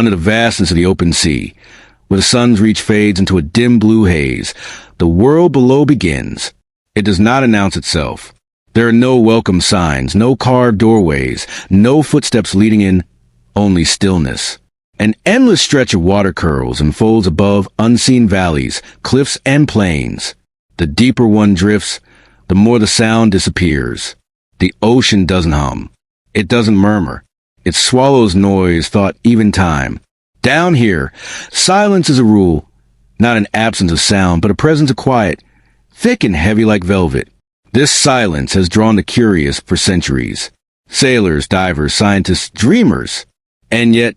under the vastness of the open sea, where the sun's reach fades into a dim blue haze. The world below begins. It does not announce itself. There are no welcome signs, no carved doorways, no footsteps leading in, only stillness. An endless stretch of water curls and folds above unseen valleys, cliffs, and plains. The deeper one drifts, the more the sound disappears. The ocean doesn't hum. It doesn't murmur. It swallows noise, thought, even time. Down here, silence is a rule, not an absence of sound, but a presence of quiet, thick and heavy like velvet. This silence has drawn the curious for centuries. Sailors, divers, scientists, dreamers. And yet,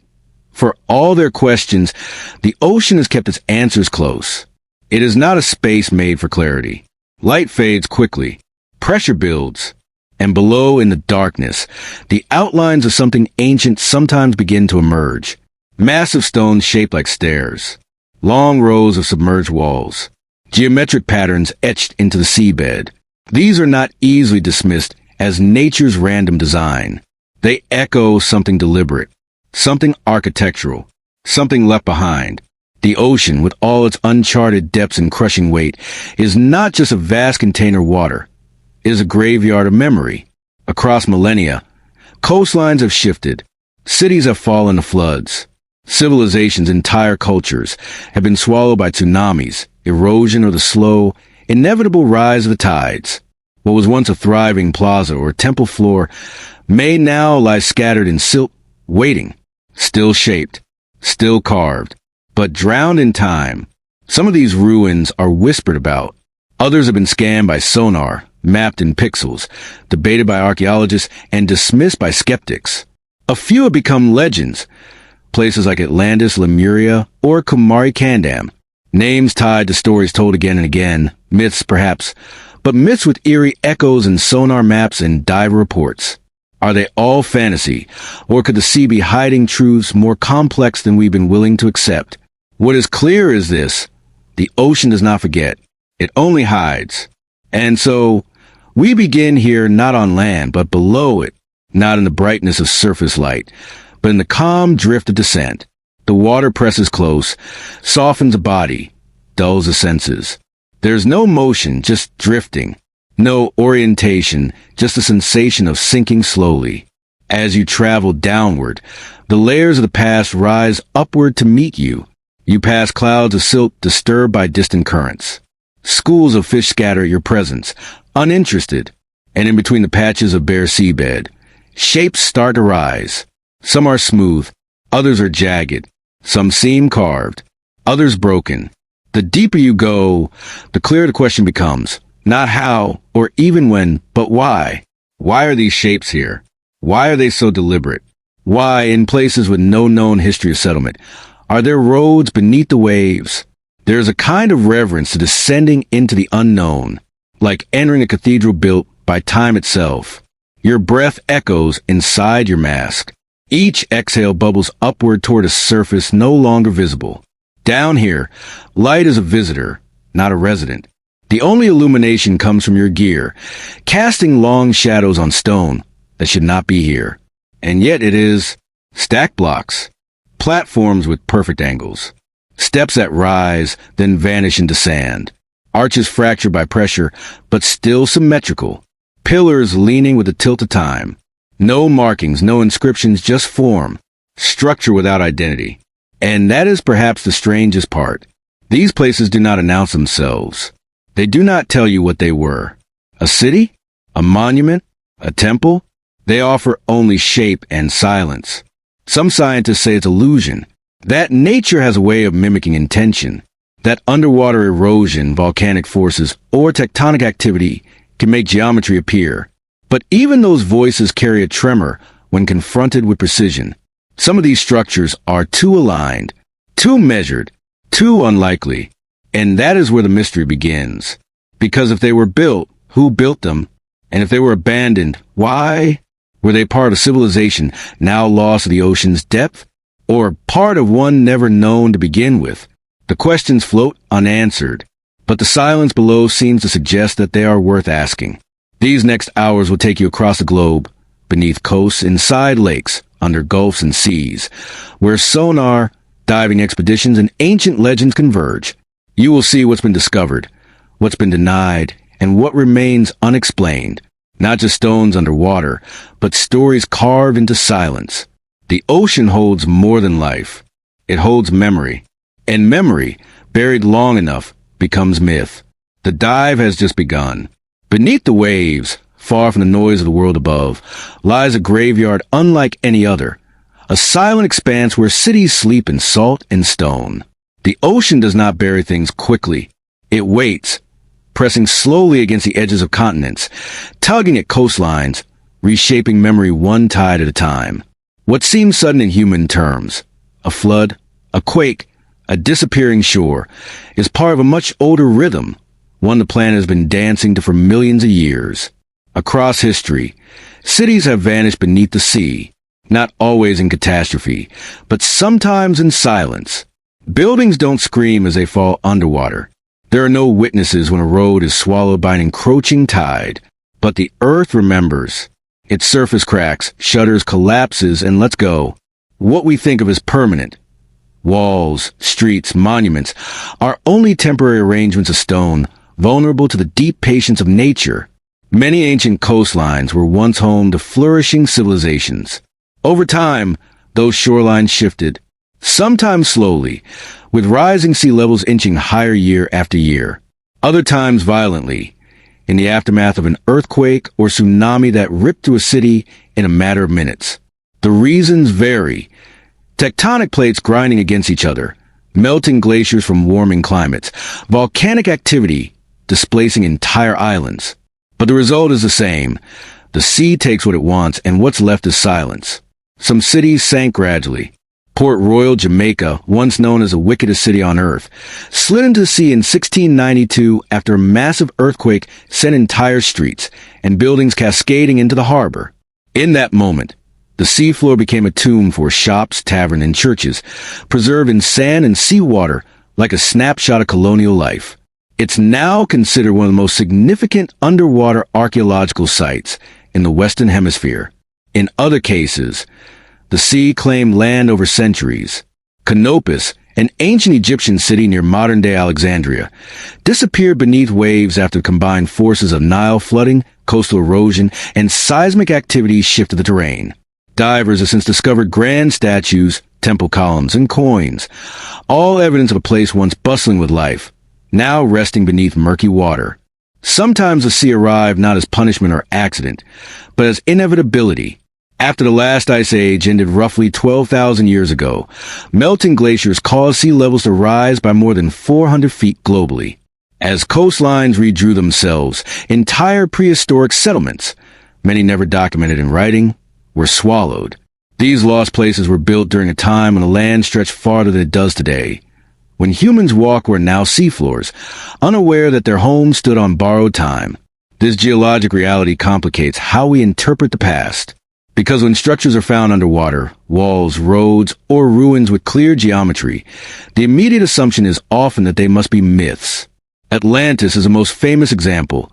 for all their questions, the ocean has kept its answers close. It is not a space made for clarity. Light fades quickly. Pressure builds. And below in the darkness, the outlines of something ancient sometimes begin to emerge. Massive stones shaped like stairs. Long rows of submerged walls. Geometric patterns etched into the seabed. These are not easily dismissed as nature's random design. They echo something deliberate, something architectural, something left behind. The ocean, with all its uncharted depths and crushing weight, is not just a vast container of water. It is a graveyard of memory. Across millennia, coastlines have shifted. Cities have fallen to floods. Civilizations' entire cultures have been swallowed by tsunamis, erosion, or the slow, inevitable rise of the tides. What was once a thriving plaza or temple floor may now lie scattered in silt, waiting, still shaped, still carved, but drowned in time. Some of these ruins are whispered about. Others have been scanned by sonar, mapped in pixels, debated by archaeologists, and dismissed by skeptics. A few have become legends, places like Atlantis, Lemuria, or Kumari Kandam. Names tied to stories told again and again, myths perhaps, but myths with eerie echoes in sonar maps and diver reports. Are they all fantasy, or could the sea be hiding truths more complex than we've been willing to accept? What is clear is this: the ocean does not forget, it only hides. And so, we begin here not on land, but below it, not in the brightness of surface light, but in the calm drift of descent. The water presses close, softens the body, dulls the senses. There's no motion, just drifting. No orientation, just a sensation of sinking slowly. As you travel downward, the layers of the past rise upward to meet you. You pass clouds of silt disturbed by distant currents. Schools of fish scatter at your presence, uninterested. And in between the patches of bare seabed, shapes start to rise. Some are smooth, others are jagged. Some seem carved, others broken. The deeper you go, the clearer the question becomes. Not how, or even when, but why. Why are these shapes here? Why are they so deliberate? Why, in places with no known history of settlement, are there roads beneath the waves? There is a kind of reverence to descending into the unknown, like entering a cathedral built by time itself. Your breath echoes inside your mask. Each exhale bubbles upward toward a surface no longer visible. Down here, light is a visitor, not a resident. The only illumination comes from your gear, casting long shadows on stone that should not be here. And yet it is stack blocks, platforms with perfect angles, steps that rise, then vanish into sand, arches fractured by pressure, but still symmetrical, pillars leaning with the tilt of time. No markings, no inscriptions, just form, structure without identity. And that is perhaps the strangest part. These places do not announce themselves. They do not tell you what they were. A city? A monument? A temple? They offer only shape and silence. Some scientists say it's illusion, that nature has a way of mimicking intention, that underwater erosion, volcanic forces, or tectonic activity can make geometry appear. But even those voices carry a tremor when confronted with precision. Some of these structures are too aligned, too measured, too unlikely. And that is where the mystery begins. Because if they were built, who built them? And if they were abandoned, why? Were they part of civilization now lost to the ocean's depth? Or part of one never known to begin with? The questions float unanswered, but the silence below seems to suggest that they are worth asking. These next hours will take you across the globe, beneath coasts, inside lakes, under gulfs and seas, where sonar, diving expeditions, and ancient legends converge. You will see what's been discovered, what's been denied, and what remains unexplained. Not just stones underwater, but stories carved into silence. The ocean holds more than life. It holds memory. And memory, buried long enough, becomes myth. The dive has just begun. Beneath the waves, far from the noise of the world above, lies a graveyard unlike any other. A silent expanse where cities sleep in salt and stone. The ocean does not bury things quickly. It waits, pressing slowly against the edges of continents, tugging at coastlines, reshaping memory one tide at a time. What seems sudden in human terms, a flood, a quake, a disappearing shore, is part of a much older rhythm, one the planet has been dancing to for millions of years. Across history, cities have vanished beneath the sea, not always in catastrophe, but sometimes in silence. Buildings don't scream as they fall underwater. There are no witnesses when a road is swallowed by an encroaching tide. But the earth remembers. Its surface cracks, shudders, collapses, and lets go. What we think of as permanent, walls, streets, monuments, are only temporary arrangements of stone, vulnerable to the deep patience of nature. Many ancient coastlines were once home to flourishing civilizations. Over time, those shorelines shifted, sometimes slowly, with rising sea levels inching higher year after year. Other times violently, in the aftermath of an earthquake or tsunami that ripped through a city in a matter of minutes. The reasons vary. Tectonic plates grinding against each other, melting glaciers from warming climates, volcanic activity displacing entire islands. But the result is the same. The sea takes what it wants, and what's left is silence. Some cities sank gradually. Port Royal, Jamaica, once known as the wickedest city on earth, slid into the sea in 1692 after a massive earthquake sent entire streets and buildings cascading into the harbor. In that moment, the seafloor became a tomb for shops, taverns, and churches, preserved in sand and seawater like a snapshot of colonial life. It's now considered one of the most significant underwater archaeological sites in the Western Hemisphere. In other cases, the sea claimed land over centuries. Canopus, an ancient Egyptian city near modern-day Alexandria, disappeared beneath waves after the combined forces of Nile flooding, coastal erosion, and seismic activity shifted the terrain. Divers have since discovered grand statues, temple columns, and coins, all evidence of a place once bustling with life, now resting beneath murky water. Sometimes the sea arrived not as punishment or accident, but as inevitability. After the last ice age ended roughly 12,000 years ago, melting glaciers caused sea levels to rise by more than 400 feet globally. As coastlines redrew themselves, entire prehistoric settlements, many never documented in writing, were swallowed. These lost places were built during a time when the land stretched farther than it does today, when humans walk where now seafloors, unaware that their homes stood on borrowed time. This geologic reality complicates how we interpret the past. Because when structures are found underwater, walls, roads, or ruins with clear geometry, the immediate assumption is often that they must be myths. Atlantis is the most famous example,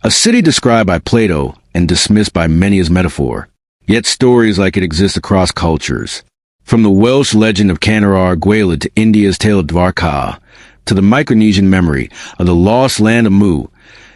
a city described by Plato and dismissed by many as metaphor. Yet stories like it exist across cultures. From the Welsh legend of Canar Gwylod to India's tale of Dwarka, to the Micronesian memory of the lost land of Mu,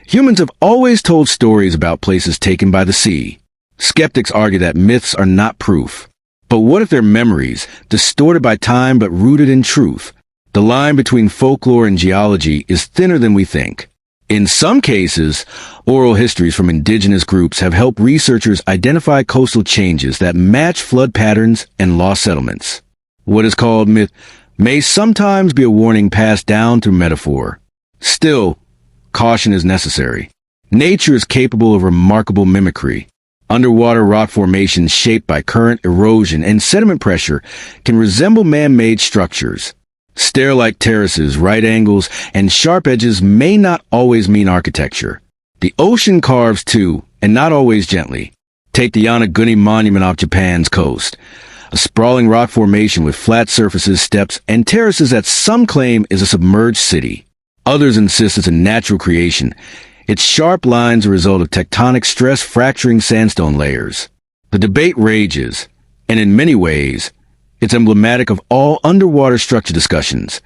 humans have always told stories about places taken by the sea. Skeptics argue that myths are not proof. But what if they're memories, distorted by time but rooted in truth? The line between folklore and geology is thinner than we think. In some cases, oral histories from indigenous groups have helped researchers identify coastal changes that match flood patterns and lost settlements. What is called myth may sometimes be a warning passed down through metaphor. Still, caution is necessary. Nature is capable of remarkable mimicry. Underwater rock formations shaped by current, erosion, and sediment pressure can resemble man-made structures. Stair-like terraces, right angles, and sharp edges may not always mean architecture. The ocean carves too, and not always gently. Take the Yonaguni Monument off Japan's coast, a sprawling rock formation with flat surfaces, steps, and terraces that some claim is a submerged city. Others insist it's a natural creation. Its sharp lines are a result of tectonic stress fracturing sandstone layers. The debate rages. And in many ways, it's emblematic of all underwater structure discussions.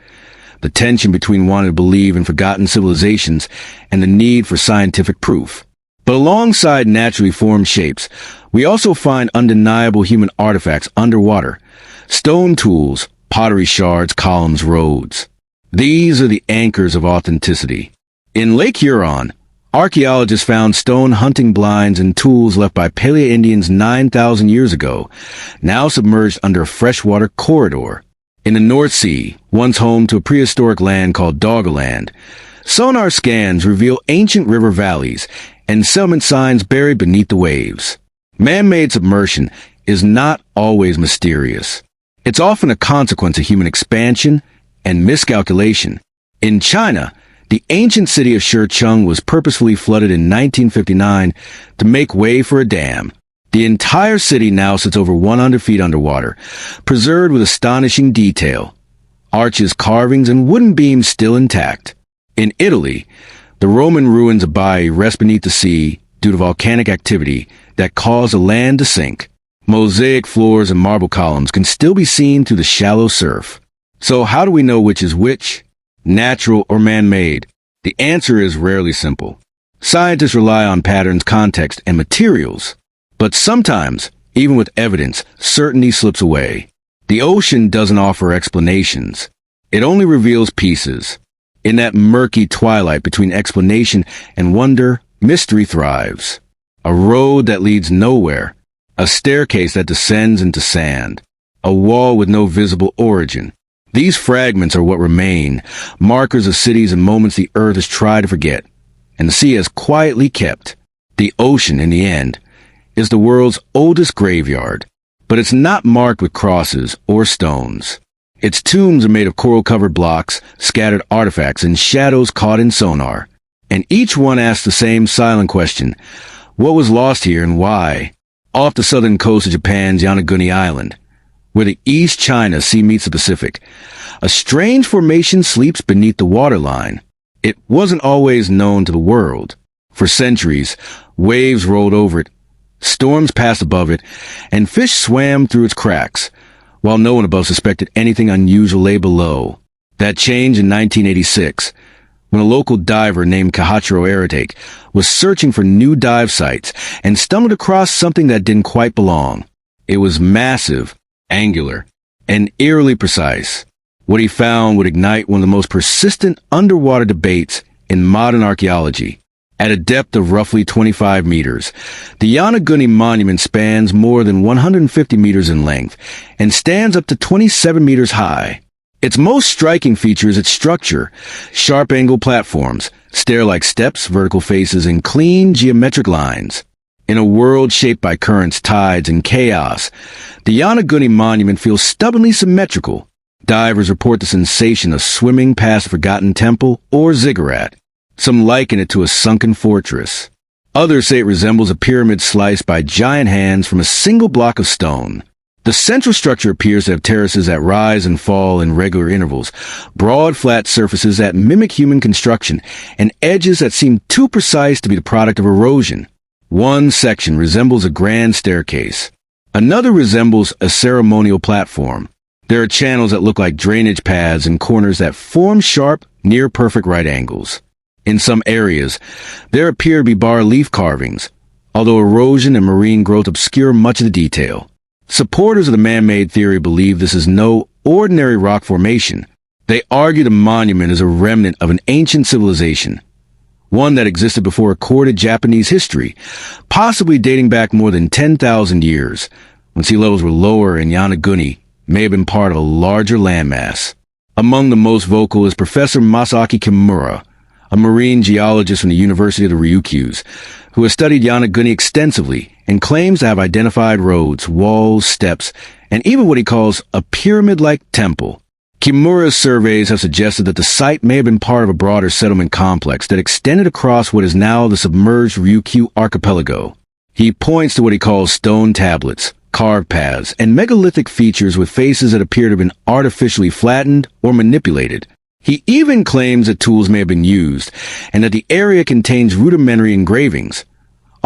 The tension between wanting to believe in forgotten civilizations and the need for scientific proof. But alongside naturally formed shapes, we also find undeniable human artifacts underwater. Stone tools, pottery shards, columns, roads. These are the anchors of authenticity. In Lake Huron, archaeologists found stone hunting blinds and tools left by Paleo-Indians 9,000 years ago, now submerged under a freshwater corridor. In the North Sea, once home to a prehistoric land called Doggerland, sonar scans reveal ancient river valleys and settlement signs buried beneath the waves. Man-made submersion is not always mysterious. It's often a consequence of human expansion and miscalculation. In China, the ancient city of Shecheng was purposefully flooded in 1959 to make way for a dam. The entire city now sits over 100 feet underwater, preserved with astonishing detail. Arches, carvings, and wooden beams still intact. In Italy, the Roman ruins of Baiae rest beneath the sea due to volcanic activity that caused the land to sink. Mosaic floors and marble columns can still be seen through the shallow surf. So how do we know which is which? Natural or man-made? The answer is rarely simple. Scientists rely on patterns, context, and materials. But sometimes, even with evidence, certainty slips away. The ocean doesn't offer explanations. It only reveals pieces. In that murky twilight between explanation and wonder, mystery thrives. A road that leads nowhere. A staircase that descends into sand. A wall with no visible origin. These fragments are what remain, markers of cities and moments the earth has tried to forget, and the sea has quietly kept. The ocean, in the end, is the world's oldest graveyard, but it's not marked with crosses or stones. Its tombs are made of coral-covered blocks, scattered artifacts, and shadows caught in sonar. And each one asks the same silent question: what was lost here and why? Off the southern coast of Japan's Yonaguni Island, where the East China Sea meets the Pacific, a strange formation sleeps beneath the waterline. It wasn't always known to the world. For centuries, waves rolled over it, storms passed above it, and fish swam through its cracks, while no one above suspected anything unusual lay below. That changed in 1986, when a local diver named Kahachiro Aratake was searching for new dive sites and stumbled across something that didn't quite belong. It was massive, angular, and eerily precise. What he found would ignite one of the most persistent underwater debates in modern archaeology. At a depth of roughly 25 meters, the Yonaguni Monument spans more than 150 meters in length and stands up to 27 meters high. Its most striking feature is its structure: sharp-angled platforms, stair-like steps, vertical faces, and clean geometric lines. In a world shaped by currents, tides, and chaos, the Yonaguni Monument feels stubbornly symmetrical. Divers report the sensation of swimming past a forgotten temple or ziggurat. Some liken it to a sunken fortress. Others say it resembles a pyramid sliced by giant hands from a single block of stone. The central structure appears to have terraces that rise and fall in regular intervals, broad flat surfaces that mimic human construction, and edges that seem too precise to be the product of erosion. One section resembles a grand staircase. Another resembles a ceremonial platform. There are channels that look like drainage paths and corners that form sharp, near-perfect right angles. In some areas, there appear to be bas-relief carvings, although erosion and marine growth obscure much of the detail. Supporters of the man-made theory believe this is no ordinary rock formation. They argue the monument is a remnant of an ancient civilization, one that existed before recorded Japanese history, possibly dating back more than 10,000 years, when sea levels were lower and Yonaguni may have been part of a larger landmass. Among the most vocal is Professor Masaaki Kimura, a marine geologist from the University of the Ryukyus, who has studied Yonaguni extensively and claims to have identified roads, walls, steps, and even what he calls a pyramid-like temple. Kimura's surveys have suggested that the site may have been part of a broader settlement complex that extended across what is now the submerged Ryukyu archipelago. He points to what he calls stone tablets, carved paths, and megalithic features with faces that appear to have been artificially flattened or manipulated. He even claims that tools may have been used, and that the area contains rudimentary engravings.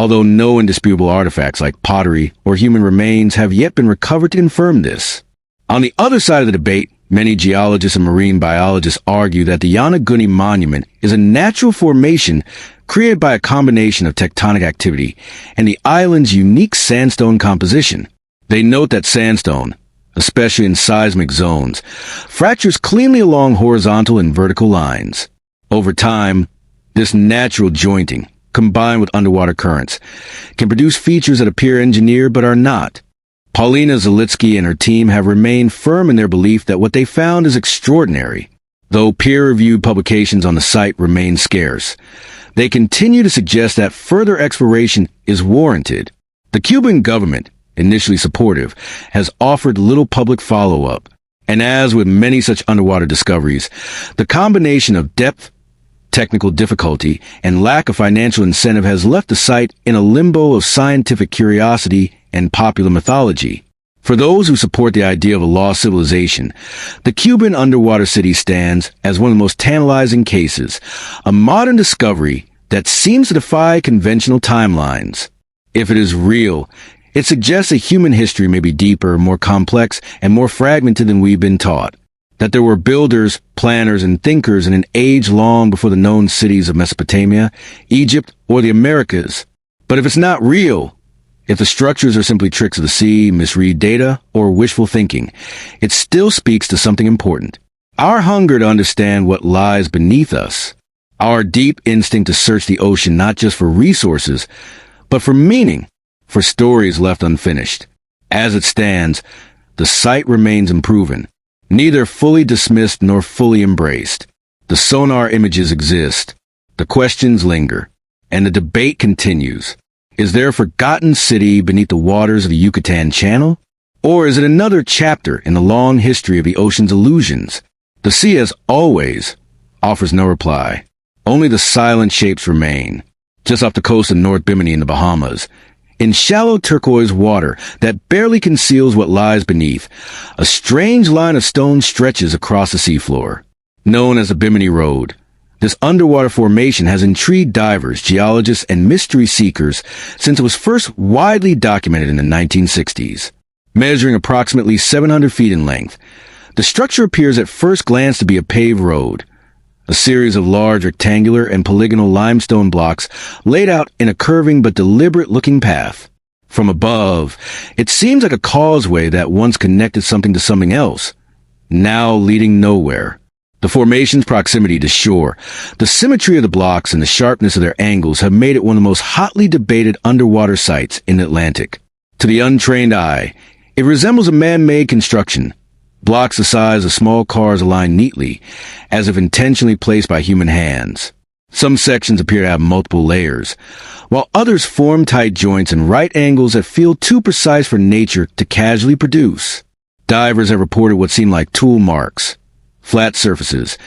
although no indisputable artifacts like pottery or human remains have yet been recovered to confirm this. On the other side of the debate, many geologists and marine biologists argue that the Yonaguni Monument is a natural formation created by a combination of tectonic activity and the island's unique sandstone composition. They note that sandstone, especially in seismic zones, fractures cleanly along horizontal and vertical lines. Over time, this natural jointing, combined with underwater currents, can produce features that appear engineered but are not. Paulina Zalitsky and her team have remained firm in their belief that what they found is extraordinary. Though peer-reviewed publications on the site remain scarce, they continue to suggest that further exploration is warranted. The Cuban government, initially supportive, has offered little public follow-up. And as with many such underwater discoveries, the combination of depth, technical difficulty, and lack of financial incentive has left the site in a limbo of scientific curiosity and popular mythology. For those who support the idea of a lost civilization, the Cuban underwater city stands as one of the most tantalizing cases, a modern discovery that seems to defy conventional timelines. If it is real, it suggests that human history may be deeper, more complex, and more fragmented than we've been taught. That there were builders, planners, and thinkers in an age long before the known cities of Mesopotamia, Egypt, or the Americas. But if it's not real, if the structures are simply tricks of the sea, misread data, or wishful thinking, it still speaks to something important. Our hunger to understand what lies beneath us. Our deep instinct to search the ocean not just for resources, but for meaning, for stories left unfinished. As it stands, the site remains unproven, neither fully dismissed nor fully embraced. The sonar images exist, the questions linger, and the debate continues. Is there a forgotten city beneath the waters of the Yucatan Channel? Or is it another chapter in the long history of the ocean's illusions? The sea, as always, offers no reply. Only the silent shapes remain. Just off the coast of North Bimini in the Bahamas, in shallow turquoise water that barely conceals what lies beneath, a strange line of stone stretches across the seafloor. Known as the Bimini Road, this underwater formation has intrigued divers, geologists, and mystery seekers since it was first widely documented in the 1960s. Measuring approximately 700 feet in length, the structure appears at first glance to be a paved road, a series of large rectangular and polygonal limestone blocks laid out in a curving but deliberate-looking path. From above, it seems like a causeway that once connected something to something else, now leading nowhere. The formation's proximity to shore, the symmetry of the blocks, and the sharpness of their angles have made it one of the most hotly debated underwater sites in the Atlantic. To the untrained eye, it resembles a man-made construction. Blocks the size of small cars aligned neatly, as if intentionally placed by human hands. Some sections appear to have multiple layers, while others form tight joints and right angles that feel too precise for nature to casually produce. Divers have reported what seem like tool marks, flat surfaces,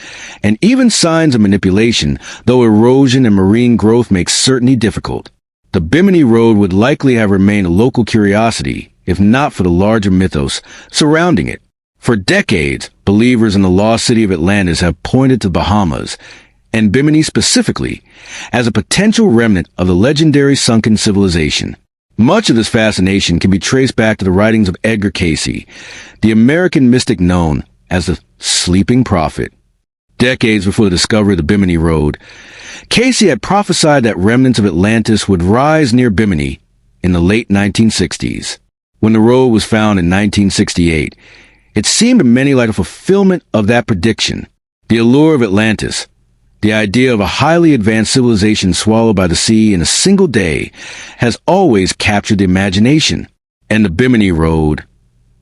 and even signs of manipulation, though erosion and marine growth make certainty difficult. The Bimini Road would likely have remained a local curiosity, if not for the larger mythos surrounding it. For decades, believers in the lost city of Atlantis have pointed to the Bahamas, and Bimini specifically, as a potential remnant of the legendary Sunken civilization. Much of this fascination can be traced back to the writings of Edgar Cayce, the American mystic known as the Sleeping Prophet. Decades before the discovery of the Bimini Road, Cayce had prophesied that remnants of Atlantis would rise near Bimini in the late 1960s. When the road was found in 1968, it seemed to many like a fulfillment of that prediction. The allure of Atlantis, the idea of a highly advanced civilization swallowed by the sea in a single day, has always captured the imagination. And the Bimini Road,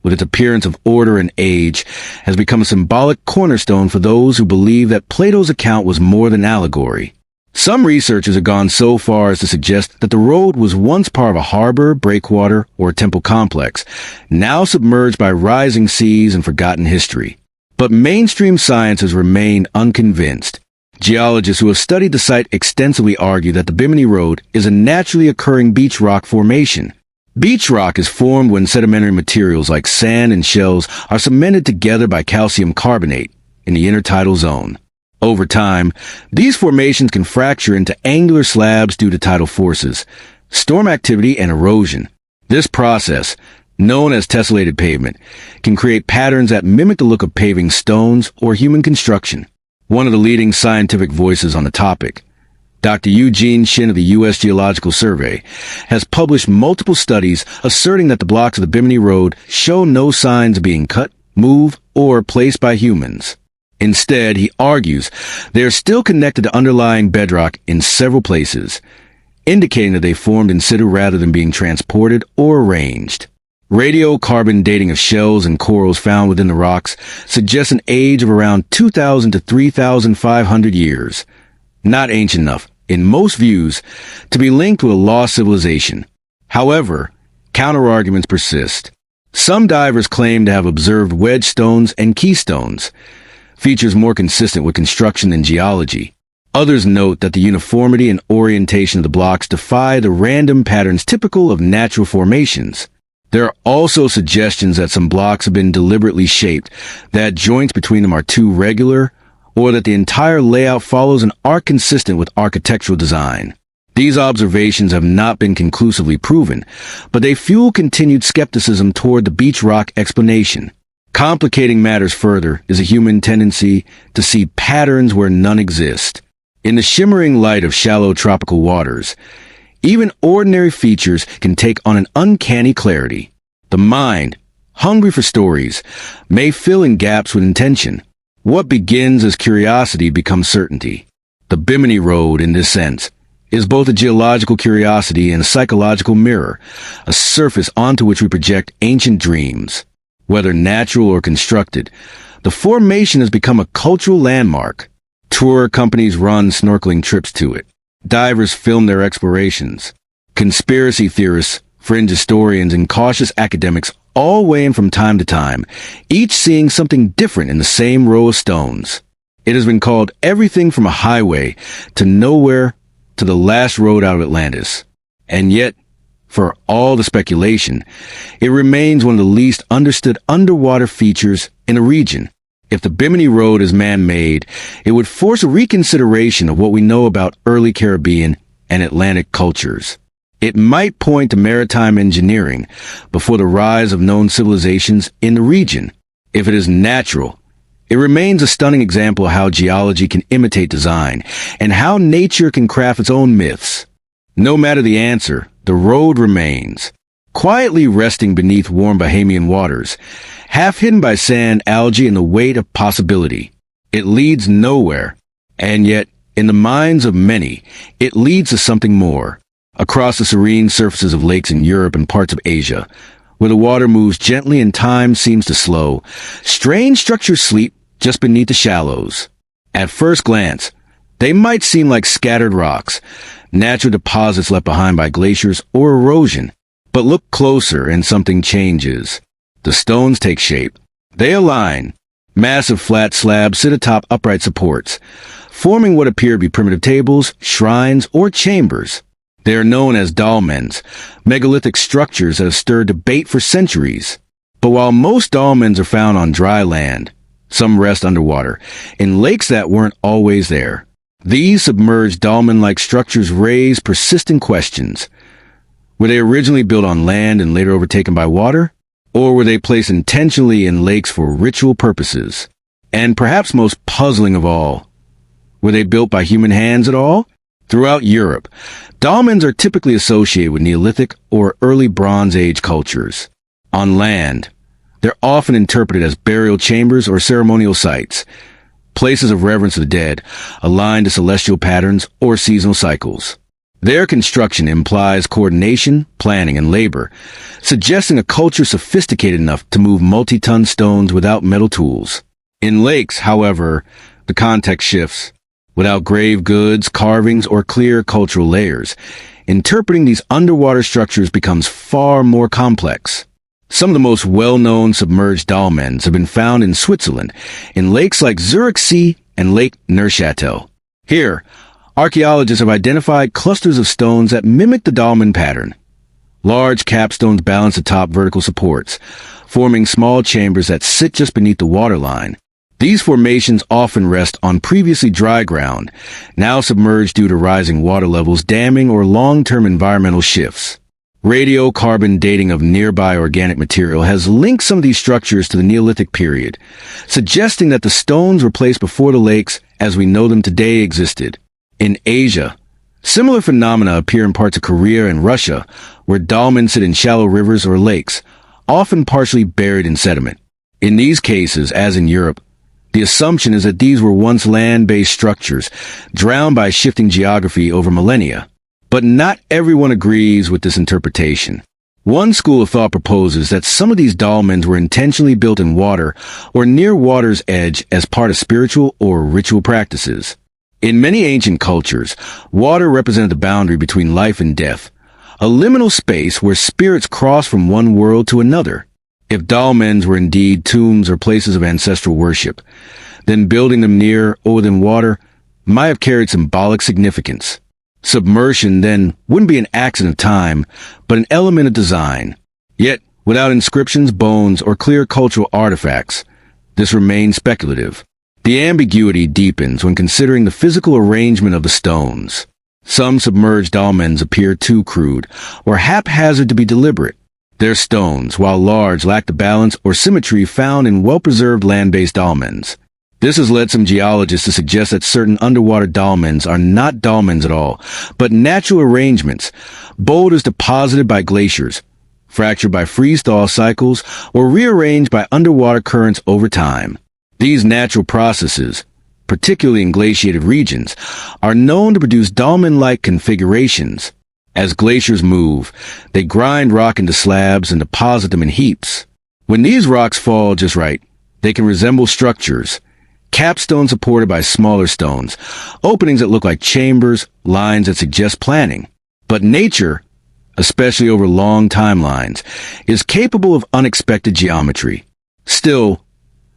with its appearance of order and age, has become a symbolic cornerstone for those who believe that Plato's account was more than allegory. Some researchers have gone so far as to suggest that the road was once part of a harbor, breakwater, or temple complex, now submerged by rising seas and forgotten history. But mainstream science has remained unconvinced. Geologists who have studied the site extensively argue that the Bimini Road is a naturally occurring beach rock formation. Beach rock is formed when sedimentary materials like sand and shells are cemented together by calcium carbonate in the intertidal zone. Over time, these formations can fracture into angular slabs due to tidal forces, storm activity, and erosion. This process, known as tessellated pavement, can create patterns that mimic the look of paving stones or human construction. One of the leading scientific voices on the topic, Dr. Eugene Shin of the U.S. Geological Survey, has published multiple studies asserting that the blocks of the Bimini Road show no signs of being cut, moved, or placed by humans. Instead, he argues they are still connected to underlying bedrock in several places, indicating that they formed in situ rather than being transported or arranged. Radiocarbon dating of shells and corals found within the rocks suggests an age of around 2,000 to 3,500 years. Not ancient enough, in most views, to be linked with a lost civilization. However, counterarguments persist. Some divers claim to have observed wedge stones and keystones, features more consistent with construction than geology. Others note that the uniformity and orientation of the blocks defy the random patterns typical of natural formations. There are also suggestions that some blocks have been deliberately shaped, that joints between them are too regular, or that the entire layout follows an arc consistent with architectural design. These observations have not been conclusively proven, but they fuel continued skepticism toward the beach rock explanation. Complicating matters further is a human tendency to see patterns where none exist. In the shimmering light of shallow tropical waters, even ordinary features can take on an uncanny clarity. The mind, hungry for stories, may fill in gaps with intention. What begins as curiosity becomes certainty. The Bimini Road, in this sense, is both a geological curiosity and a psychological mirror, a surface onto which we project ancient dreams. Whether natural or constructed, the formation has become a cultural landmark. Tour companies run snorkeling trips to it. Divers film their explorations. Conspiracy theorists, fringe historians, and cautious academics all weigh in from time to time, each seeing something different in the same row of stones. It has been called everything from a highway to nowhere to the last road out of Atlantis. And yet, for all the speculation, it remains one of the least understood underwater features in the region. If the Bimini Road is man-made, it would force a reconsideration of what we know about early Caribbean and Atlantic cultures. It might point to maritime engineering before the rise of known civilizations in the region. If it is natural, it remains a stunning example of how geology can imitate design and how nature can craft its own myths. No matter the answer, the road remains, quietly resting beneath warm Bahamian waters, half hidden by sand, algae, and the weight of possibility. It leads nowhere, and yet, in the minds of many, it leads to something more. Across the serene surfaces of lakes in Europe and parts of Asia, where the water moves gently and time seems to slow, strange structures sleep just beneath the shallows. At first glance, they might seem like scattered rocks, natural deposits left behind by glaciers or erosion. But look closer and something changes. The stones take shape. They align. Massive flat slabs sit atop upright supports, forming what appear to be primitive tables, shrines, or chambers. They are known as dolmens, megalithic structures that have stirred debate for centuries. But while most dolmens are found on dry land, some rest underwater, in lakes that weren't always there. These submerged dolmen-like structures raise persistent questions. Were they originally built on land and later overtaken by water? Or were they placed intentionally in lakes for ritual purposes? And perhaps most puzzling of all, were they built by human hands at all? Throughout Europe, dolmens are typically associated with Neolithic or early Bronze Age cultures. On land, they're often interpreted as burial chambers or ceremonial sites, places of reverence to the dead, aligned to celestial patterns or seasonal cycles. Their construction implies coordination, planning, and labor, suggesting a culture sophisticated enough to move multi-ton stones without metal tools. In lakes, however, the context shifts. Without grave goods, carvings, or clear cultural layers, interpreting these underwater structures becomes far more complex. Some of the most well-known submerged dolmens have been found in Switzerland, in lakes like Zurich Sea and Lake Neuchâtel. Here, archaeologists have identified clusters of stones that mimic the dolmen pattern. Large capstones balance atop vertical supports, forming small chambers that sit just beneath the waterline. These formations often rest on previously dry ground, now submerged due to rising water levels, damming, or long-term environmental shifts. Radiocarbon dating of nearby organic material has linked some of these structures to the Neolithic period, suggesting that the stones were placed before the lakes as we know them today existed. In Asia, similar phenomena appear in parts of Korea and Russia, where dolmens sit in shallow rivers or lakes, often partially buried in sediment. In these cases, as in Europe, the assumption is that these were once land-based structures, drowned by shifting geography over millennia. But not everyone agrees with this interpretation. One school of thought proposes that some of these dolmens were intentionally built in water or near water's edge as part of spiritual or ritual practices. In many ancient cultures, water represented the boundary between life and death, a liminal space where spirits cross from one world to another. If dolmens were indeed tombs or places of ancestral worship, then building them near or within water might have carried symbolic significance. Submersion, then, wouldn't be an accident of time, but an element of design. Yet, without inscriptions, bones, or clear cultural artifacts, this remains speculative. The ambiguity deepens when considering the physical arrangement of the stones. Some submerged dolmens appear too crude or haphazard to be deliberate. Their stones, while large, lack the balance or symmetry found in well-preserved land-based dolmens. This has led some geologists to suggest that certain underwater dolmens are not dolmens at all, but natural arrangements, boulders deposited by glaciers, fractured by freeze-thaw cycles, or rearranged by underwater currents over time. These natural processes, particularly in glaciated regions, are known to produce dolmen-like configurations. As glaciers move, they grind rock into slabs and deposit them in heaps. When these rocks fall just right, they can resemble structures, capstones supported by smaller stones, openings that look like chambers, lines that suggest planning. But nature, especially over long timelines, is capable of unexpected geometry. Still,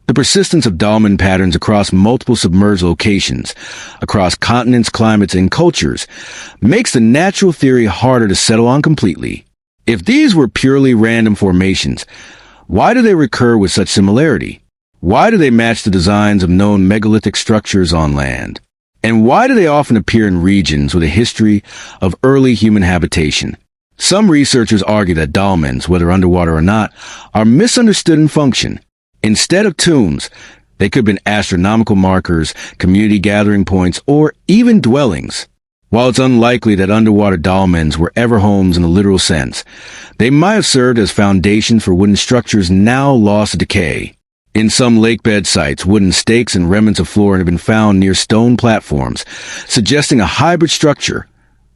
the persistence of dolmen patterns across multiple submerged locations, across continents, climates, and cultures, makes the natural theory harder to settle on completely. If these were purely random formations, why do they recur with such similarity? Why do they match the designs of known megalithic structures on land? And why do they often appear in regions with a history of early human habitation? Some researchers argue that dolmens, whether underwater or not, are misunderstood in function. Instead of tombs, they could have been astronomical markers, community gathering points, or even dwellings. While it's unlikely that underwater dolmens were ever homes in a literal sense, they might have served as foundations for wooden structures now lost to decay. In some lakebed sites, wooden stakes and remnants of flooring have been found near stone platforms, suggesting a hybrid structure,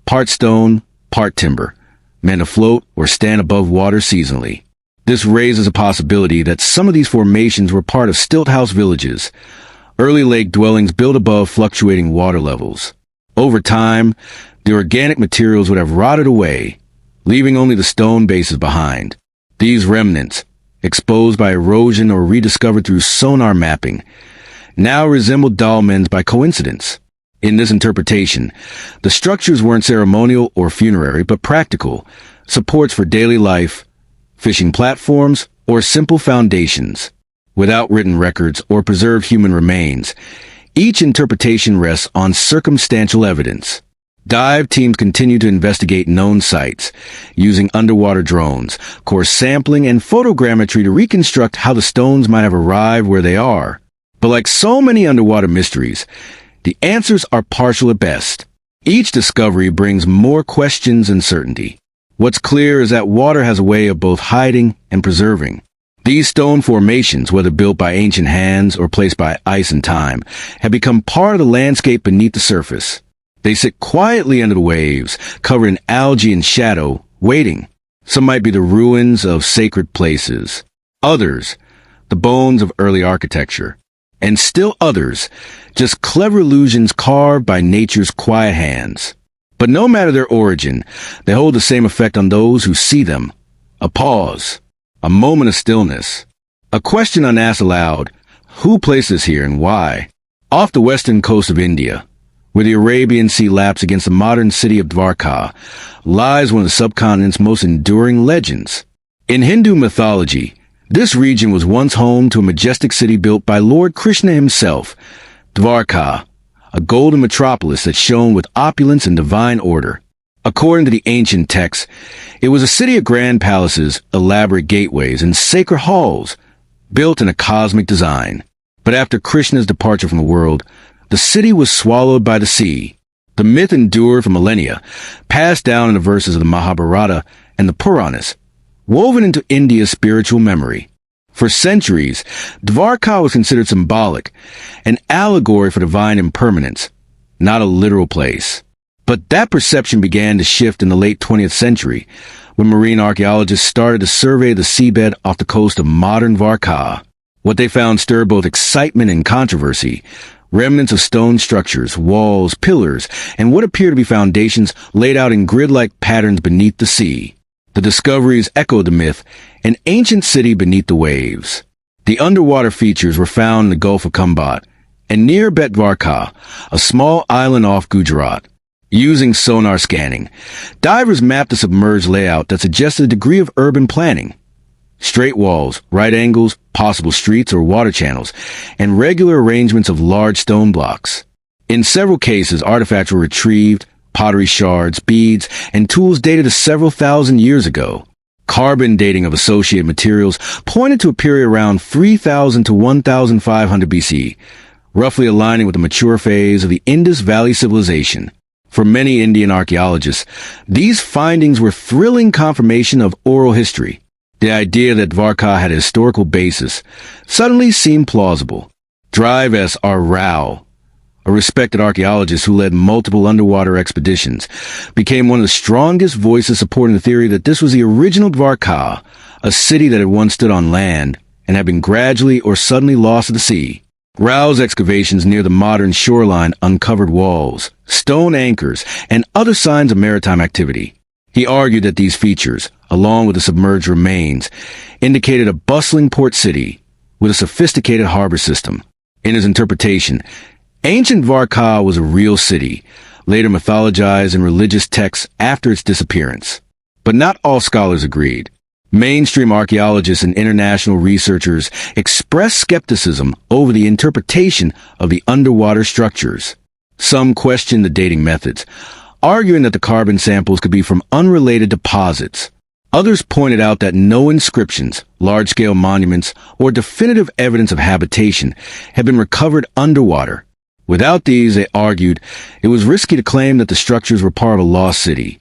part stone, part timber, meant to float or stand above water seasonally. This raises a possibility that some of these formations were part of stilt house villages, early lake dwellings built above fluctuating water levels. Over time, the organic materials would have rotted away, leaving only the stone bases behind. These remnants, exposed by erosion or rediscovered through sonar mapping, now resemble dolmens by coincidence. In this interpretation, the structures weren't ceremonial or funerary, but practical, supports for daily life, fishing platforms, or simple foundations. Without written records or preserved human remains, each interpretation rests on circumstantial evidence. Dive teams continue to investigate known sites, using underwater drones, core sampling, and photogrammetry to reconstruct how the stones might have arrived where they are. But like so many underwater mysteries, the answers are partial at best. Each discovery brings more questions than certainty. What's clear is that water has a way of both hiding and preserving. These stone formations, whether built by ancient hands or placed by ice and time, have become part of the landscape beneath the surface. They sit quietly under the waves, covered in algae and shadow, waiting. Some might be the ruins of sacred places. Others, the bones of early architecture. And still others, just clever illusions carved by nature's quiet hands. But no matter their origin, they hold the same effect on those who see them. A pause. A moment of stillness. A question unasked aloud. Who placed this here and why? Off the western coast of India, where the Arabian Sea laps against the modern city of Dwarka, lies one of the subcontinent's most enduring legends. In Hindu mythology, This region was once home to a majestic city built by Lord Krishna himself, Dvarka, a golden metropolis that shone with opulence and divine order. According to the ancient texts, it was a city of grand palaces, elaborate gateways, and sacred halls, built in a cosmic design. But after Krishna's departure from the world, the city was swallowed by the sea. The myth endured for millennia, passed down in the verses of the Mahabharata and the Puranas, woven into India's spiritual memory. For centuries, Dvarka was considered symbolic, an allegory for divine impermanence, not a literal place. But that perception began to shift in the late 20th century, when marine archaeologists started to survey the seabed off the coast of modern Dvarka. What they found stirred both excitement and controversy. Remnants of stone structures, walls, pillars, and what appear to be foundations laid out in grid-like patterns beneath the sea. The discoveries echoed the myth, an ancient city beneath the waves. The underwater features were found in the Gulf of Khambhat and near Betvarka, a small island off Gujarat. Using sonar scanning, divers mapped a submerged layout that suggested a degree of urban planning. Straight walls, right angles, possible streets or water channels, and regular arrangements of large stone blocks. In several cases, artifacts were retrieved, pottery shards, beads, and tools dated to several thousand years ago. Carbon dating of associated materials pointed to a period around 3000 to 1500 BC, roughly aligning with the mature phase of the Indus Valley civilization. For many Indian archaeologists, these findings were thrilling confirmation of oral history. The idea that Dvarka had a historical basis suddenly seemed plausible. Drive S. R. Rao, a respected archaeologist who led multiple underwater expeditions, became one of the strongest voices supporting the theory that this was the original Dvarka, a city that had once stood on land and had been gradually or suddenly lost to the sea. Rao's excavations near the modern shoreline uncovered walls, stone anchors, and other signs of maritime activity. He argued that these features, along with the submerged remains, indicated a bustling port city with a sophisticated harbor system. In his interpretation, ancient Dvarka was a real city, later mythologized in religious texts after its disappearance. But not all scholars agreed. Mainstream archaeologists and international researchers expressed skepticism over the interpretation of the underwater structures. Some questioned the dating methods, arguing that the carbon samples could be from unrelated deposits. Others pointed out that no inscriptions, large-scale monuments, or definitive evidence of habitation had been recovered underwater. Without these, they argued, it was risky to claim that the structures were part of a lost city,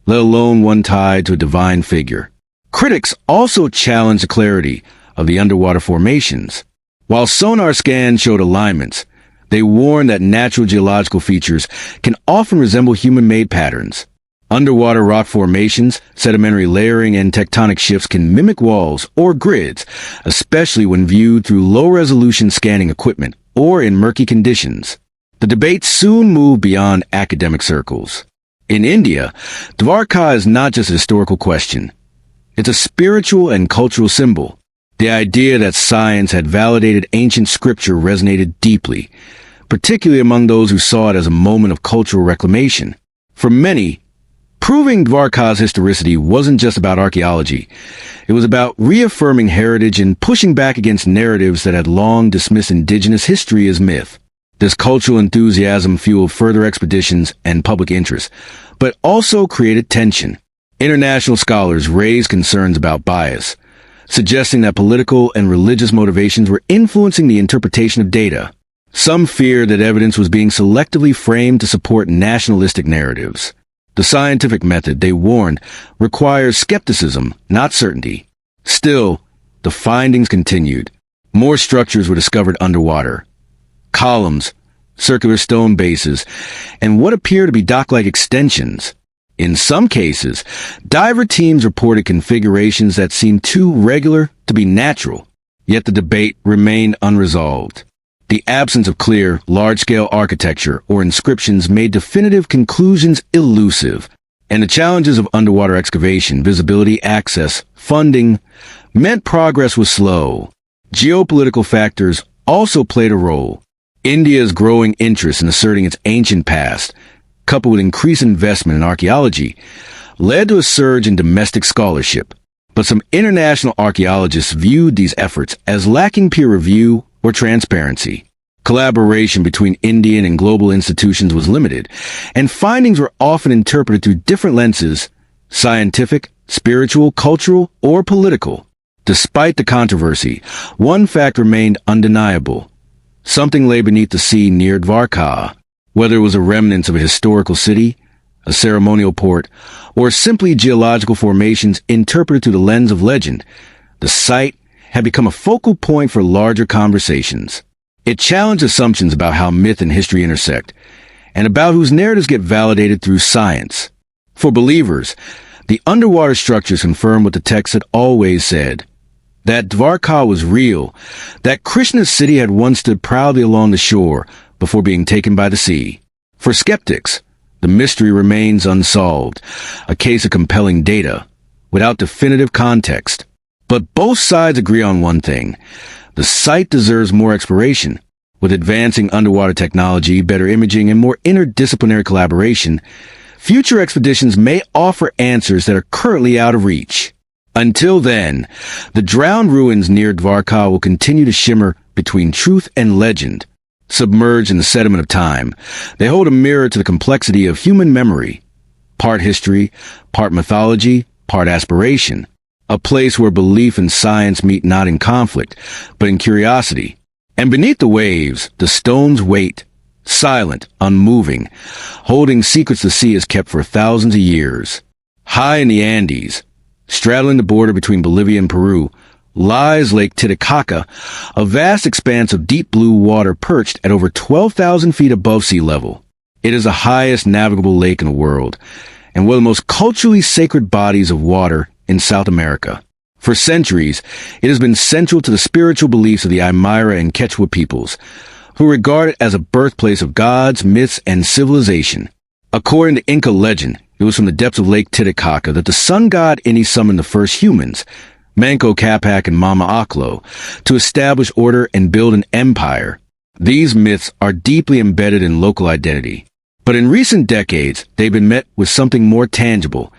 let alone one tied to a divine figure. Critics also challenged the clarity of the underwater formations. While sonar scans showed alignments, they warned that natural geological features can often resemble human-made patterns. Underwater rock formations, sedimentary layering, and tectonic shifts can mimic walls or grids, especially when viewed through low-resolution scanning equipment or in murky conditions. The debate soon moved beyond academic circles. In India, Dvarka is not just a historical question. It's a spiritual and cultural symbol. The idea that science had validated ancient scripture resonated deeply, particularly among those who saw it as a moment of cultural reclamation. For many, proving Dvarka's historicity wasn't just about archaeology. It was about reaffirming heritage and pushing back against narratives that had long dismissed indigenous history as myth. This cultural enthusiasm fueled further expeditions and public interest, but also created tension. International scholars raised concerns about bias, suggesting that political and religious motivations were influencing the interpretation of data. Some feared that evidence was being selectively framed to support nationalistic narratives. The scientific method, they warned, requires skepticism, not certainty. Still, the findings continued. More structures were discovered underwater. Columns, circular stone bases, and what appear to be dock-like extensions. In some cases, diver teams reported configurations that seemed too regular to be natural, yet the debate remained unresolved. The absence of clear, large-scale architecture or inscriptions made definitive conclusions elusive, and the challenges of underwater excavation, visibility, access, funding, meant progress was slow. Geopolitical factors also played a role. India's growing interest in asserting its ancient past, coupled with increased investment in archaeology, led to a surge in domestic scholarship. But some international archaeologists viewed these efforts as lacking peer review or transparency. Collaboration between Indian and global institutions was limited, and findings were often interpreted through different lenses: scientific, spiritual, cultural, or political. Despite the controversy, one fact remained undeniable. Something lay beneath the sea near Dvarka. Whether it was a remnant of a historical city, a ceremonial port, or simply geological formations interpreted through the lens of legend, the site had become a focal point for larger conversations. It challenged assumptions about how myth and history intersect, and about whose narratives get validated through science. For believers, the underwater structures confirm what the text had always said: that Dvarka was real, that Krishna's city had once stood proudly along the shore before being taken by the sea. For skeptics, the mystery remains unsolved, a case of compelling data, without definitive context. But both sides agree on one thing: the site deserves more exploration. With advancing underwater technology, better imaging, and more interdisciplinary collaboration, future expeditions may offer answers that are currently out of reach. Until then, the drowned ruins near Dvarka will continue to shimmer between truth and legend. Submerged in the sediment of time, they hold a mirror to the complexity of human memory. Part history, part mythology, part aspiration. A place where belief and science meet not in conflict, but in curiosity. And beneath the waves, the stones wait, silent, unmoving, holding secrets the sea has kept for thousands of years. High in the Andes, straddling the border between Bolivia and Peru, lies Lake Titicaca, a vast expanse of deep blue water perched at over 12,000 feet above sea level. It is the highest navigable lake in the world, and one of the most culturally sacred bodies of water in South America. For centuries, it has been central to the spiritual beliefs of the Aymara and Quechua peoples, who regard it as a birthplace of gods, myths, and civilization. According to Inca legend, it was from the depths of Lake Titicaca that the sun god Ini summoned the first humans, Manco Capac and Mama Oclo, to establish order and build an empire. These myths are deeply embedded in local identity. But in recent decades, they've been met with something more tangible: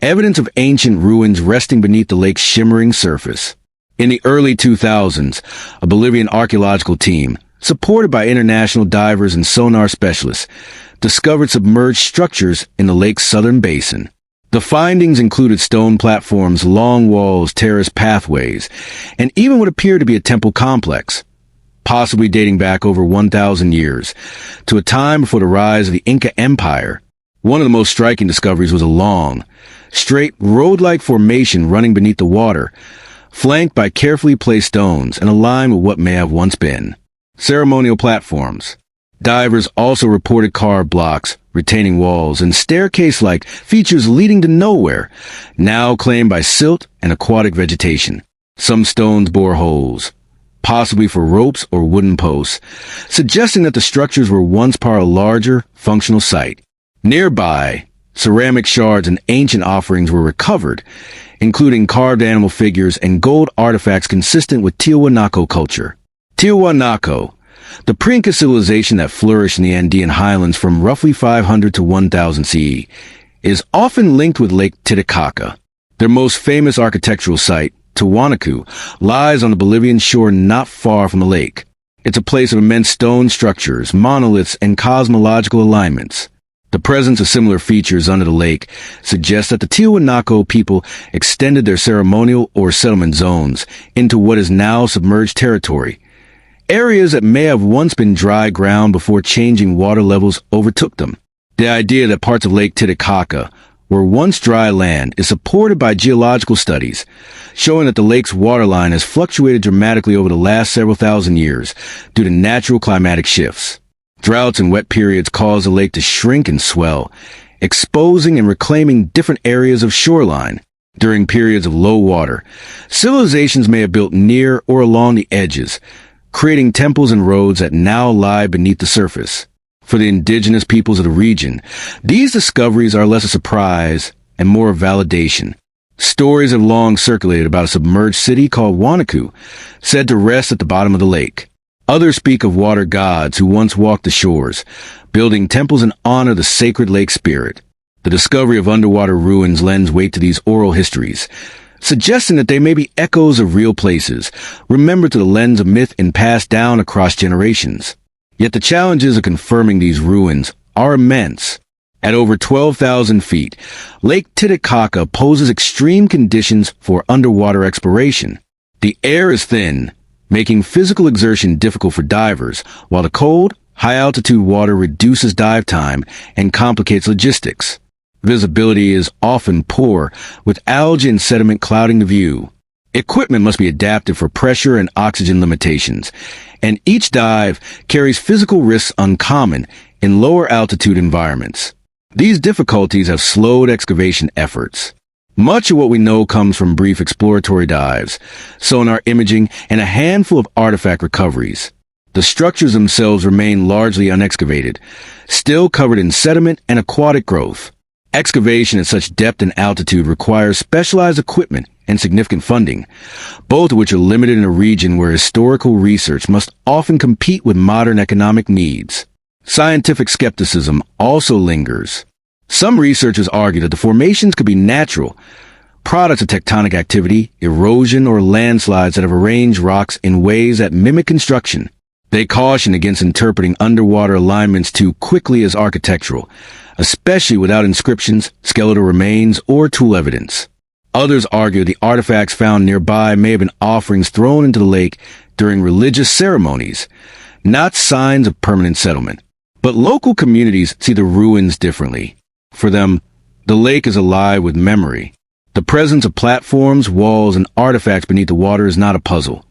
evidence of ancient ruins resting beneath the lake's shimmering surface. In the early 2000s, a Bolivian archaeological team, supported by international divers and sonar specialists, discovered submerged structures in the lake's southern basin. The findings included stone platforms, long walls, terraced pathways, and even what appeared to be a temple complex, possibly dating back over 1,000 years, to a time before the rise of the Inca Empire. One of the most striking discoveries was a long, straight, road-like formation running beneath the water, flanked by carefully placed stones and aligned with what may have once been ceremonial platforms. Divers also reported carved blocks, retaining walls, and staircase-like features leading to nowhere, now claimed by silt and aquatic vegetation. Some stones bore holes, possibly for ropes or wooden posts, suggesting that the structures were once part of a larger, functional site. Nearby, ceramic shards and ancient offerings were recovered, including carved animal figures and gold artifacts consistent with Tiwanaku culture. Tiwanaku, the pre-Inca civilization that flourished in the Andean highlands from roughly 500 to 1000 CE, is often linked with Lake Titicaca. Their most famous architectural site, Tiwanaku, lies on the Bolivian shore not far from the lake. It's a place of immense stone structures, monoliths, and cosmological alignments. The presence of similar features under the lake suggests that the Tiwanaku people extended their ceremonial or settlement zones into what is now submerged territory, areas that may have once been dry ground before changing water levels overtook them. The idea that parts of Lake Titicaca were once dry land is supported by geological studies, showing that the lake's waterline has fluctuated dramatically over the last several thousand years due to natural climatic shifts. Droughts and wet periods cause the lake to shrink and swell, exposing and reclaiming different areas of shoreline. During periods of low water, civilizations may have built near or along the edges, creating temples and roads that now lie beneath the surface. For the indigenous peoples of the region, these discoveries are less a surprise and more a validation. Stories have long circulated about a submerged city called Wanaku, said to rest at the bottom of the lake. Others speak of water gods who once walked the shores, building temples in honor of the sacred lake spirit. The discovery of underwater ruins lends weight to these oral histories, suggesting that they may be echoes of real places, remembered through the lens of myth and passed down across generations. Yet the challenges of confirming these ruins are immense. At over 12,000 feet, Lake Titicaca poses extreme conditions for underwater exploration. The air is thin, making physical exertion difficult for divers, while the cold, high-altitude water reduces dive time and complicates logistics. Visibility is often poor, with algae and sediment clouding the view. Equipment must be adapted for pressure and oxygen limitations, and each dive carries physical risks uncommon in lower-altitude environments. These difficulties have slowed excavation efforts. Much of what we know comes from brief exploratory dives, sonar imaging, and a handful of artifact recoveries. The structures themselves remain largely unexcavated, still covered in sediment and aquatic growth. Excavation at such depth and altitude requires specialized equipment and significant funding, both of which are limited in a region where historical research must often compete with modern economic needs. Scientific skepticism also lingers. Some researchers argue that the formations could be natural, products of tectonic activity, erosion, or landslides that have arranged rocks in ways that mimic construction. They caution against interpreting underwater alignments too quickly as architectural, especially without inscriptions, skeletal remains, or tool evidence. Others argue the artifacts found nearby may have been offerings thrown into the lake during religious ceremonies, not signs of permanent settlement. But local communities see the ruins differently. For them, the lake is alive with memory. The presence of platforms, walls, and artifacts beneath the water is not a puzzle.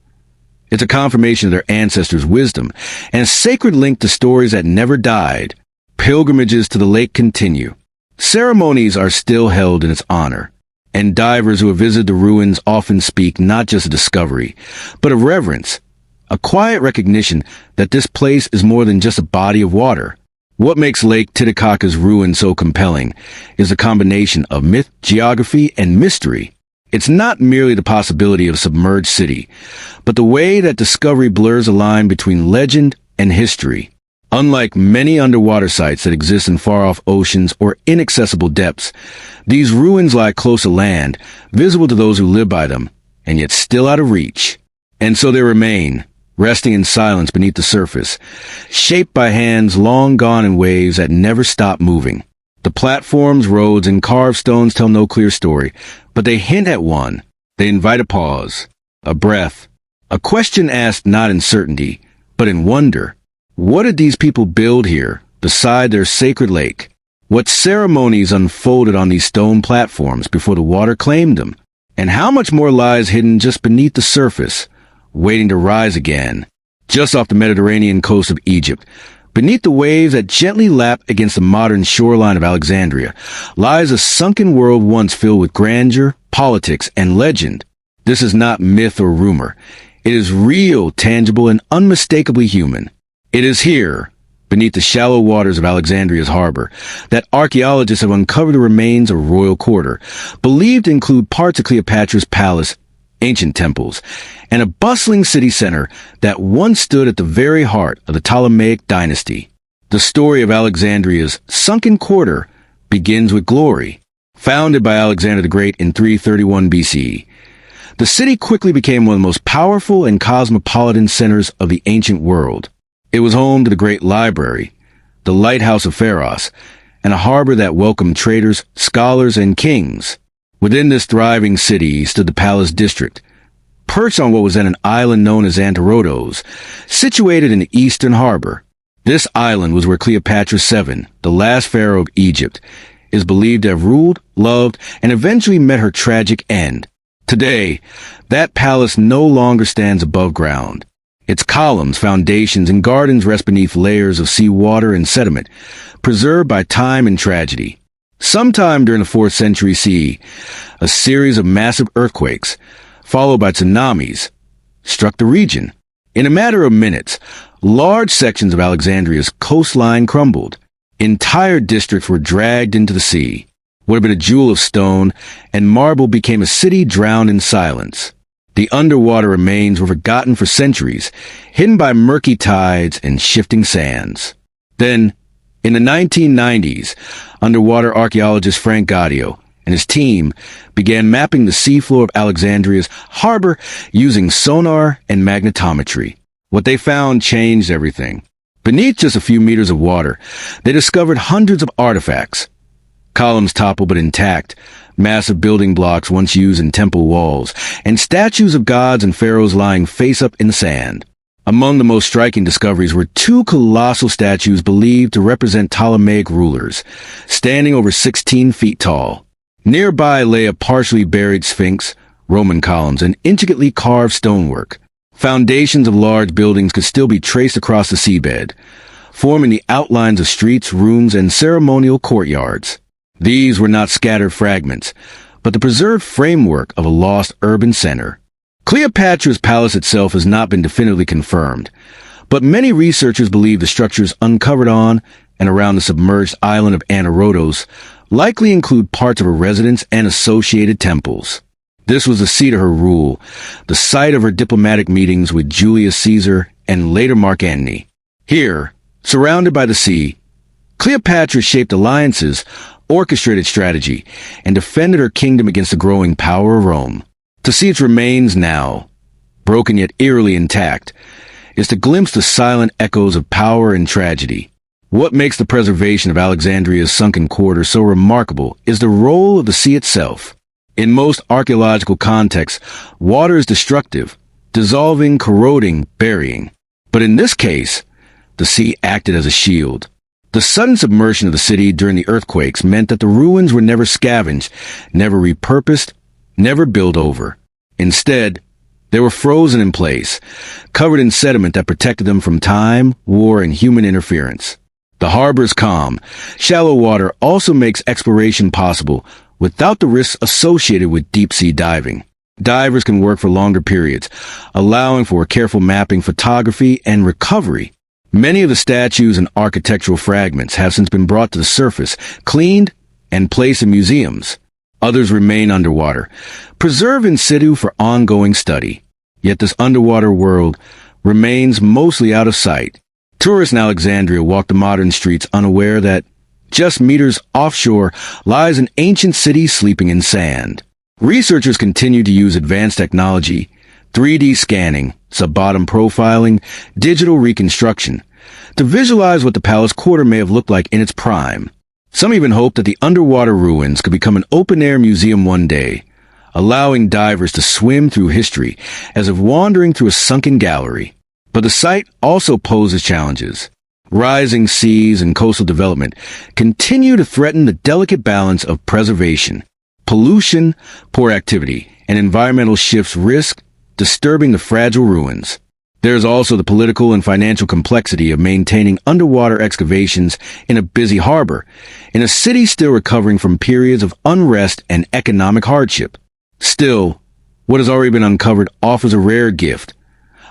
It's a confirmation of their ancestors' wisdom, and a sacred link to stories that never died. Pilgrimages to the lake continue. Ceremonies are still held in its honor, and divers who have visited the ruins often speak not just of discovery, but of reverence, a quiet recognition that this place is more than just a body of water. What makes Lake Titicaca's ruins so compelling is a combination of myth, geography, and mystery. It's not merely the possibility of a submerged city, but the way that discovery blurs a line between legend and history. Unlike many underwater sites that exist in far-off oceans or inaccessible depths, these ruins lie close to land, visible to those who live by them, and yet still out of reach. And so they remain, resting in silence beneath the surface, shaped by hands long gone in waves that never stop moving. The platforms, roads, and carved stones tell no clear story, but they hint at one. They invite a pause, a breath, a question asked not in certainty, but in wonder. What did these people build here, beside their sacred lake? What ceremonies unfolded on these stone platforms before the water claimed them? And how much more lies hidden just beneath the surface, waiting to rise again? Just off the Mediterranean coast of Egypt, beneath the waves that gently lap against the modern shoreline of Alexandria, lies a sunken world once filled with grandeur, politics, and legend. This is not myth or rumor. It is real, tangible, and unmistakably human. It is here, beneath the shallow waters of Alexandria's harbor, that archaeologists have uncovered the remains of a royal quarter, believed to include parts of Cleopatra's palace, ancient temples, and a bustling city center that once stood at the very heart of the Ptolemaic dynasty. The story of Alexandria's sunken quarter begins with glory. Founded by Alexander the Great in 331 BC, the city quickly became one of the most powerful and cosmopolitan centers of the ancient world. It was home to the Great Library, the Lighthouse of Pharos, and a harbor that welcomed traders, scholars, and kings. Within this thriving city stood the Palace District, perched on what was then an island known as Antarctica, situated in the eastern harbor. This island was where Cleopatra VII, the last pharaoh of Egypt, is believed to have ruled, loved, and eventually met her tragic end. Today, that palace no longer stands above ground. Its columns, foundations, and gardens rest beneath layers of seawater and sediment, preserved by time and tragedy. Sometime during the 4th century CE, a series of massive earthquakes, followed by tsunamis, struck the region. In a matter of minutes, large sections of Alexandria's coastline crumbled. Entire districts were dragged into the sea. What had been a jewel of stone and marble became a city drowned in silence. The underwater remains were forgotten for centuries, hidden by murky tides and shifting sands. Then, in the 1990s, underwater archaeologist Frank Gaudio and his team began mapping the seafloor of Alexandria's harbor using sonar and magnetometry. What they found changed everything. Beneath just a few meters of water, they discovered hundreds of artifacts. Columns toppled but intact, massive building blocks once used in temple walls, and statues of gods and pharaohs lying face up in the sand. Among the most striking discoveries were two colossal statues believed to represent Ptolemaic rulers, standing over 16 feet tall. Nearby lay a partially buried sphinx, Roman columns, and intricately carved stonework. Foundations of large buildings could still be traced across the seabed, forming the outlines of streets, rooms, and ceremonial courtyards. These were not scattered fragments, but the preserved framework of a lost urban center. Cleopatra's palace itself has not been definitively confirmed, but many researchers believe the structures uncovered on and around the submerged island of Antarctica likely include parts of her residence and associated temples. This was the seat of her rule, the site of her diplomatic meetings with Julius Caesar and later Mark Antony. Here, surrounded by the sea, Cleopatra shaped alliances, orchestrated strategy, and defended her kingdom against the growing power of Rome. To see its remains now, broken yet eerily intact, is to glimpse the silent echoes of power and tragedy. What makes the preservation of Alexandria's sunken quarter so remarkable is the role of the sea itself. In most archaeological contexts, water is destructive, dissolving, corroding, burying. But in this case, the sea acted as a shield. The sudden submersion of the city during the earthquakes meant that the ruins were never scavenged, never repurposed, never built over. Instead, they were frozen in place, covered in sediment that protected them from time, war, and human interference. The harbor's calm, shallow water also makes exploration possible without the risks associated with deep-sea diving. Divers can work for longer periods, allowing for careful mapping, photography, and recovery. Many of the statues and architectural fragments have since been brought to the surface, cleaned, and placed in museums. Others remain underwater, preserved in situ for ongoing study. Yet this underwater world remains mostly out of sight. Tourists in Alexandria walk the modern streets unaware that just meters offshore lies an ancient city sleeping in sand. Researchers continue to use advanced technology, 3D scanning, sub-bottom profiling, digital reconstruction, to visualize what the palace quarter may have looked like in its prime. Some even hope that the underwater ruins could become an open-air museum one day, allowing divers to swim through history as if wandering through a sunken gallery. But the site also poses challenges. Rising seas and coastal development continue to threaten the delicate balance of preservation. Pollution, poor activity, and environmental shifts risk disturbing the fragile ruins. There is also the political and financial complexity of maintaining underwater excavations in a busy harbor, in a city still recovering from periods of unrest and economic hardship. Still, what has already been uncovered offers a rare gift.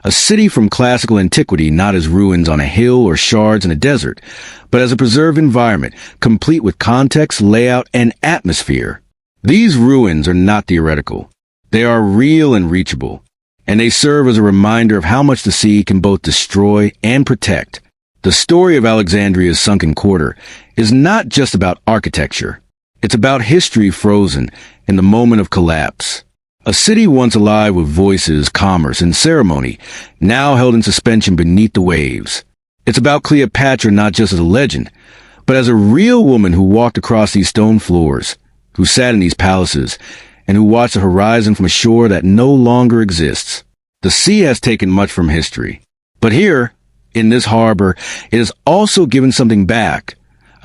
A city from classical antiquity, not as ruins on a hill or shards in a desert, but as a preserved environment, complete with context, layout, and atmosphere. These ruins are not theoretical. They are real and reachable, and they serve as a reminder of how much the sea can both destroy and protect. The story of Alexandria's sunken quarter is not just about architecture. It's about history frozen in the moment of collapse. A city once alive with voices, commerce, and ceremony, now held in suspension beneath the waves. It's about Cleopatra not just as a legend, but as a real woman who walked across these stone floors, who sat in these palaces, and who watched the horizon from a shore that no longer exists. The sea has taken much from history, but here, in this harbor, it has also given something back,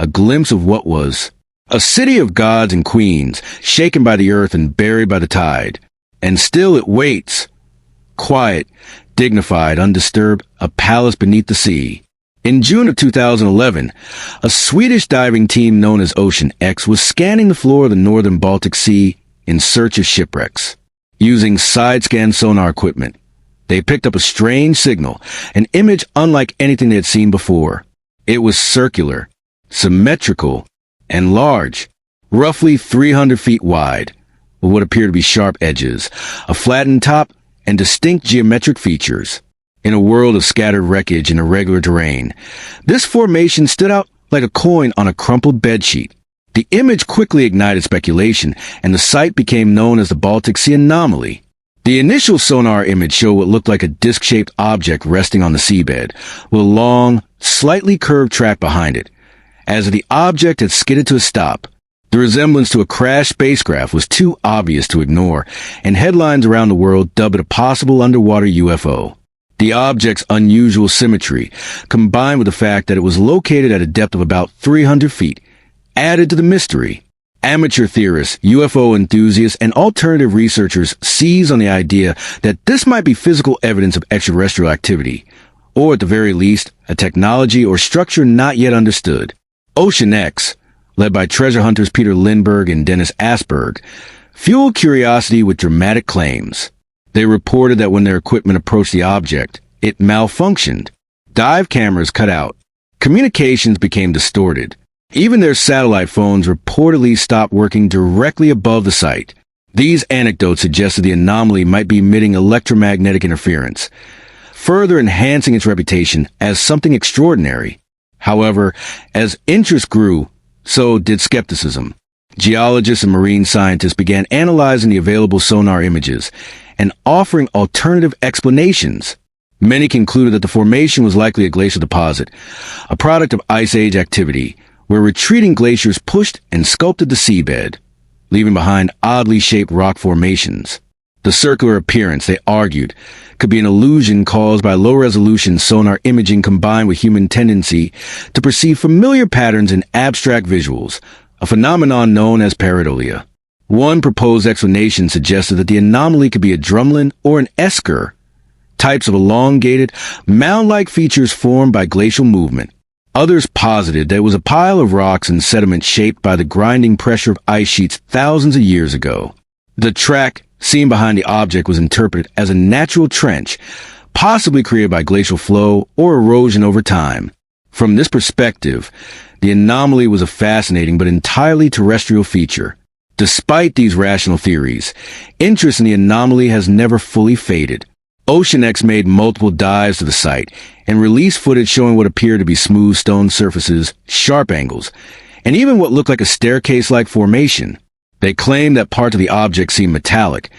a glimpse of what was. A city of gods and queens, shaken by the earth and buried by the tide. And still it waits, quiet, dignified, undisturbed, a palace beneath the sea. In June of 2011, a Swedish diving team known as Ocean X was scanning the floor of the northern Baltic Sea in search of shipwrecks. Using side-scan sonar equipment, they picked up a strange signal, an image unlike anything they had seen before. It was circular, symmetrical, and large, roughly 300 feet wide, with what appear to be sharp edges, a flattened top, and distinct geometric features. In a world of scattered wreckage and irregular terrain, this formation stood out like a coin on a crumpled bedsheet. The image quickly ignited speculation, and the site became known as the Baltic Sea anomaly. The initial sonar image showed what looked like a disc-shaped object resting on the seabed, with a long, slightly curved track behind it. As the object had skidded to a stop, the resemblance to a crashed spacecraft was too obvious to ignore, and headlines around the world dubbed it a possible underwater UFO. The object's unusual symmetry, combined with the fact that it was located at a depth of about 300 feet, added to the mystery. Amateur theorists, UFO enthusiasts, and alternative researchers seize on the idea that this might be physical evidence of extraterrestrial activity, or at the very least, a technology or structure not yet understood. Ocean X, led by treasure hunters Peter Lindbergh and Dennis Asperg, fueled curiosity with dramatic claims. They reported that when their equipment approached the object, it malfunctioned. Dive cameras cut out. Communications became distorted. Even their satellite phones reportedly stopped working directly above the site. These anecdotes suggested the anomaly might be emitting electromagnetic interference, further enhancing its reputation as something extraordinary. However, as interest grew, so did skepticism. Geologists and marine scientists began analyzing the available sonar images and offering alternative explanations. Many concluded that the formation was likely a glacial deposit, a product of Ice Age activity, where retreating glaciers pushed and sculpted the seabed, leaving behind oddly shaped rock formations. The circular appearance, they argued, could be an illusion caused by low-resolution sonar imaging combined with human tendency to perceive familiar patterns in abstract visuals, a phenomenon known as pareidolia. One proposed explanation suggested that the anomaly could be a drumlin or an esker, types of elongated, mound-like features formed by glacial movement. Others posited that it was a pile of rocks and sediment shaped by the grinding pressure of ice sheets thousands of years ago. The track seen behind the object was interpreted as a natural trench, possibly created by glacial flow or erosion over time. From this perspective, the anomaly was a fascinating but entirely terrestrial feature. Despite these rational theories, interest in the anomaly has never fully faded. Ocean X made multiple dives to the site and released footage showing what appeared to be smooth stone surfaces, sharp angles, and even what looked like a staircase-like formation. They claimed that parts of the object seemed metallic,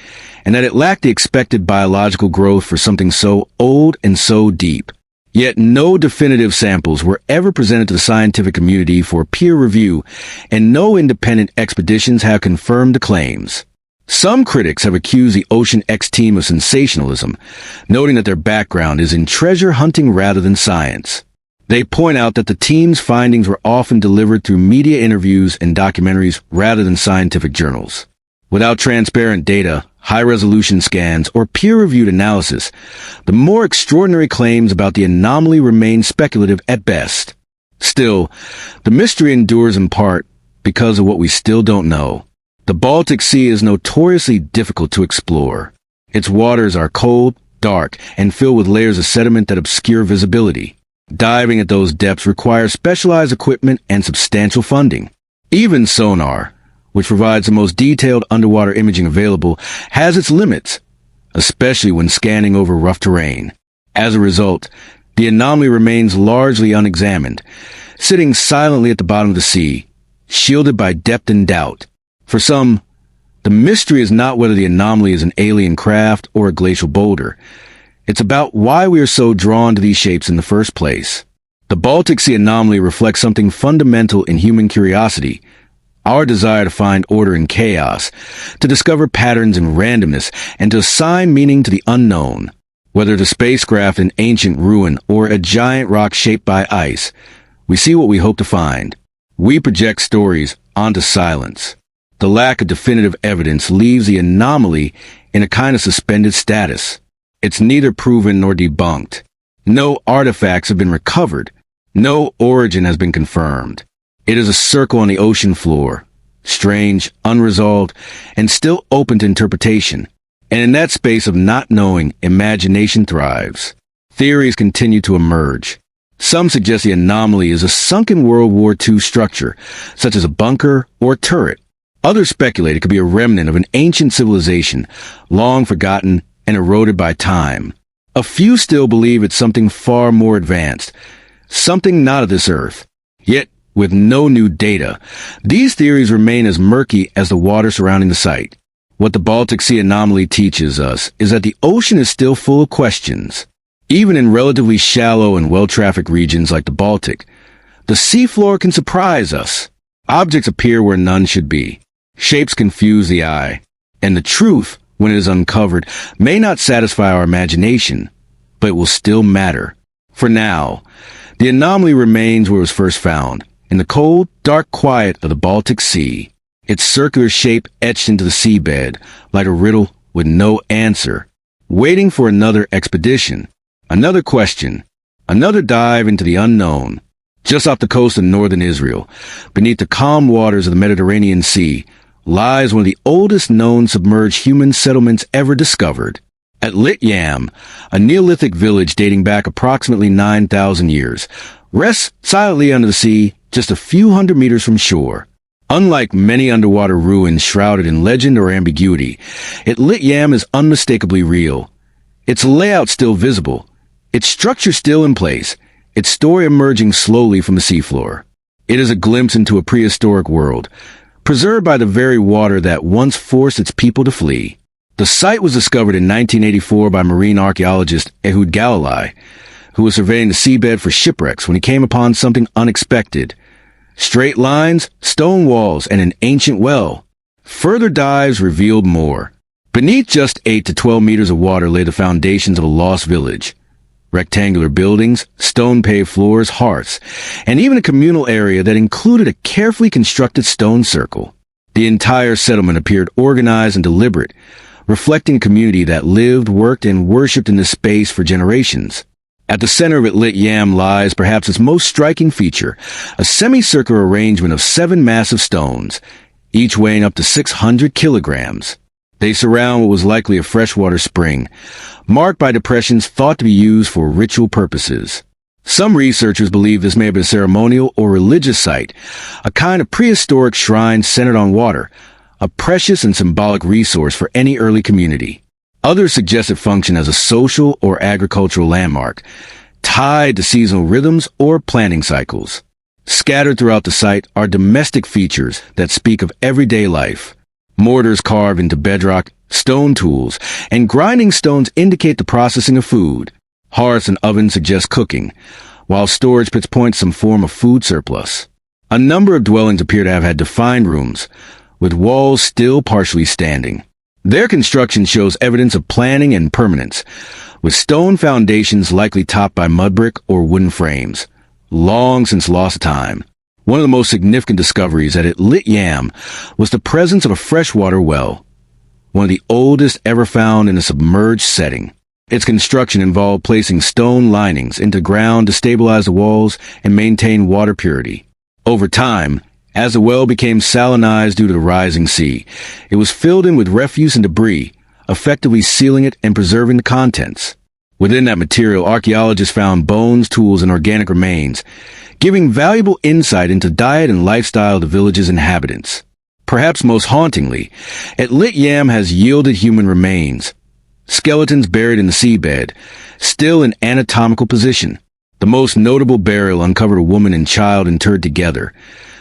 and that it lacked the expected biological growth for something so old and so deep. Yet no definitive samples were ever presented to the scientific community for peer review, and no independent expeditions have confirmed the claims. Some critics have accused the Ocean X team of sensationalism, noting that their background is in treasure hunting rather than science. They point out that the team's findings were often delivered through media interviews and documentaries rather than scientific journals. Without transparent data, high-resolution scans, or peer-reviewed analysis, the more extraordinary claims about the anomaly remain speculative at best. Still, the mystery endures in part because of what we still don't know. The Baltic Sea is notoriously difficult to explore. Its waters are cold, dark, and filled with layers of sediment that obscure visibility. Diving at those depths requires specialized equipment and substantial funding. Even sonar, which provides the most detailed underwater imaging available, has its limits, especially when scanning over rough terrain. As a result, the anomaly remains largely unexamined, sitting silently at the bottom of the sea, shielded by depth and doubt. For some, the mystery is not whether the anomaly is an alien craft or a glacial boulder. It's about why we are so drawn to these shapes in the first place. The Baltic Sea anomaly reflects something fundamental in human curiosity, our desire to find order in chaos, to discover patterns in randomness, and to assign meaning to the unknown. Whether it's a spacecraft in ancient ruin or a giant rock shaped by ice, we see what we hope to find. We project stories onto silence. The lack of definitive evidence leaves the anomaly in a kind of suspended status. It's neither proven nor debunked. No artifacts have been recovered. No origin has been confirmed. It is a circle on the ocean floor, strange, unresolved, and still open to interpretation. And in that space of not knowing, imagination thrives. Theories continue to emerge. Some suggest the anomaly is a sunken World War II structure, such as a bunker or turret. Others speculate it could be a remnant of an ancient civilization, long forgotten and eroded by time. A few still believe it's something far more advanced, something not of this earth. Yet, With no new data, these theories remain as murky as the water surrounding the site. What the Baltic Sea anomaly teaches us is that the ocean is still full of questions. Even in relatively shallow and well-trafficked regions like the Baltic, the seafloor can surprise us. Objects appear where none should be. Shapes confuse the eye. And the truth, when it is uncovered, may not satisfy our imagination, but it will still matter. For now, the anomaly remains where it was first found, in the cold, dark quiet of the Baltic Sea, its circular shape etched into the seabed like a riddle with no answer, waiting for another expedition, another question, another dive into the unknown. Just off the coast of northern Israel, beneath the calm waters of the Mediterranean Sea, lies one of the oldest known submerged human settlements ever discovered. At Lit Yam, a Neolithic village dating back approximately 9,000 years, rests silently under the sea just a few hundred meters from shore. Unlike many underwater ruins shrouded in legend or ambiguity, At Lit Yam is unmistakably real. Its layout still visible, its structure still in place, its story emerging slowly from the seafloor. It is a glimpse into a prehistoric world, preserved by the very water that once forced its people to flee. The site was discovered in 1984 by marine archaeologist Ehud Galilei, who was surveying the seabed for shipwrecks when he came upon something unexpected. Straight lines, stone walls, and an ancient well. Further dives revealed more. Beneath just 8 to 12 meters of water lay the foundations of a lost village. Rectangular buildings, stone-paved floors, hearths, and even a communal area that included a carefully constructed stone circle. The entire settlement appeared organized and deliberate, reflecting a community that lived, worked, and worshipped in this space for generations. At the center of At Lit Yam lies perhaps its most striking feature, a semicircular arrangement of 7 massive stones, each weighing up to 600 kilograms. They surround what was likely a freshwater spring, marked by depressions thought to be used for ritual purposes. Some researchers believe this may have been a ceremonial or religious site, a kind of prehistoric shrine centered on water, a precious and symbolic resource for any early community. Others suggest it functioned as a social or agricultural landmark, tied to seasonal rhythms or planting cycles. Scattered throughout the site are domestic features that speak of everyday life. Mortars carved into bedrock, stone tools, and grinding stones indicate the processing of food. Hearths and ovens suggest cooking, while storage pits point to some form of food surplus. A number of dwellings appear to have had defined rooms, with walls still partially standing. Their construction shows evidence of planning and permanence, with stone foundations likely topped by mud brick or wooden frames, long since lost to time. One of the most significant discoveries at Lit Yam was the presence of a freshwater well, one of the oldest ever found in a submerged setting. Its construction involved placing stone linings into ground to stabilize the walls and maintain water purity. Over time, as the well became salinized due to the rising sea, it was filled in with refuse and debris, effectively sealing it and preserving the contents. Within that material, archaeologists found bones, tools, and organic remains, giving valuable insight into diet and lifestyle of the village's inhabitants. Perhaps most hauntingly, At Lit Yam has yielded human remains, skeletons buried in the seabed, still in anatomical position. The most notable burial uncovered a woman and child interred together,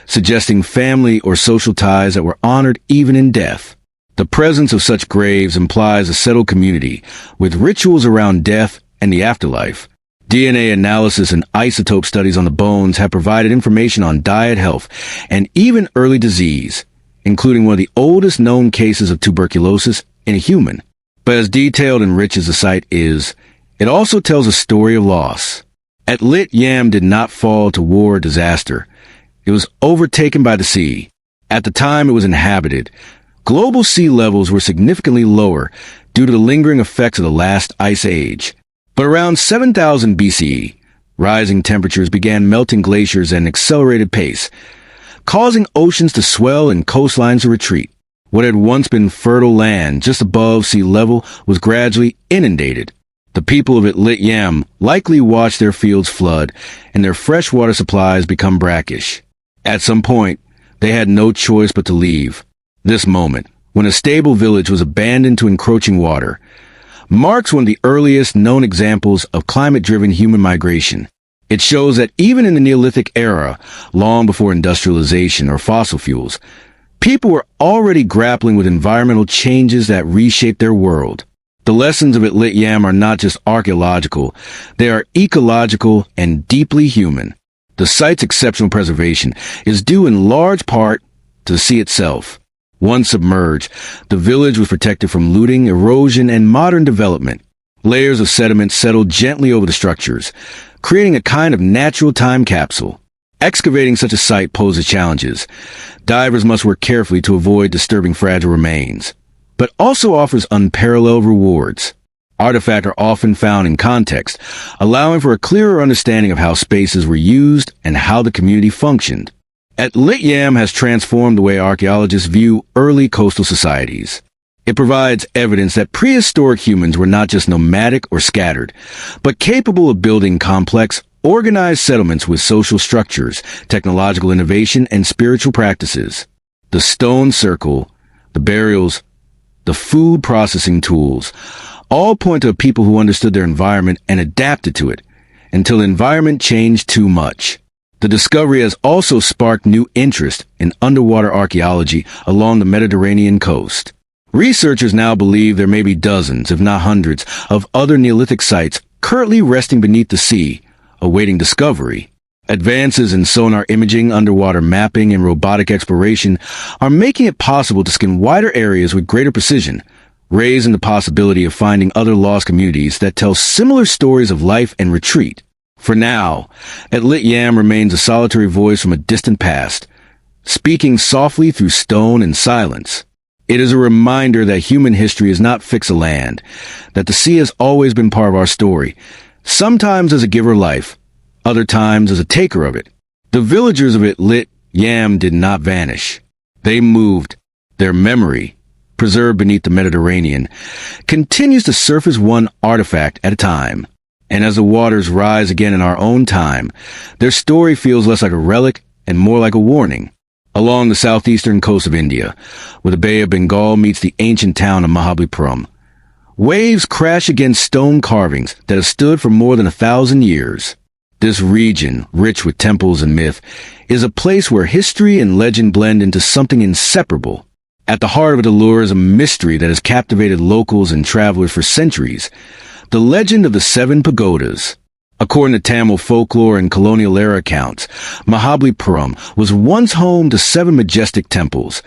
suggesting family or social ties that were honored even in death. The presence of such graves implies a settled community, with rituals around death and the afterlife. DNA analysis and isotope studies on the bones have provided information on diet, health, and even early disease, including one of the oldest known cases of tuberculosis in a human. But as detailed and rich as the site is, it also tells a story of loss. At Lit Yam did not fall to war or disaster. It was overtaken by the sea. At the time it was inhabited, global sea levels were significantly lower due to the lingering effects of the last ice age. But around 7000 BCE, rising temperatures began melting glaciers at an accelerated pace, causing oceans to swell and coastlines to retreat. What had once been fertile land just above sea level was gradually inundated. The people of At Lit Yam likely watched their fields flood and their freshwater supplies become brackish. At some point, they had no choice but to leave. This moment, when a stable village was abandoned to encroaching water, marks one of the earliest known examples of climate-driven human migration. It shows that even in the Neolithic era, long before industrialization or fossil fuels, people were already grappling with environmental changes that reshaped their world. The lessons of Lit Yam are not just archaeological, they are ecological and deeply human. The site's exceptional preservation is due in large part to the sea itself. Once submerged, the village was protected from looting, erosion, and modern development. Layers of sediment settled gently over the structures, creating a kind of natural time capsule. Excavating such a site poses challenges. Divers must work carefully to avoid disturbing fragile remains, but also offers unparalleled rewards. Artifacts are often found in context, allowing for a clearer understanding of how spaces were used and how the community functioned. Lit Yam has transformed the way archaeologists view early coastal societies. It provides evidence that prehistoric humans were not just nomadic or scattered, but capable of building complex, organized settlements with social structures, technological innovation, and spiritual practices. The stone circle, the burials, the food processing tools, all point to a people who understood their environment and adapted to it, until the environment changed too much. The discovery has also sparked new interest in underwater archaeology along the Mediterranean coast. Researchers now believe there may be dozens, if not hundreds, of other Neolithic sites currently resting beneath the sea, awaiting discovery. Advances in sonar imaging, underwater mapping, and robotic exploration are making it possible to scan wider areas with greater precision, raising the possibility of finding other lost communities that tell similar stories of life and retreat. For now, Lit Yam remains a solitary voice from a distant past, speaking softly through stone and silence. It is a reminder that human history is not fixed to land, that the sea has always been part of our story, sometimes as a giver of life, other times as a taker of it. The villagers of Lit Yam did not vanish. They moved. Their memory, preserved beneath the Mediterranean, continues to surface one artifact at a time. And as the waters rise again in our own time, their story feels less like a relic and more like a warning. Along the southeastern coast of India, where the Bay of Bengal meets the ancient town of Mahabalipuram, waves crash against stone carvings that have stood for more than 1,000 years. This region, rich with temples and myth, is a place where history and legend blend into something inseparable. At the heart of it allures a mystery that has captivated locals and travelers for centuries: the legend of the 7 pagodas. According to Tamil folklore and colonial-era accounts, Mahabalipuram was once home to 7 majestic temples,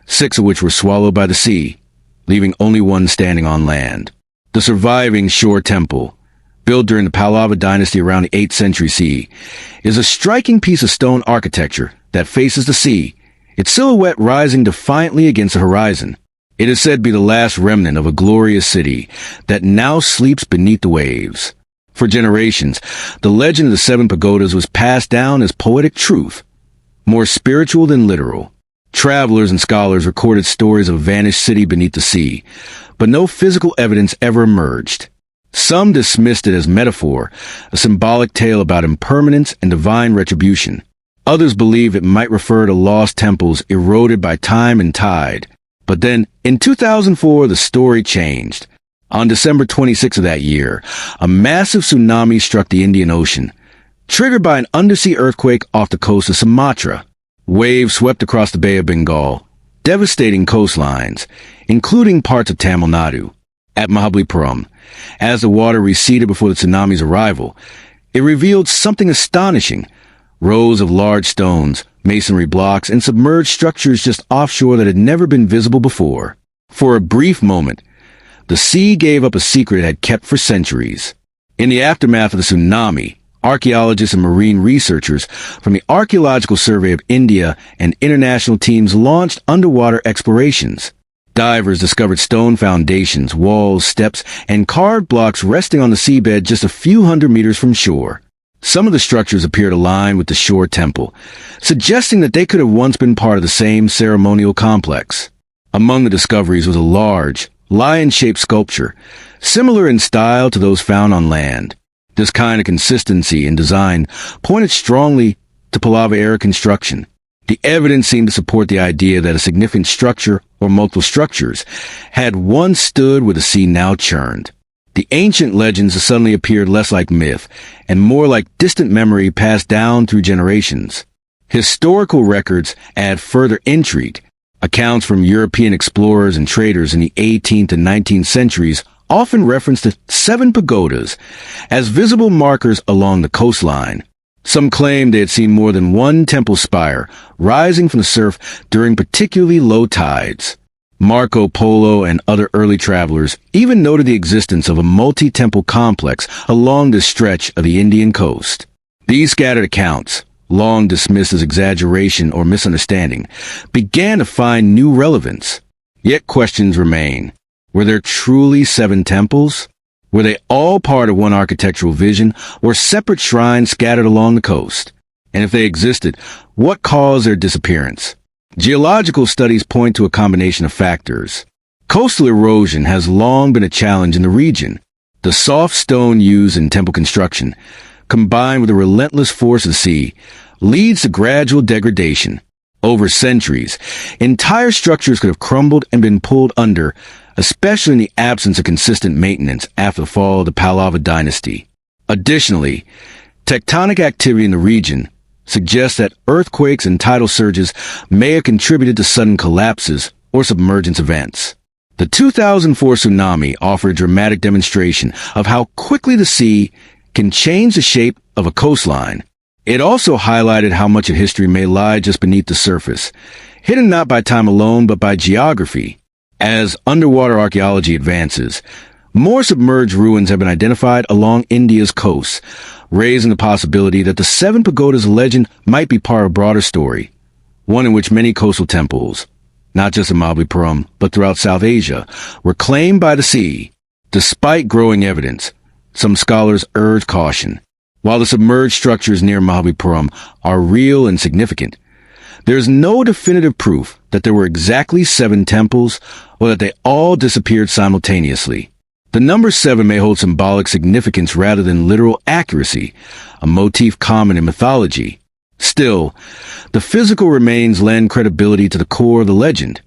6 of which were swallowed by the sea, leaving only one standing on land. The surviving shore temple, built during the Pallava dynasty around the 8th century CE, is a striking piece of stone architecture that faces the sea, its silhouette rising defiantly against the horizon. It is said to be the last remnant of a glorious city that now sleeps beneath the waves. For generations, the legend of the 7 pagodas was passed down as poetic truth, more spiritual than literal. Travelers and scholars recorded stories of a vanished city beneath the sea, but no physical evidence ever emerged. Some dismissed it as metaphor, a symbolic tale about impermanence and divine retribution. Others believed it might refer to lost temples eroded by time and tide. But then, in 2004, the story changed. On December 26 of that year, a massive tsunami struck the Indian Ocean, triggered by an undersea earthquake off the coast of Sumatra. Waves swept across the Bay of Bengal, devastating coastlines, including parts of Tamil Nadu. At Mahabalipuram, as the water receded before the tsunami's arrival, it revealed something astonishing: rows of large stones, masonry blocks, and submerged structures just offshore that had never been visible before. For a brief moment, the sea gave up a secret it had kept for centuries. In the aftermath of the tsunami, archaeologists and marine researchers from the Archaeological Survey of India and international teams launched underwater explorations. Divers discovered stone foundations, walls, steps, and carved blocks resting on the seabed just a few hundred meters from shore. Some of the structures appeared aligned with the shore temple, suggesting that they could have once been part of the same ceremonial complex. Among the discoveries was a large, lion-shaped sculpture, similar in style to those found on land. This kind of consistency in design pointed strongly to Pallava-era construction. The evidence seemed to support the idea that a significant structure, or multiple structures, had once stood where the sea now churned. The ancient legends suddenly appeared less like myth and more like distant memory passed down through generations. Historical records add further intrigue. Accounts from European explorers and traders in the 18th and 19th centuries often reference the 7 pagodas as visible markers along the coastline. Some claim they had seen more than one temple spire rising from the surf during particularly low tides. Marco Polo and other early travelers even noted the existence of a multi-temple complex along this stretch of the Indian coast. These scattered accounts, long dismissed as exaggeration or misunderstanding, began to find new relevance. Yet questions remain. Were there truly 7 temples? Were they all part of one architectural vision or separate shrines scattered along the coast? And if they existed, what caused their disappearance? Geological studies point to a combination of factors. Coastal erosion has long been a challenge in the region. The soft stone used in temple construction, combined with the relentless force of the sea, leads to gradual degradation. Over centuries, entire structures could have crumbled and been pulled under, especially in the absence of consistent maintenance after the fall of the Pallava dynasty. Additionally, tectonic activity in the region suggests that earthquakes and tidal surges may have contributed to sudden collapses or submergence events. The 2004 tsunami offered a dramatic demonstration of how quickly the sea can change the shape of a coastline. It also highlighted how much of history may lie just beneath the surface, hidden not by time alone but by geography. As underwater archaeology advances, more submerged ruins have been identified along India's coasts, raising the possibility that the 7 pagodas legend might be part of a broader story, one in which many coastal temples, not just in Mahabalipuram but throughout South Asia, were claimed by the sea. Despite growing evidence, some scholars urge caution. While the submerged structures near Mahabalipuram are real and significant, there is no definitive proof that there were exactly 7 temples or that they all disappeared simultaneously. The number 7 may hold symbolic significance rather than literal accuracy, a motif common in mythology. Still, the physical remains lend credibility to the core of the legend,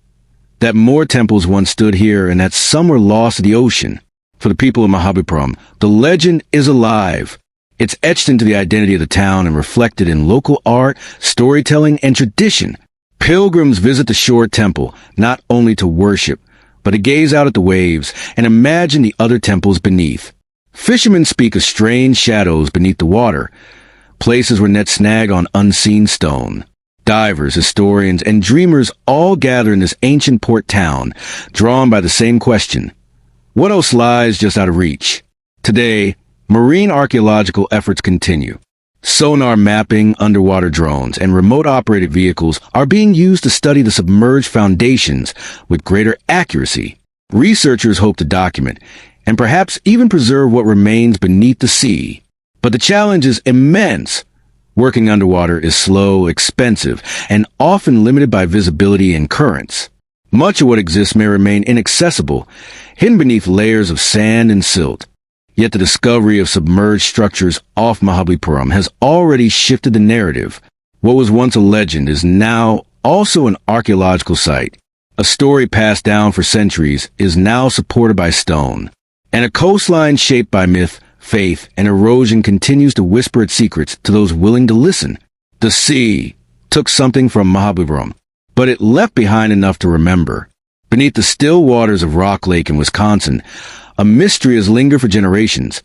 that more temples once stood here and that some were lost to the ocean. For the people of Mahabalipuram, the legend is alive. It's etched into the identity of the town and reflected in local art, storytelling, and tradition. Pilgrims visit the shore temple not only to worship, but to gaze out at the waves and imagine the other temples beneath. Fishermen speak of strange shadows beneath the water, places where nets snag on unseen stone. Divers, historians, and dreamers all gather in this ancient port town, drawn by the same question: what else lies just out of reach? Today, marine archaeological efforts continue. Sonar mapping, underwater drones, and remote-operated vehicles are being used to study the submerged foundations with greater accuracy. Researchers hope to document and perhaps even preserve what remains beneath the sea. But the challenge is immense. Working underwater is slow, expensive, and often limited by visibility and currents. Much of what exists may remain inaccessible, hidden beneath layers of sand and silt. Yet the discovery of submerged structures off Mahabalipuram has already shifted the narrative. What was once a legend is now also an archaeological site. A story passed down for centuries is now supported by stone. And a coastline shaped by myth, faith, and erosion continues to whisper its secrets to those willing to listen. The sea took something from Mahabalipuram, but it left behind enough to remember. Beneath the still waters of Rock Lake in Wisconsin, a mystery has lingered for generations.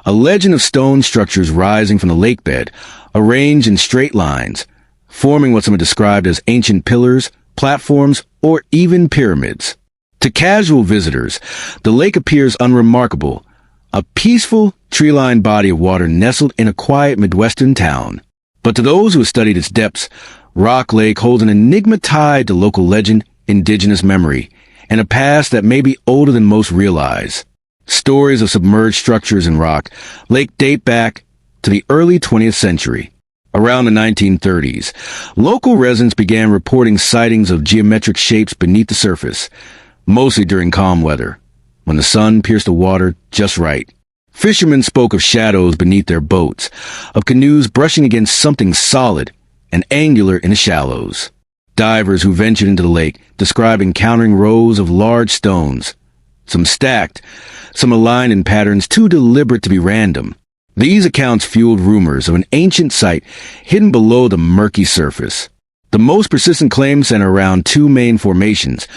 A legend of stone structures rising from the lake bed, arranged in straight lines, forming what some have described as ancient pillars, platforms, or even pyramids. To casual visitors, the lake appears unremarkable, a peaceful, tree-lined body of water nestled in a quiet Midwestern town. But to those who have studied its depths, Rock Lake holds an enigma tied to local legend, indigenous memory, and a past that may be older than most realize. Stories of submerged structures in Rock Lake date back to the early 20th century. Around the 1930s, local residents began reporting sightings of geometric shapes beneath the surface, mostly during calm weather, when the sun pierced the water just right. Fishermen spoke of shadows beneath their boats, of canoes brushing against something solid and angular in the shallows. Divers who ventured into the lake described encountering rows of large stones, some stacked, some aligned in patterns too deliberate to be random. These accounts fueled rumors of an ancient site hidden below the murky surface. The most persistent claims center around two main formations,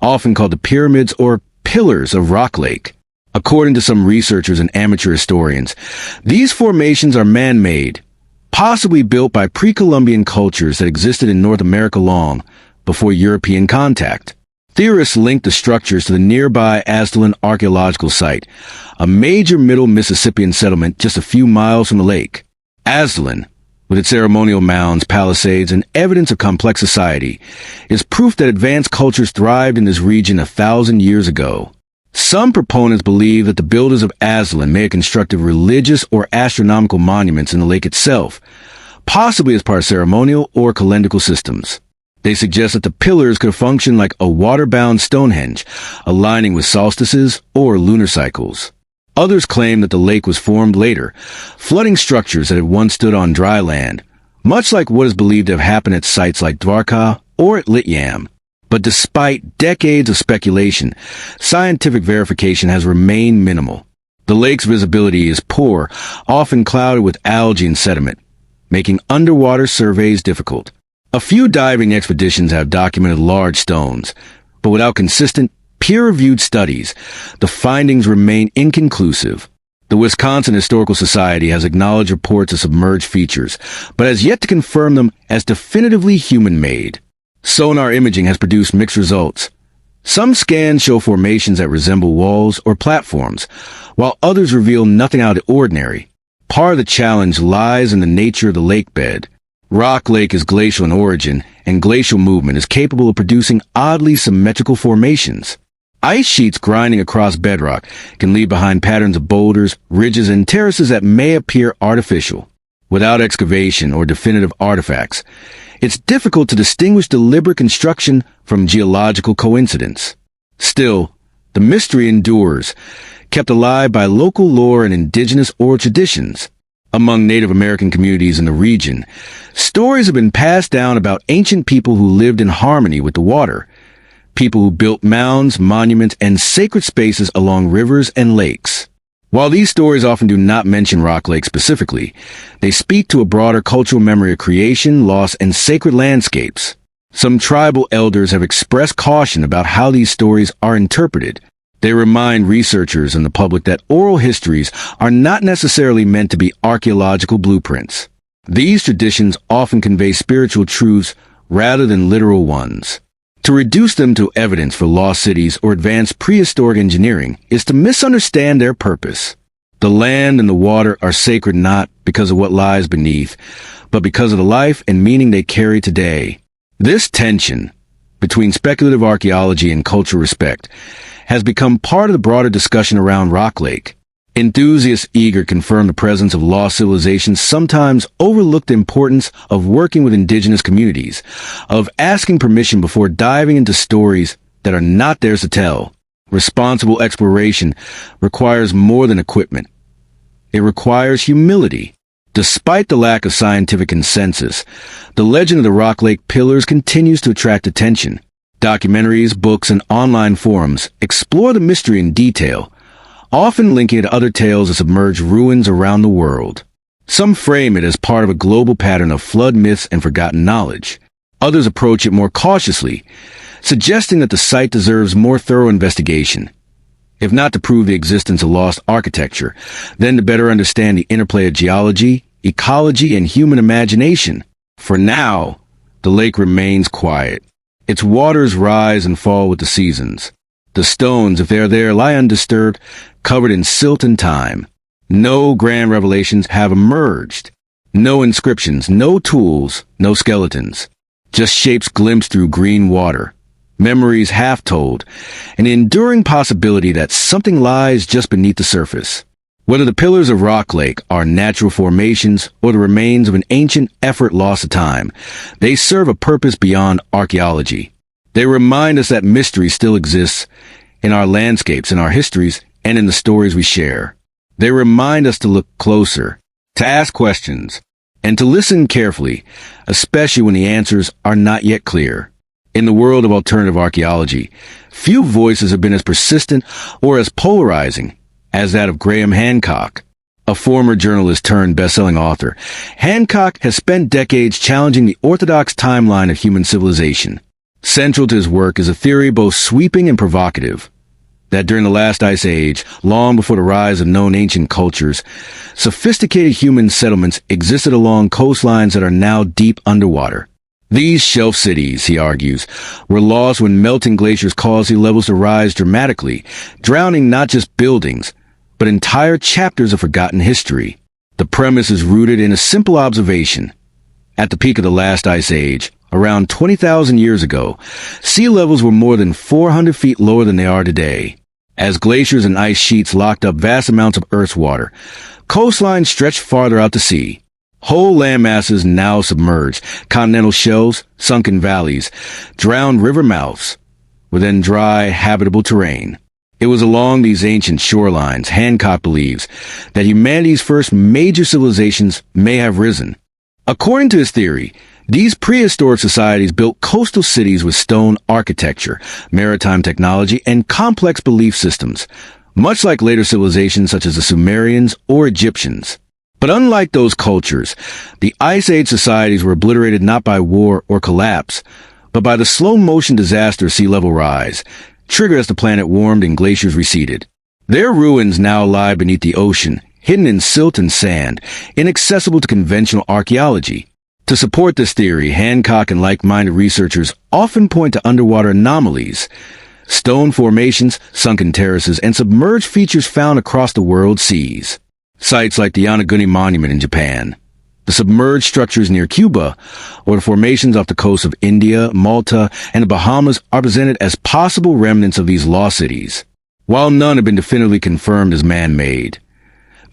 often called the pyramids or pillars of Rock Lake. According to some researchers and amateur historians, these formations are man-made, possibly built by pre-Columbian cultures that existed in North America long before European contact. Theorists link the structures to the nearby Aztalan archaeological site, a major middle Mississippian settlement just a few miles from the lake. Aztalan, with its ceremonial mounds, palisades, and evidence of complex society, is proof that advanced cultures thrived in this region 1,000 years ago. Some proponents believe that the builders of Aztalan may have constructed religious or astronomical monuments in the lake itself, possibly as part of ceremonial or calendrical systems. They suggest that the pillars could function like a water-bound Stonehenge, aligning with solstices or lunar cycles. Others claim that the lake was formed later, flooding structures that had once stood on dry land, much like what is believed to have happened at sites like Dvarka or at Lityam. But despite decades of speculation, scientific verification has remained minimal. The lake's visibility is poor, often clouded with algae and sediment, making underwater surveys difficult. A few diving expeditions have documented large stones, but without consistent, peer-reviewed studies, the findings remain inconclusive. The Wisconsin Historical Society has acknowledged reports of submerged features, but has yet to confirm them as definitively human-made. Sonar imaging has produced mixed results. Some scans show formations that resemble walls or platforms, while others reveal nothing out of the ordinary. Part of the challenge lies in the nature of the lake bed. Rock Lake is glacial in origin, and glacial movement is capable of producing oddly symmetrical formations. Ice sheets grinding across bedrock can leave behind patterns of boulders, ridges, and terraces that may appear artificial. Without excavation or definitive artifacts, it's difficult to distinguish deliberate construction from geological coincidence. Still, the mystery endures, kept alive by local lore and indigenous oral traditions. Among Native American communities in the region, stories have been passed down about ancient people who lived in harmony with the water, people who built mounds, monuments, and sacred spaces along rivers and lakes. While these stories often do not mention Rock Lake specifically, they speak to a broader cultural memory of creation, loss, and sacred landscapes. Some tribal elders have expressed caution about how these stories are interpreted. They remind researchers and the public that oral histories are not necessarily meant to be archaeological blueprints. These traditions often convey spiritual truths rather than literal ones. To reduce them to evidence for lost cities or advanced prehistoric engineering is to misunderstand their purpose. The land and the water are sacred not because of what lies beneath, but because of the life and meaning they carry today. This tension between speculative archaeology and cultural respect has become part of the broader discussion around Rock Lake. Enthusiasts eager to confirm the presence of lost civilizations sometimes overlook the importance of working with indigenous communities, of asking permission before diving into stories that are not theirs to tell. Responsible exploration requires more than equipment. It requires humility. Despite the lack of scientific consensus, the legend of the Rock Lake Pillars continues to attract attention. Documentaries, books, and online forums explore the mystery in detail, often linking it to other tales of submerged ruins around the world. Some frame it as part of a global pattern of flood myths and forgotten knowledge. Others approach it more cautiously, suggesting that the site deserves more thorough investigation. If not to prove the existence of lost architecture, then to better understand the interplay of geology, ecology, and human imagination. For now, the lake remains quiet. Its waters rise and fall with the seasons. The stones, if they are there, lie undisturbed, covered in silt and time. No grand revelations have emerged. No inscriptions, no tools, no skeletons. Just shapes glimpsed through green water. Memories half told, an enduring possibility that something lies just beneath the surface. Whether the pillars of Rock Lake are natural formations or the remains of an ancient effort lost to time, they serve a purpose beyond archaeology. They remind us that mystery still exists in our landscapes, in our histories, and in the stories we share. They remind us to look closer, to ask questions, and to listen carefully, especially when the answers are not yet clear. In the world of alternative archaeology, few voices have been as persistent or as polarizing as that of Graham Hancock. A former journalist turned best-selling author, Hancock has spent decades challenging the orthodox timeline of human civilization. Central to his work is a theory both sweeping and provocative, that during the last ice age, long before the rise of known ancient cultures, sophisticated human settlements existed along coastlines that are now deep underwater. These shelf cities, he argues, were lost when melting glaciers caused sea levels to rise dramatically, drowning not just buildings, but entire chapters of forgotten history. The premise is rooted in a simple observation. At the peak of the last ice age, around 20,000 years ago, sea levels were more than 400 feet lower than they are today. As glaciers and ice sheets locked up vast amounts of Earth's water, coastlines stretched farther out to sea. Whole land masses now submerged, continental shelves, sunken valleys, drowned river mouths, within dry, habitable terrain. It was along these ancient shorelines, Hancock believes, that humanity's first major civilizations may have risen. According to his theory, these prehistoric societies built coastal cities with stone architecture, maritime technology, and complex belief systems, much like later civilizations such as the Sumerians or Egyptians. But unlike those cultures, the Ice Age societies were obliterated not by war or collapse, but by the slow-motion disaster sea level rise, triggered as the planet warmed and glaciers receded. Their ruins now lie beneath the ocean, hidden in silt and sand, inaccessible to conventional archaeology. To support this theory, Hancock and like-minded researchers often point to underwater anomalies, stone formations, sunken terraces, and submerged features found across the world's seas. Sites like the Yonaguni Monument in Japan, the submerged structures near Cuba, or the formations off the coast of India, Malta, and the Bahamas are presented as possible remnants of these lost cities. While none have been definitively confirmed as man-made,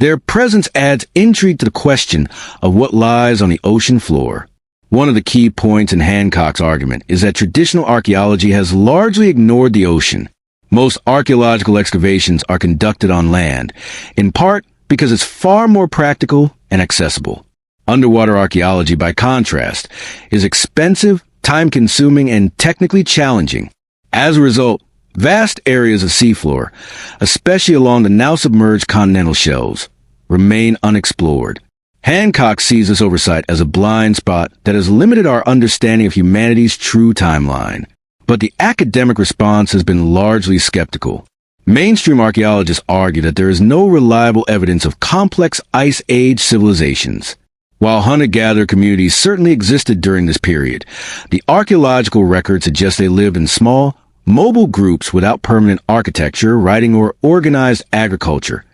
their presence adds intrigue to the question of what lies on the ocean floor. One of the key points in Hancock's argument is that traditional archaeology has largely ignored the ocean. Most archaeological excavations are conducted on land, in part because it's far more practical and accessible. Underwater archaeology, by contrast, is expensive, time-consuming, and technically challenging. As a result, vast areas of seafloor, especially along the now-submerged continental shelves, remain unexplored. Hancock sees this oversight as a blind spot that has limited our understanding of humanity's true timeline. But the academic response has been largely skeptical. Mainstream archaeologists argue that there is no reliable evidence of complex Ice Age civilizations. While hunter-gatherer communities certainly existed during this period, the archaeological record suggests they lived in small, mobile groups without permanent architecture, writing, or organized agriculture,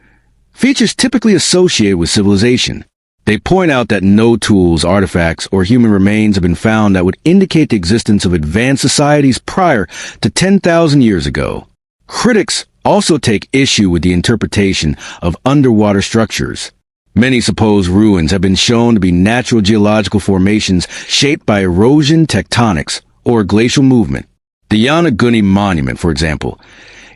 features typically associated with civilization. They point out that no tools, artifacts, or human remains have been found that would indicate the existence of advanced societies prior to 10,000 years ago. Critics also take issue with the interpretation of underwater structures. Many suppose ruins have been shown to be natural geological formations shaped by erosion, tectonics, or glacial movement. The Yonaguni Monument, for example,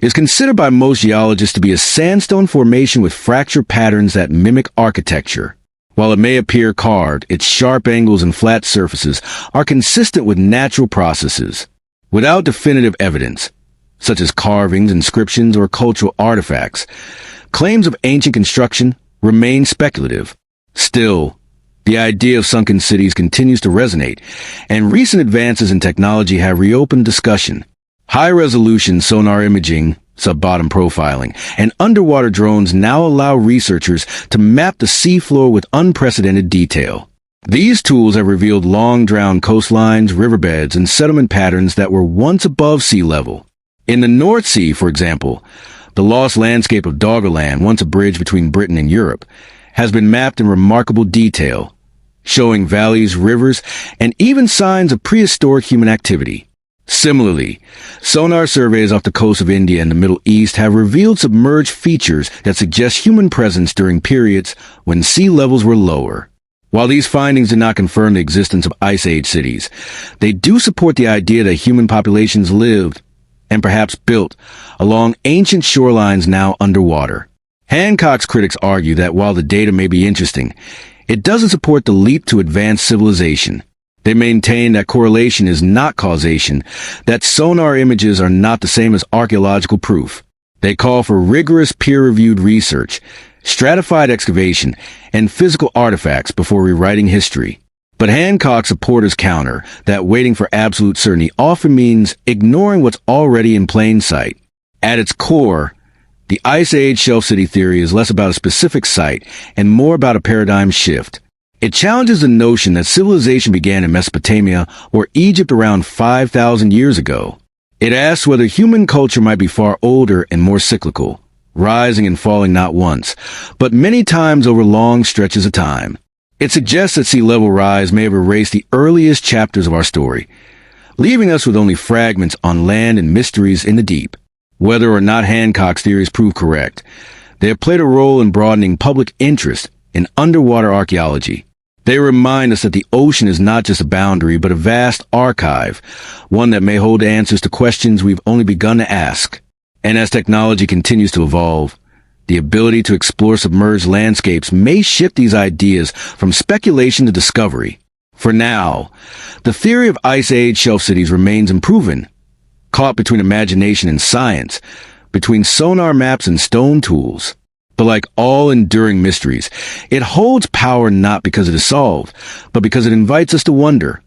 is considered by most geologists to be a sandstone formation with fracture patterns that mimic architecture. While it may appear carved, its sharp angles and flat surfaces are consistent with natural processes. Without definitive evidence, such as carvings, inscriptions, or cultural artifacts, claims of ancient construction remain speculative. Still, the idea of sunken cities continues to resonate, and recent advances in technology have reopened discussion. High-resolution sonar imaging, sub-bottom profiling, and underwater drones now allow researchers to map the seafloor with unprecedented detail. These tools have revealed long-drowned coastlines, riverbeds, and settlement patterns that were once above sea level. In the North Sea, for example, the lost landscape of Doggerland, once a bridge between Britain and Europe, has been mapped in remarkable detail, showing valleys, rivers, and even signs of prehistoric human activity. Similarly, sonar surveys off the coast of India and the Middle East have revealed submerged features that suggest human presence during periods when sea levels were lower. While these findings do not confirm the existence of Ice Age cities, they do support the idea that human populations lived, and perhaps built, along ancient shorelines now underwater. Hancock's critics argue that while the data may be interesting, it doesn't support the leap to advanced civilization. They maintain that correlation is not causation, that sonar images are not the same as archaeological proof. They call for rigorous peer-reviewed research, stratified excavation, and physical artifacts before rewriting history. But Hancock's supporters counter that waiting for absolute certainty often means ignoring what's already in plain sight. At its core, the Ice Age shelf city theory is less about a specific site and more about a paradigm shift. It challenges the notion that civilization began in Mesopotamia or Egypt around 5,000 years ago. It asks whether human culture might be far older and more cyclical, rising and falling not once, but many times over long stretches of time. It suggests that sea level rise may have erased the earliest chapters of our story, leaving us with only fragments on land and mysteries in the deep. Whether or not Hancock's theories prove correct, they have played a role in broadening public interest in underwater archaeology. They remind us that the ocean is not just a boundary, but a vast archive, one that may hold answers to questions we've only begun to ask. And as technology continues to evolve, the ability to explore submerged landscapes may shift these ideas from speculation to discovery. For now, the theory of Ice Age shelf cities remains unproven, caught between imagination and science, between sonar maps and stone tools. But like all enduring mysteries, it holds power not because it is solved, but because it invites us to wonder.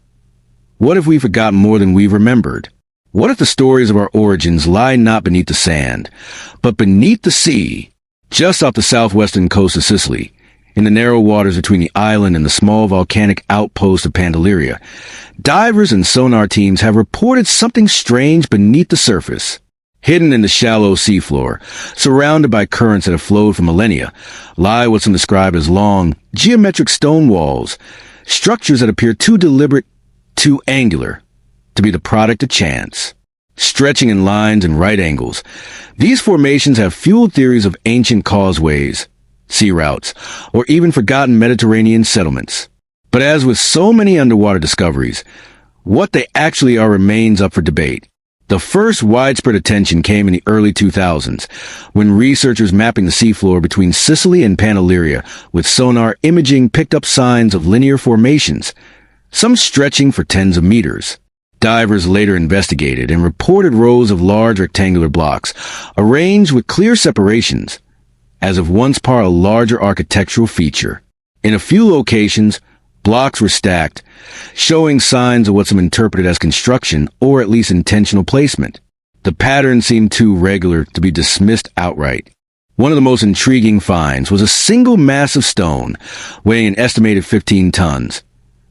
What if we forgot more than we've remembered? What if the stories of our origins lie not beneath the sand, but beneath the sea, just off the southwestern coast of Sicily, in the narrow waters between the island and the small volcanic outpost of Pantelleria? Divers and sonar teams have reported something strange beneath the surface. Hidden in the shallow seafloor, surrounded by currents that have flowed for millennia, lie what some describe as long, geometric stone walls, structures that appear too deliberate, too angular, to be the product of chance. Stretching in lines and right angles, these formations have fueled theories of ancient causeways, sea routes, or even forgotten Mediterranean settlements. But as with so many underwater discoveries, what they actually are remains up for debate. The first widespread attention came in the early 2000s, when researchers mapping the seafloor between Sicily and Pantelleria with sonar imaging picked up signs of linear formations, some stretching for tens of meters. Divers later investigated and reported rows of large rectangular blocks, arranged with clear separations, as if once part a larger architectural feature. In a few locations, blocks were stacked, showing signs of what some interpreted as construction or at least intentional placement. The pattern seemed too regular to be dismissed outright. One of the most intriguing finds was a single massive stone, weighing an estimated 15 tons,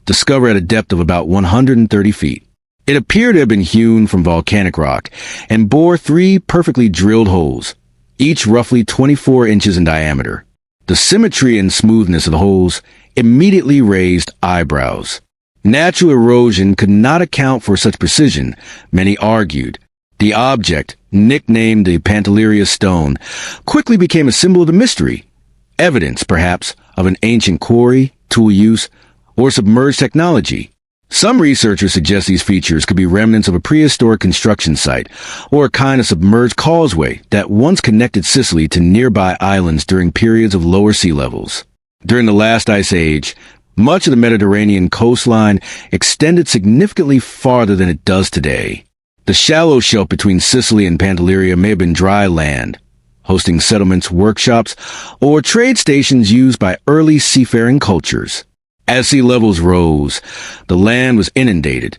discovered at a depth of about 130 feet. It appeared to have been hewn from volcanic rock and bore 3 perfectly drilled holes, each roughly 24 inches in diameter. The symmetry and smoothness of the holes immediately raised eyebrows. Natural erosion could not account for such precision, many argued. The object, nicknamed the Pantelleria stone, quickly became a symbol of the mystery, evidence, perhaps, of an ancient quarry, tool use, or submerged technology. Some researchers suggest these features could be remnants of a prehistoric construction site, or a kind of submerged causeway that once connected Sicily to nearby islands during periods of lower sea levels. During the last ice age, much of the Mediterranean coastline extended significantly farther than it does today. The shallow shelf between Sicily and Pantelleria may have been dry land, hosting settlements, workshops, or trade stations used by early seafaring cultures. As sea levels rose, the land was inundated,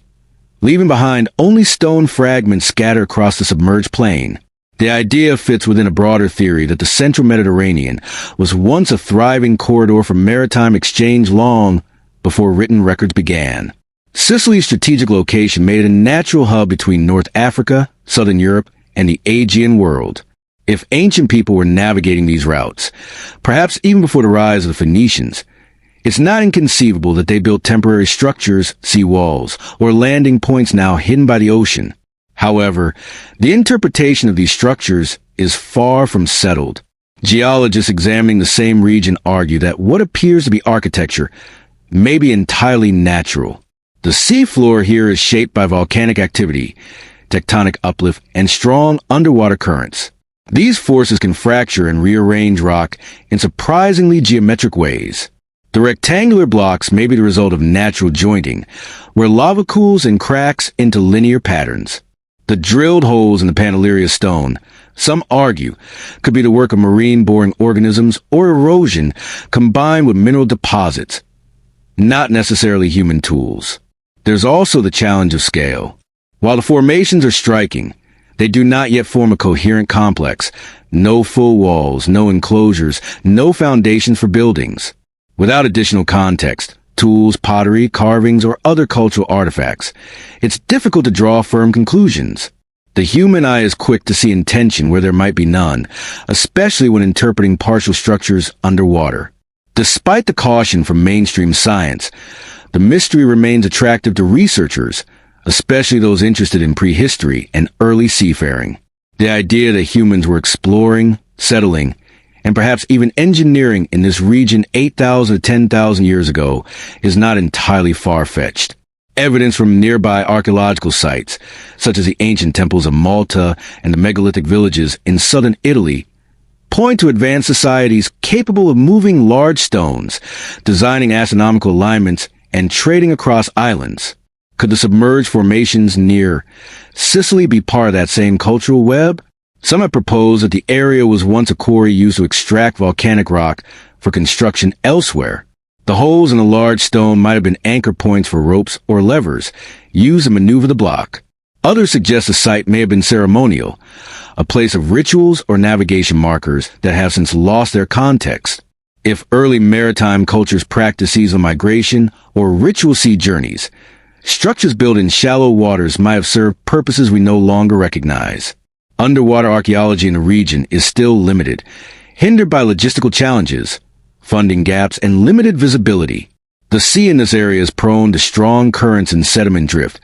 leaving behind only stone fragments scattered across the submerged plain. The idea fits within a broader theory that the central Mediterranean was once a thriving corridor for maritime exchange long before written records began. Sicily's strategic location made it a natural hub between North Africa, Southern Europe, and the Aegean world. If ancient people were navigating these routes, perhaps even before the rise of the Phoenicians, it's not inconceivable that they built temporary structures, sea walls, or landing points now hidden by the ocean. However, the interpretation of these structures is far from settled. Geologists examining the same region argue that what appears to be architecture may be entirely natural. The seafloor here is shaped by volcanic activity, tectonic uplift, and strong underwater currents. These forces can fracture and rearrange rock in surprisingly geometric ways. The rectangular blocks may be the result of natural jointing, where lava cools and cracks into linear patterns. The drilled holes in the Pantelleria stone, some argue, could be the work of marine-boring organisms or erosion combined with mineral deposits, not necessarily human tools. There's also the challenge of scale. While the formations are striking, they do not yet form a coherent complex. No full walls, no enclosures, no foundations for buildings. Without additional context, tools, pottery, carvings, or other cultural artifacts, it's difficult to draw firm conclusions. The human eye is quick to see intention where there might be none, especially when interpreting partial structures underwater. Despite the caution from mainstream science, the mystery remains attractive to researchers, especially those interested in prehistory and early seafaring. The idea that humans were exploring, settling, and perhaps even engineering in this region 8,000 to 10,000 years ago is not entirely far-fetched. Evidence from nearby archaeological sites, such as the ancient temples of Malta and the megalithic villages in southern Italy, point to advanced societies capable of moving large stones, designing astronomical alignments, and trading across islands. Could the submerged formations near Sicily be part of that same cultural web? Some have proposed that the area was once a quarry used to extract volcanic rock for construction elsewhere. The holes in the large stone might have been anchor points for ropes or levers used to maneuver the block. Others suggest the site may have been ceremonial, a place of rituals or navigation markers that have since lost their context. If early maritime cultures practiced seasonal migration or ritual sea journeys, structures built in shallow waters might have served purposes we no longer recognize. Underwater archaeology in the region is still limited, hindered by logistical challenges, funding gaps, and limited visibility. The sea in this area is prone to strong currents and sediment drift,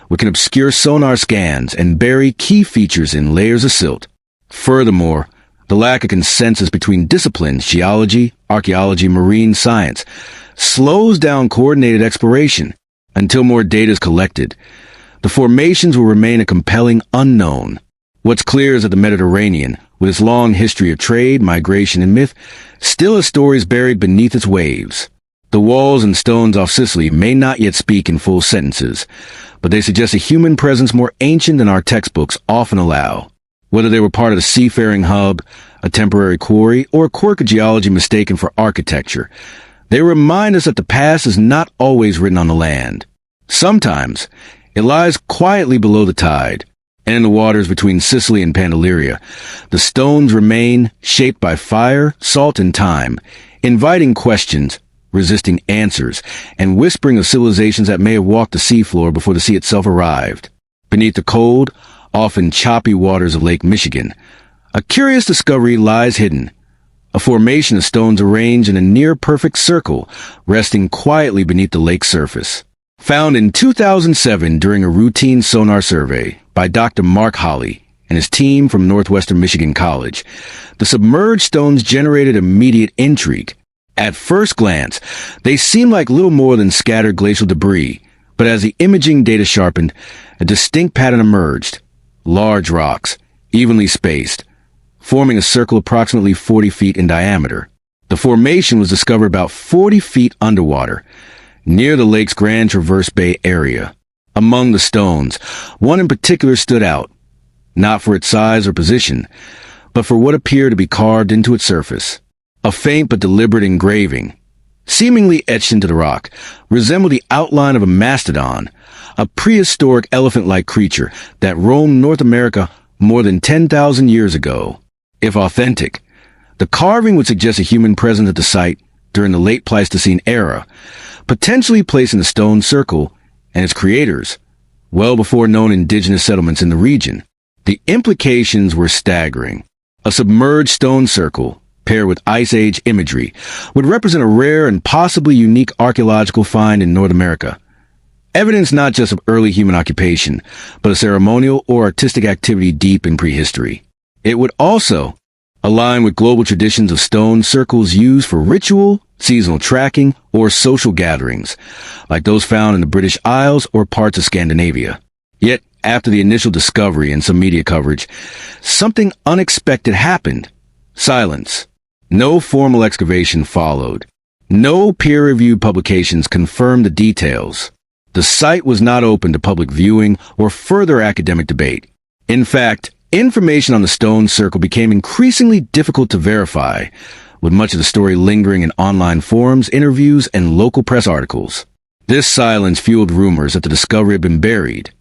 which can obscure sonar scans and bury key features in layers of silt. Furthermore, the lack of consensus between disciplines, geology, archaeology, marine science, slows down coordinated exploration. Until more data is collected, the formations will remain a compelling unknown. What's clear is that the Mediterranean, with its long history of trade, migration, and myth, still has stories buried beneath its waves. The walls and stones off Sicily may not yet speak in full sentences, but they suggest a human presence more ancient than our textbooks often allow. Whether they were part of the seafaring hub, a temporary quarry, or a quirk of geology mistaken for architecture, they remind us that the past is not always written on the land. Sometimes, it lies quietly below the tide, and in the waters between Sicily and Pantelleria, the stones remain shaped by fire, salt, and time, inviting questions, resisting answers, and whispering of civilizations that may have walked the seafloor before the sea itself arrived. Beneath the cold, often choppy waters of Lake Michigan, a curious discovery lies hidden. A formation of stones arranged in a near-perfect circle, resting quietly beneath the lake's surface. Found in 2007 during a routine sonar survey by Dr. Mark Holley and his team from Northwestern Michigan College, the submerged stones generated immediate intrigue. At first glance, they seemed like little more than scattered glacial debris, but as the imaging data sharpened, a distinct pattern emerged. Large rocks, evenly spaced, forming a circle approximately 40 feet in diameter. The formation was discovered about 40 feet underwater, near the lake's Grand Traverse Bay area. Among the stones, one in particular stood out, not for its size or position, but for what appeared to be carved into its surface. A faint but deliberate engraving, seemingly etched into the rock, resembled the outline of a mastodon, a prehistoric elephant-like creature that roamed North America more than 10,000 years ago. If authentic, the carving would suggest a human presence at the site during the late Pleistocene era, potentially placing the stone circle and its creators well before known indigenous settlements in the region. The implications were staggering. A submerged stone circle, paired with Ice Age imagery, would represent a rare and possibly unique archaeological find in North America. Evidence not just of early human occupation, but of ceremonial or artistic activity deep in prehistory. It would also align with global traditions of stone circles used for ritual, seasonal tracking, or social gatherings, like those found in the British Isles or parts of Scandinavia. Yet, after the initial discovery and some media coverage, something unexpected happened. Silence. No formal excavation followed. No peer-reviewed publications confirmed the details. The site was not open to public viewing or further academic debate. In fact, information on the stone circle became increasingly difficult to verify, with much of the story lingering in online forums, interviews, and local press articles. This silence fueled rumors that the discovery had been buried,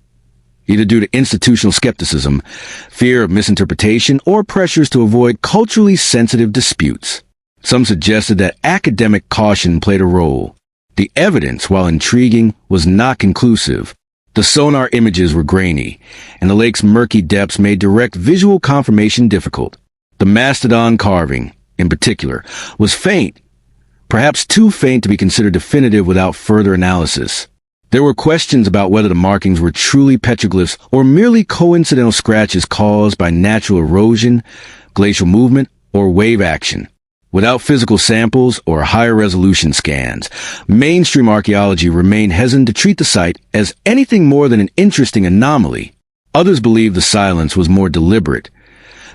either due to institutional skepticism, fear of misinterpretation, or pressures to avoid culturally sensitive disputes. Some suggested that academic caution played a role. The evidence, while intriguing, was not conclusive. The sonar images were grainy, and the lake's murky depths made direct visual confirmation difficult. The mastodon carving, in particular, was faint, perhaps too faint to be considered definitive without further analysis. There were questions about whether the markings were truly petroglyphs or merely coincidental scratches caused by natural erosion, glacial movement, or wave action. Without physical samples or higher resolution scans, mainstream archaeology remained hesitant to treat the site as anything more than an interesting anomaly. Others believed the silence was more deliberate,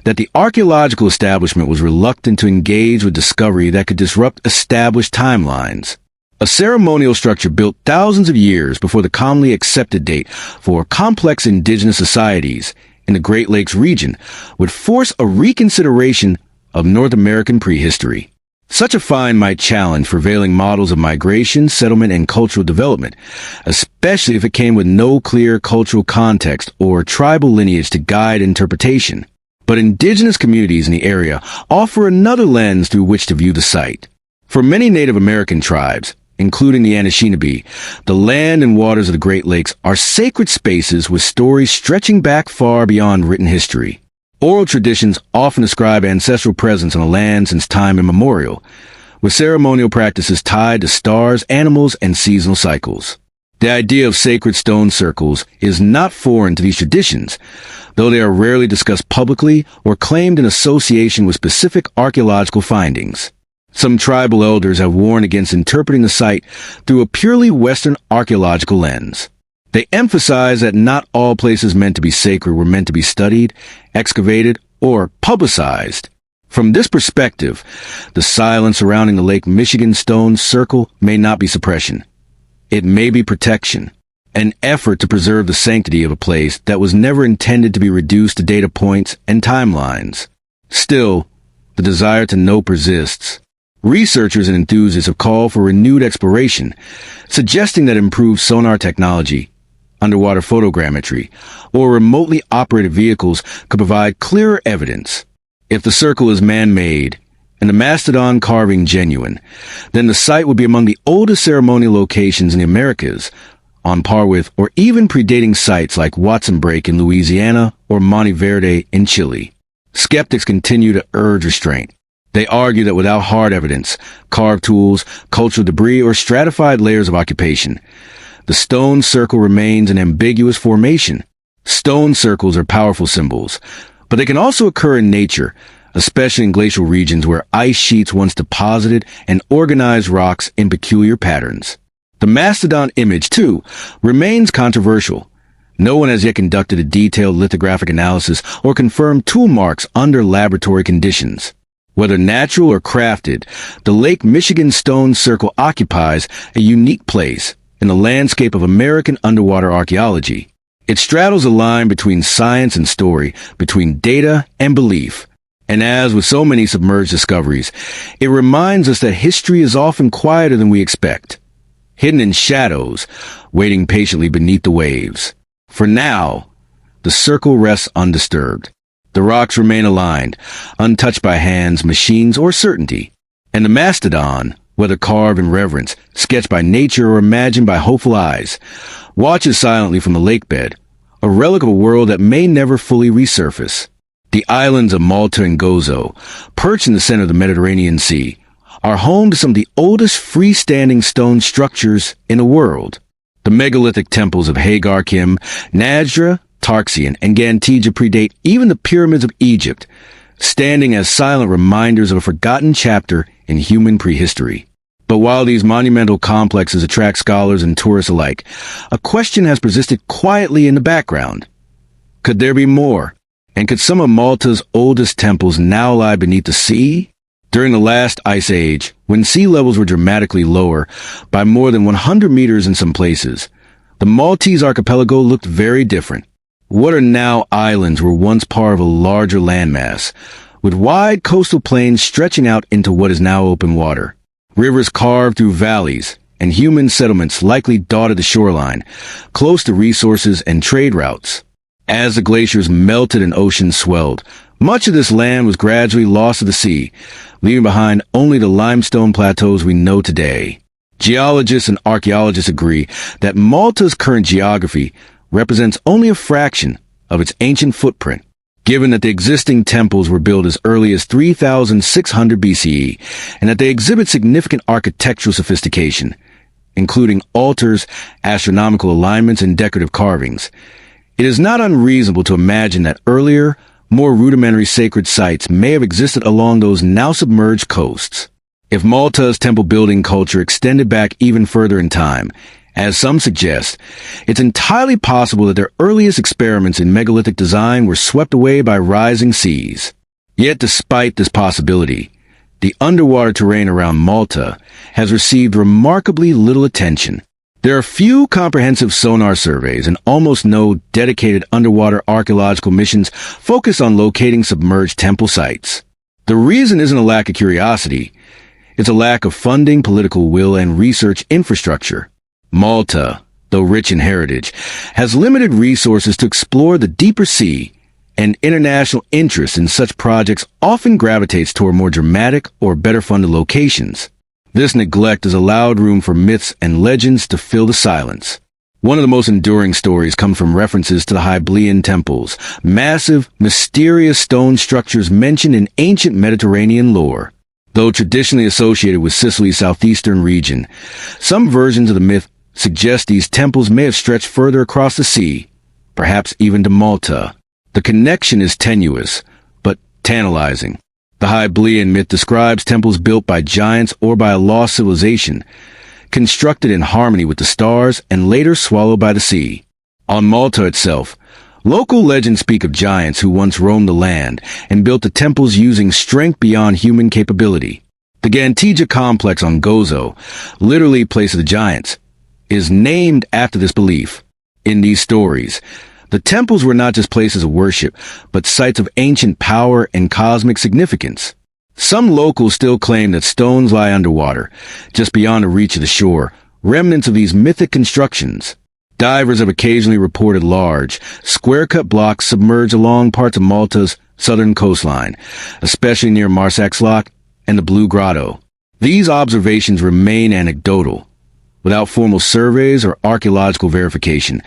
that the archaeological establishment was reluctant to engage with discovery that could disrupt established timelines. A ceremonial structure built thousands of years before the commonly accepted date for complex indigenous societies in the Great Lakes region would force a reconsideration of North American prehistory. Such a find might challenge prevailing models of migration, settlement, and cultural development, especially if it came with no clear cultural context or tribal lineage to guide interpretation. But indigenous communities in the area offer another lens through which to view the site. For many Native American tribes, including the Anishinaabe, the land and waters of the Great Lakes are sacred spaces with stories stretching back far beyond written history. Oral traditions often ascribe ancestral presence on the land since time immemorial, with ceremonial practices tied to stars, animals, and seasonal cycles. The idea of sacred stone circles is not foreign to these traditions, though they are rarely discussed publicly or claimed in association with specific archaeological findings. Some tribal elders have warned against interpreting the site through a purely Western archaeological lens. They emphasize that not all places meant to be sacred were meant to be studied, excavated, or publicized. From this perspective, the silence surrounding the Lake Michigan stone circle may not be suppression. It may be protection, an effort to preserve the sanctity of a place that was never intended to be reduced to data points and timelines. Still, the desire to know persists. Researchers and enthusiasts have called for renewed exploration, suggesting that improved sonar technology, underwater photogrammetry, or remotely operated vehicles could provide clearer evidence. If the circle is man-made and the mastodon carving genuine, then the site would be among the oldest ceremonial locations in the Americas, on par with or even predating sites like Watson Break in Louisiana or Monte Verde in Chile. Skeptics continue to urge restraint. They argue that without hard evidence, carved tools, cultural debris, or stratified layers of occupation, the stone circle remains an ambiguous formation. Stone circles are powerful symbols, but they can also occur in nature, especially in glacial regions where ice sheets once deposited and organized rocks in peculiar patterns. The mastodon image, too, remains controversial. No one has yet conducted a detailed lithographic analysis or confirmed tool marks under laboratory conditions. Whether natural or crafted, the Lake Michigan stone circle occupies a unique place in the landscape of American underwater archaeology. It straddles a line between science and story, between data and belief. And as with so many submerged discoveries, it reminds us that history is often quieter than we expect, hidden in shadows, waiting patiently beneath the waves. For now, the circle rests undisturbed. The rocks remain aligned, untouched by hands, machines, or certainty. And the mastodon, whether carved in reverence, sketched by nature, or imagined by hopeful eyes, watches silently from the lake bed, a relic of a world that may never fully resurface. The islands of Malta and Gozo, perched in the center of the Mediterranean Sea, are home to some of the oldest freestanding stone structures in the world. The megalithic temples of Hagar-Kim, Najdra, Tarxian, and Gantija predate even the pyramids of Egypt, standing as silent reminders of a forgotten chapter in human prehistory. But while these monumental complexes attract scholars and tourists alike, a question has persisted quietly in the background. Could there be more? And could some of Malta's oldest temples now lie beneath the sea? During the last ice age, when sea levels were dramatically lower by more than 100 meters in some places, the Maltese archipelago looked very different. What are now islands were once part of a larger landmass, with wide coastal plains stretching out into what is now open water. Rivers carved through valleys, and human settlements likely dotted the shoreline, close to resources and trade routes. As the glaciers melted and oceans swelled, much of this land was gradually lost to the sea, leaving behind only the limestone plateaus we know today. Geologists and archaeologists agree that Malta's current geography represents only a fraction of its ancient footprint, given that the existing temples were built as early as 3,600 BCE and that they exhibit significant architectural sophistication, including altars, astronomical alignments, and decorative carvings. It is not unreasonable to imagine that earlier, more rudimentary sacred sites may have existed along those now submerged coasts. If Malta's temple building culture extended back even further in time, as some suggest, it's entirely possible that their earliest experiments in megalithic design were swept away by rising seas. Yet despite this possibility, the underwater terrain around Malta has received remarkably little attention. There are few comprehensive sonar surveys and almost no dedicated underwater archaeological missions focused on locating submerged temple sites. The reason isn't a lack of curiosity. It's a lack of funding, political will, and research infrastructure. Malta, though rich in heritage, has limited resources to explore the deeper sea, and international interest in such projects often gravitates toward more dramatic or better-funded locations. This neglect has allowed room for myths and legends to fill the silence. One of the most enduring stories comes from references to the Hyblaean temples, massive, mysterious stone structures mentioned in ancient Mediterranean lore. Though traditionally associated with Sicily's southeastern region, some versions of the myth suggest these temples may have stretched further across the sea, perhaps even to Malta. The connection is tenuous, but tantalizing. The Hyblaean myth describes temples built by giants or by a lost civilization, constructed in harmony with the stars and later swallowed by the sea. On Malta itself, local legends speak of giants who once roamed the land and built the temples using strength beyond human capability. The Gantija complex on Gozo, literally place of the giants, is named after this belief. In these stories, the temples were not just places of worship, but sites of ancient power and cosmic significance. Some locals still claim that stones lie underwater, just beyond the reach of the shore, remnants of these mythic constructions. Divers have occasionally reported large, square-cut blocks submerged along parts of Malta's southern coastline, especially near Marsak's Lock and the Blue Grotto. These observations remain anecdotal. Without formal surveys or archaeological verification,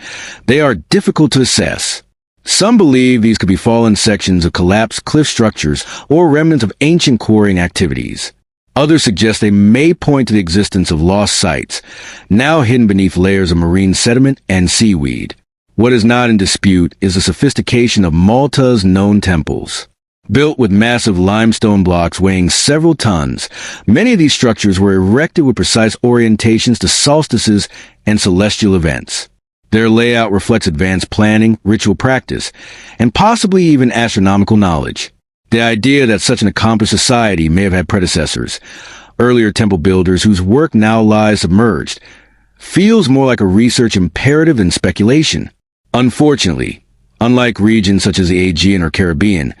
they are difficult to assess. Some believe these could be fallen sections of collapsed cliff structures or remnants of ancient quarrying activities. Others suggest they may point to the existence of lost sites, now hidden beneath layers of marine sediment and seaweed. What is not in dispute is the sophistication of Malta's known temples. Built with massive limestone blocks weighing several tons, many of these structures were erected with precise orientations to solstices and celestial events. Their layout reflects advanced planning, ritual practice, and possibly even astronomical knowledge. The idea that such an accomplished society may have had predecessors, earlier temple builders whose work now lies submerged, feels more like a research imperative than speculation. Unfortunately, unlike regions such as the Aegean or Caribbean,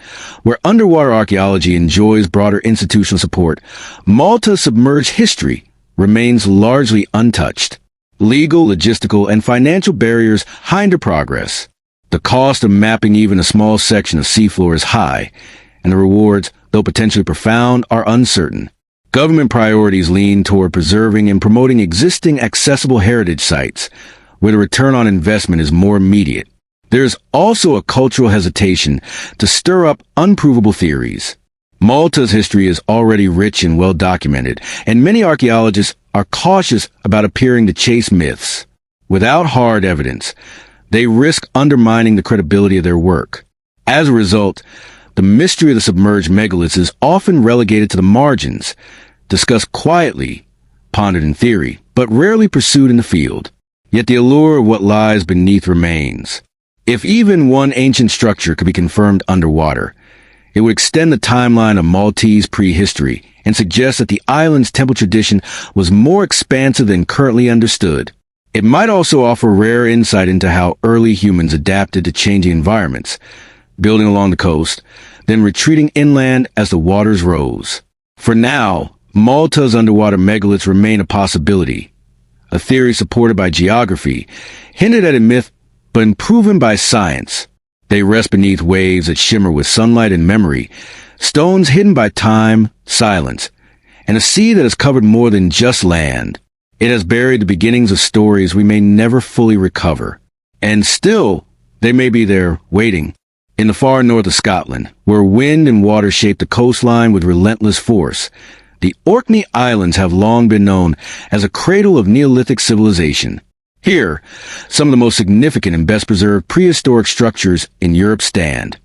where underwater archaeology enjoys broader institutional support, Malta's submerged history remains largely untouched. Legal, logistical, and financial barriers hinder progress. The cost of mapping even a small section of seafloor is high, and the rewards, though potentially profound, are uncertain. Government priorities lean toward preserving and promoting existing accessible heritage sites, where the return on investment is more immediate. There is also a cultural hesitation to stir up unprovable theories. Malta's history is already rich and well documented, and many archaeologists are cautious about appearing to chase myths. Without hard evidence, they risk undermining the credibility of their work. As a result, the mystery of the submerged megaliths is often relegated to the margins, discussed quietly, pondered in theory, but rarely pursued in the field. Yet the allure of what lies beneath remains. If even one ancient structure could be confirmed underwater, It would extend the timeline of Maltese prehistory and suggest that the island's temple tradition was more expansive than currently understood. It might also offer rare insight into how early humans adapted to changing environments, building along the coast, then retreating inland as the waters rose. For now, Malta's underwater megaliths remain a possibility, a theory supported by geography, hinted at in myth, but unproven by science. They rest beneath waves that shimmer with sunlight and memory, stones hidden by time, silence, and a sea that has covered more than just land. It has buried the beginnings of stories we may never fully recover. And still, they may be there, waiting. In the far north of Scotland, where wind and water shape the coastline with relentless force, the Orkney Islands have long been known as a cradle of Neolithic civilization. Here, some of the most significant and best-preserved prehistoric structures in Europe stand.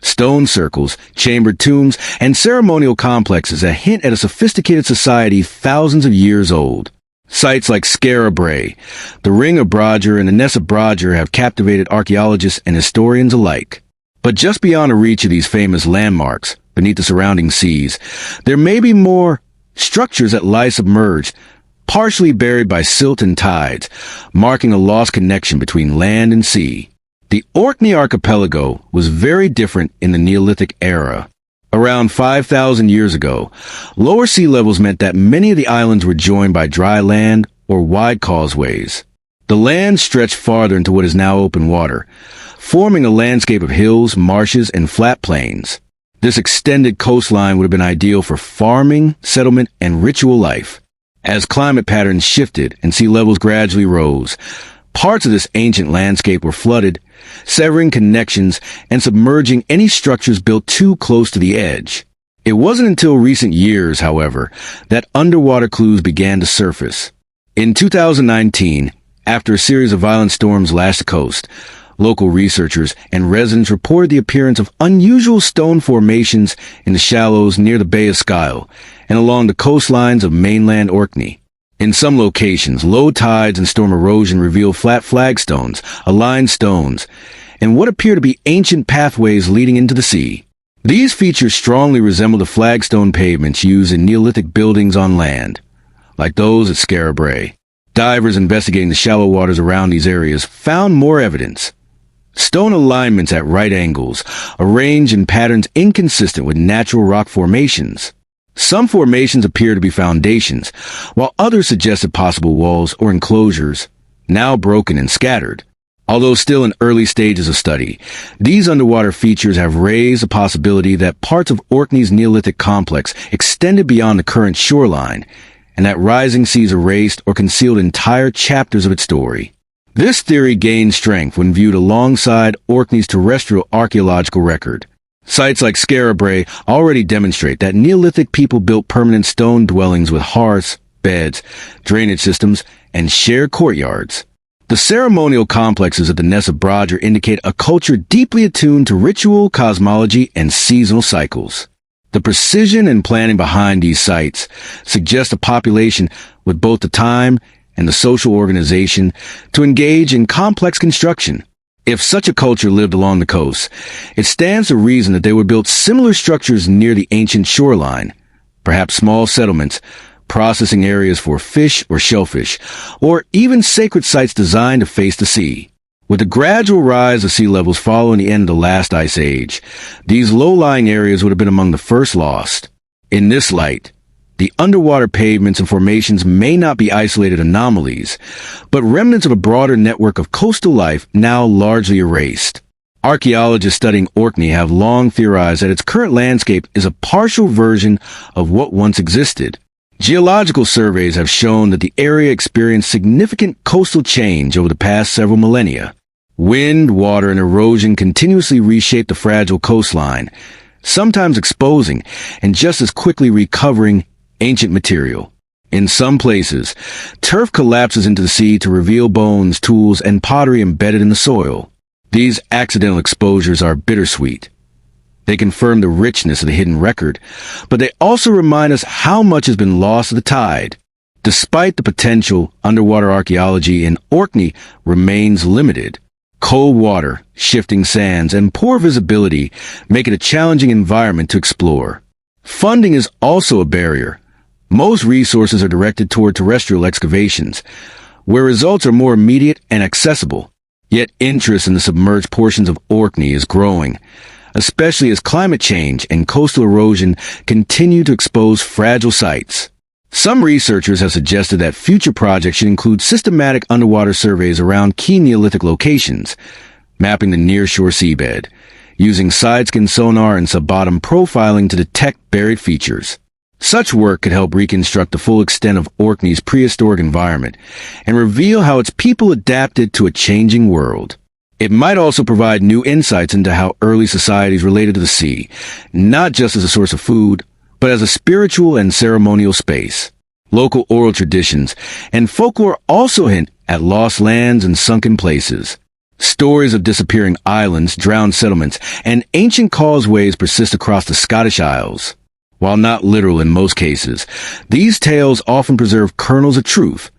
Stone circles, chambered tombs, and ceremonial complexes that hint at a sophisticated society thousands of years old. Sites like Skara Brae, the Ring of Brodger, and the Ness of Brodger have captivated archaeologists and historians alike. But just beyond the reach of these famous landmarks, beneath the surrounding seas, there may be more structures that lie submerged, partially buried by silt and tides, marking a lost connection between land and sea. The Orkney archipelago was very different in the Neolithic era. Around 5,000 years ago, lower sea levels meant that many of the islands were joined by dry land or wide causeways. The land stretched farther into what is now open water, forming a landscape of hills, marshes, and flat plains. This extended coastline would have been ideal for farming, settlement, and ritual life. As climate patterns shifted and sea levels gradually rose, parts of this ancient landscape were flooded, severing connections and submerging any structures built too close to the edge. It wasn't until recent years, however, that underwater clues began to surface. In 2019, after a series of violent storms lashed the coast, local researchers and residents reported the appearance of unusual stone formations in the shallows near the Bay of Skyle and along the coastlines of mainland Orkney. In some locations, low tides and storm erosion reveal flat flagstones, aligned stones, and what appear to be ancient pathways leading into the sea. These features strongly resemble the flagstone pavements used in Neolithic buildings on land, like those at Skara Brae. Divers investigating the shallow waters around these areas found more evidence. Stone alignments at right angles, arranged in patterns inconsistent with natural rock formations. Some formations appear to be foundations, while others suggested possible walls or enclosures, now broken and scattered. Although still in early stages of study, these underwater features have raised the possibility that parts of Orkney's Neolithic complex extended beyond the current shoreline, and that rising seas erased or concealed entire chapters of its story. This theory gained strength when viewed alongside Orkney's terrestrial archaeological record. Sites like Skara Brae already demonstrate that Neolithic people built permanent stone dwellings with hearths, beds, drainage systems, and shared courtyards. The ceremonial complexes of the Ness of Brodger indicate a culture deeply attuned to ritual, cosmology, and seasonal cycles. The precision and planning behind these sites suggests a population with both the time and the social organization to engage in complex construction. If such a culture lived along the coast, it stands to reason that they would build similar structures near the ancient shoreline, perhaps small settlements, processing areas for fish or shellfish, or even sacred sites designed to face the sea. With the gradual rise of sea levels following the end of the last ice age, these low-lying areas would have been among the first lost. In this light, the underwater pavements and formations may not be isolated anomalies, but remnants of a broader network of coastal life now largely erased. Archaeologists studying Orkney have long theorized that its current landscape is a partial version of what once existed. Geological surveys have shown that the area experienced significant coastal change over the past several millennia. Wind, water, and erosion continuously reshape the fragile coastline, sometimes exposing and just as quickly recovering ancient material. In some places, turf collapses into the sea to reveal bones, tools, and pottery embedded in the soil. These accidental exposures are bittersweet. They confirm the richness of the hidden record, but they also remind us how much has been lost to the tide. Despite the potential, underwater archaeology in Orkney remains limited. Cold water, shifting sands, and poor visibility make it a challenging environment to explore. Funding is also a barrier. Most resources are directed toward terrestrial excavations, where results are more immediate and accessible. Yet interest in the submerged portions of Orkney is growing, especially as climate change and coastal erosion continue to expose fragile sites. Some researchers have suggested that future projects should include systematic underwater surveys around key Neolithic locations, mapping the nearshore seabed, using side-scan sonar and sub-bottom profiling to detect buried features. Such work could help reconstruct the full extent of Orkney's prehistoric environment and reveal how its people adapted to a changing world. It might also provide new insights into how early societies related to the sea, not just as a source of food, but as a spiritual and ceremonial space. Local oral traditions and folklore also hint at lost lands and sunken places. Stories of disappearing islands, drowned settlements, and ancient causeways persist across the Scottish Isles. While not literal in most cases, these tales often preserve kernels of truth,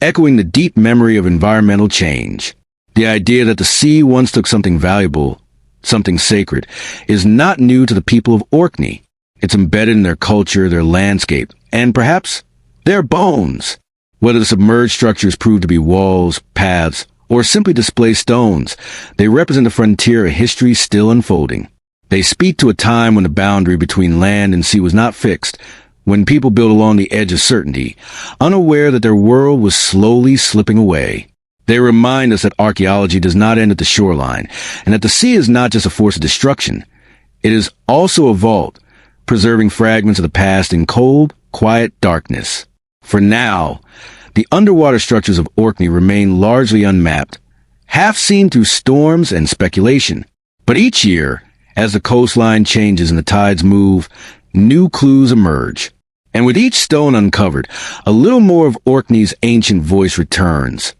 echoing the deep memory of environmental change. The idea that the sea once took something valuable, something sacred, is not new to the people of Orkney. It's embedded in their culture, their landscape, and perhaps their bones. Whether the submerged structures prove to be walls, paths, or simply display stones, they represent a frontier of history still unfolding. They speak to a time when the boundary between land and sea was not fixed, when people built along the edge of certainty, unaware that their world was slowly slipping away. They remind us that archaeology does not end at the shoreline, and that the sea is not just a force of destruction. It is also a vault, preserving fragments of the past in cold, quiet darkness. For now, the underwater structures of Orkney remain largely unmapped, half seen through storms and speculation. But each year, as the coastline changes and the tides move, new clues emerge. And with each stone uncovered, a little more of Orkney's ancient voice returns.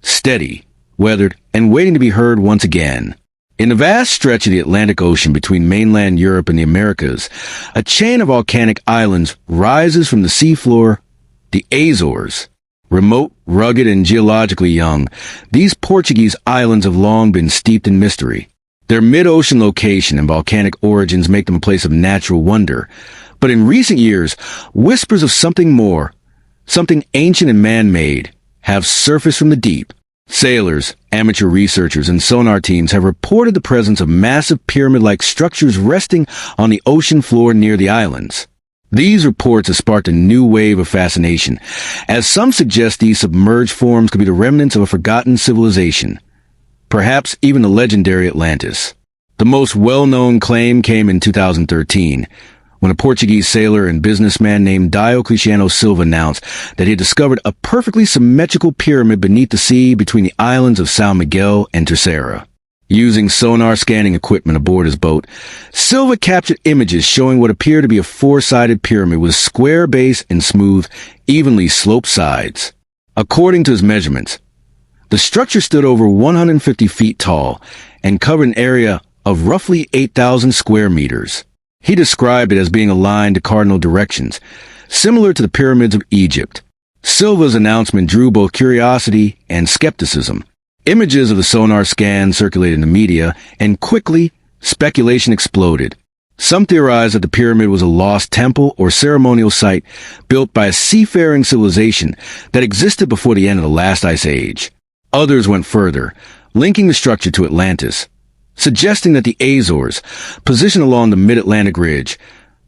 Steady, weathered, and waiting to be heard once again. In the vast stretch of the Atlantic Ocean between mainland Europe and the Americas, a chain of volcanic islands rises from the seafloor, the Azores. Remote, rugged, and geologically young, these Portuguese islands have long been steeped in mystery. Their mid-ocean location and volcanic origins make them a place of natural wonder. But in recent years, whispers of something more, something ancient and man-made, have surfaced from the deep. Sailors, amateur researchers, and sonar teams have reported the presence of massive pyramid-like structures resting on the ocean floor near the islands. These reports have sparked a new wave of fascination, as some suggest these submerged forms could be the remnants of a forgotten civilization, perhaps even the legendary Atlantis. The most well-known claim came in 2013, when a Portuguese sailor and businessman named Diocletiano Silva announced that he had discovered a perfectly symmetrical pyramid beneath the sea between the islands of São Miguel and Terceira. Using sonar scanning equipment aboard his boat, Silva captured images showing what appeared to be a four-sided pyramid with a square base and smooth, evenly sloped sides. According to his measurements, the structure stood over 150 feet tall and covered an area of roughly 8,000 square meters. He described it as being aligned to cardinal directions, similar to the pyramids of Egypt. Silva's announcement drew both curiosity and skepticism. Images of the sonar scan circulated in the media, and quickly, speculation exploded. Some theorized that the pyramid was a lost temple or ceremonial site built by a seafaring civilization that existed before the end of the last ice age. Others went further, linking the structure to Atlantis, suggesting that the Azores, positioned along the mid-Atlantic ridge,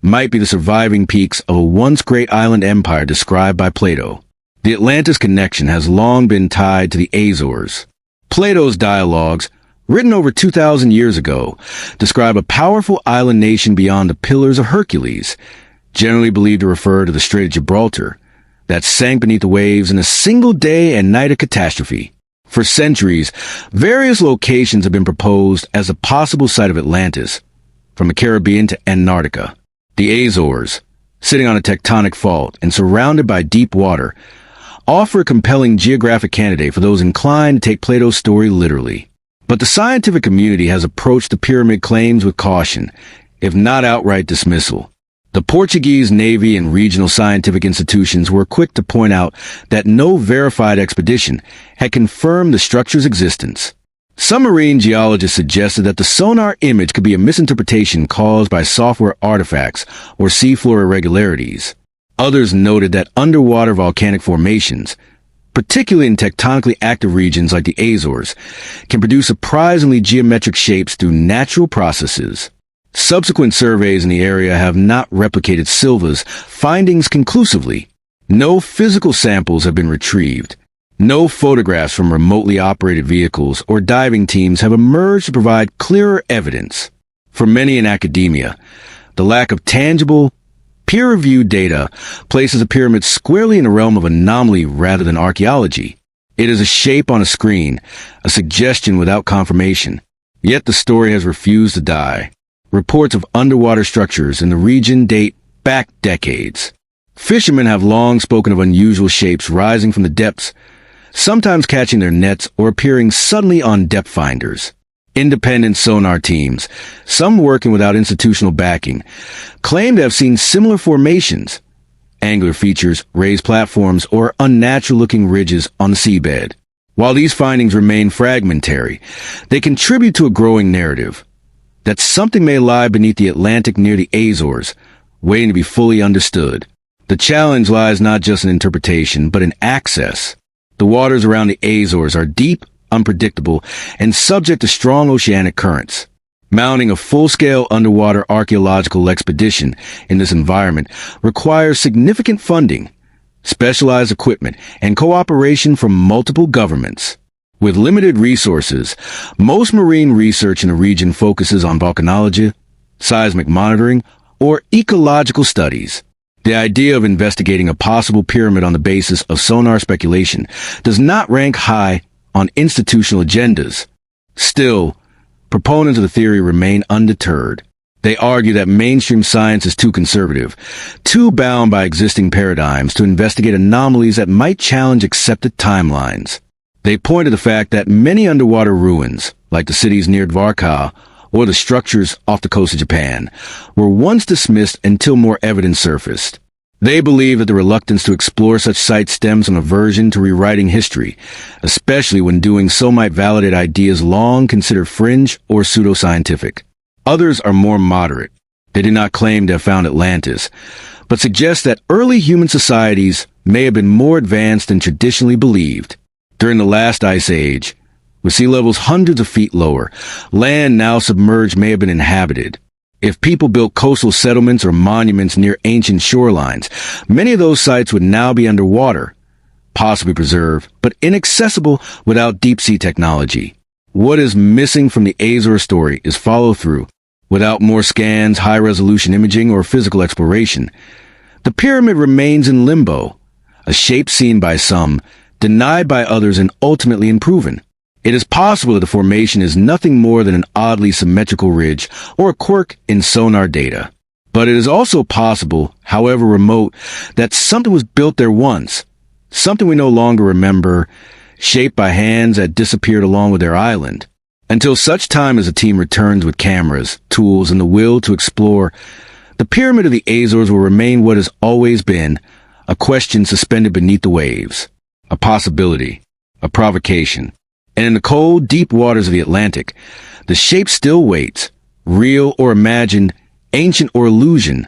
might be the surviving peaks of a once great island empire described by Plato. The Atlantis connection has long been tied to the Azores. Plato's dialogues, written over 2,000 years ago, describe a powerful island nation beyond the Pillars of Hercules, generally believed to refer to the Strait of Gibraltar, that sank beneath the waves in a single day and night of catastrophe. For centuries, various locations have been proposed as a possible site of Atlantis, from the Caribbean to Antarctica. The Azores, sitting on a tectonic fault and surrounded by deep water, offer a compelling geographic candidate for those inclined to take Plato's story literally. But the scientific community has approached the pyramid claims with caution, if not outright dismissal. The Portuguese Navy and regional scientific institutions were quick to point out that no verified expedition had confirmed the structure's existence. Some marine geologists suggested that the sonar image could be a misinterpretation caused by software artifacts or seafloor irregularities. Others noted that underwater volcanic formations, particularly in tectonically active regions like the Azores, can produce surprisingly geometric shapes through natural processes. Subsequent surveys in the area have not replicated Silva's findings conclusively. No physical samples have been retrieved. No photographs from remotely operated vehicles or diving teams have emerged to provide clearer evidence. For many in academia, the lack of tangible, peer-reviewed data places a pyramid squarely in the realm of anomaly rather than archaeology. It is a shape on a screen, a suggestion without confirmation. Yet the story has refused to die. Reports of underwater structures in the region date back decades. Fishermen have long spoken of unusual shapes rising from the depths, sometimes catching their nets or appearing suddenly on depth finders. Independent sonar teams, some working without institutional backing, claim to have seen similar formations, angular features, raised platforms, or unnatural-looking ridges on the seabed. While these findings remain fragmentary, they contribute to a growing narrative that something may lie beneath the Atlantic near the Azores, waiting to be fully understood. The challenge lies not just in interpretation, but in access. The waters around the Azores are deep, unpredictable, and subject to strong oceanic currents. Mounting a full-scale underwater archaeological expedition in this environment requires significant funding, specialized equipment, and cooperation from multiple governments. With limited resources, most marine research in the region focuses on volcanology, seismic monitoring, or ecological studies. The idea of investigating a possible pyramid on the basis of sonar speculation does not rank high on institutional agendas. Still, proponents of the theory remain undeterred. They argue that mainstream science is too conservative, too bound by existing paradigms to investigate anomalies that might challenge accepted timelines. They point to the fact that many underwater ruins, like the cities near Dvarka or the structures off the coast of Japan, were once dismissed until more evidence surfaced. They believe that the reluctance to explore such sites stems from aversion to rewriting history, especially when doing so might validate ideas long considered fringe or pseudoscientific. Others are more moderate. They do not claim to have found Atlantis, but suggest that early human societies may have been more advanced than traditionally believed. During the last ice age, with sea levels hundreds of feet lower, land now submerged may have been inhabited. If people built coastal settlements or monuments near ancient shorelines, many of those sites would now be underwater, possibly preserved, but inaccessible without deep-sea technology. What is missing from the Azore story is follow-through. Without more scans, high-resolution imaging, or physical exploration, the pyramid remains in limbo, a shape seen by some, denied by others, and ultimately unproven. It is possible that the formation is nothing more than an oddly symmetrical ridge or a quirk in sonar data. But it is also possible, however remote, that something was built there once, something we no longer remember, shaped by hands that disappeared along with their island. Until such time as the team returns with cameras, tools, and the will to explore, the Pyramid of the Azores will remain what has always been, a question suspended beneath the waves, a possibility, a provocation. And in the cold, deep waters of the Atlantic, the shape still waits, real or imagined, ancient or illusion,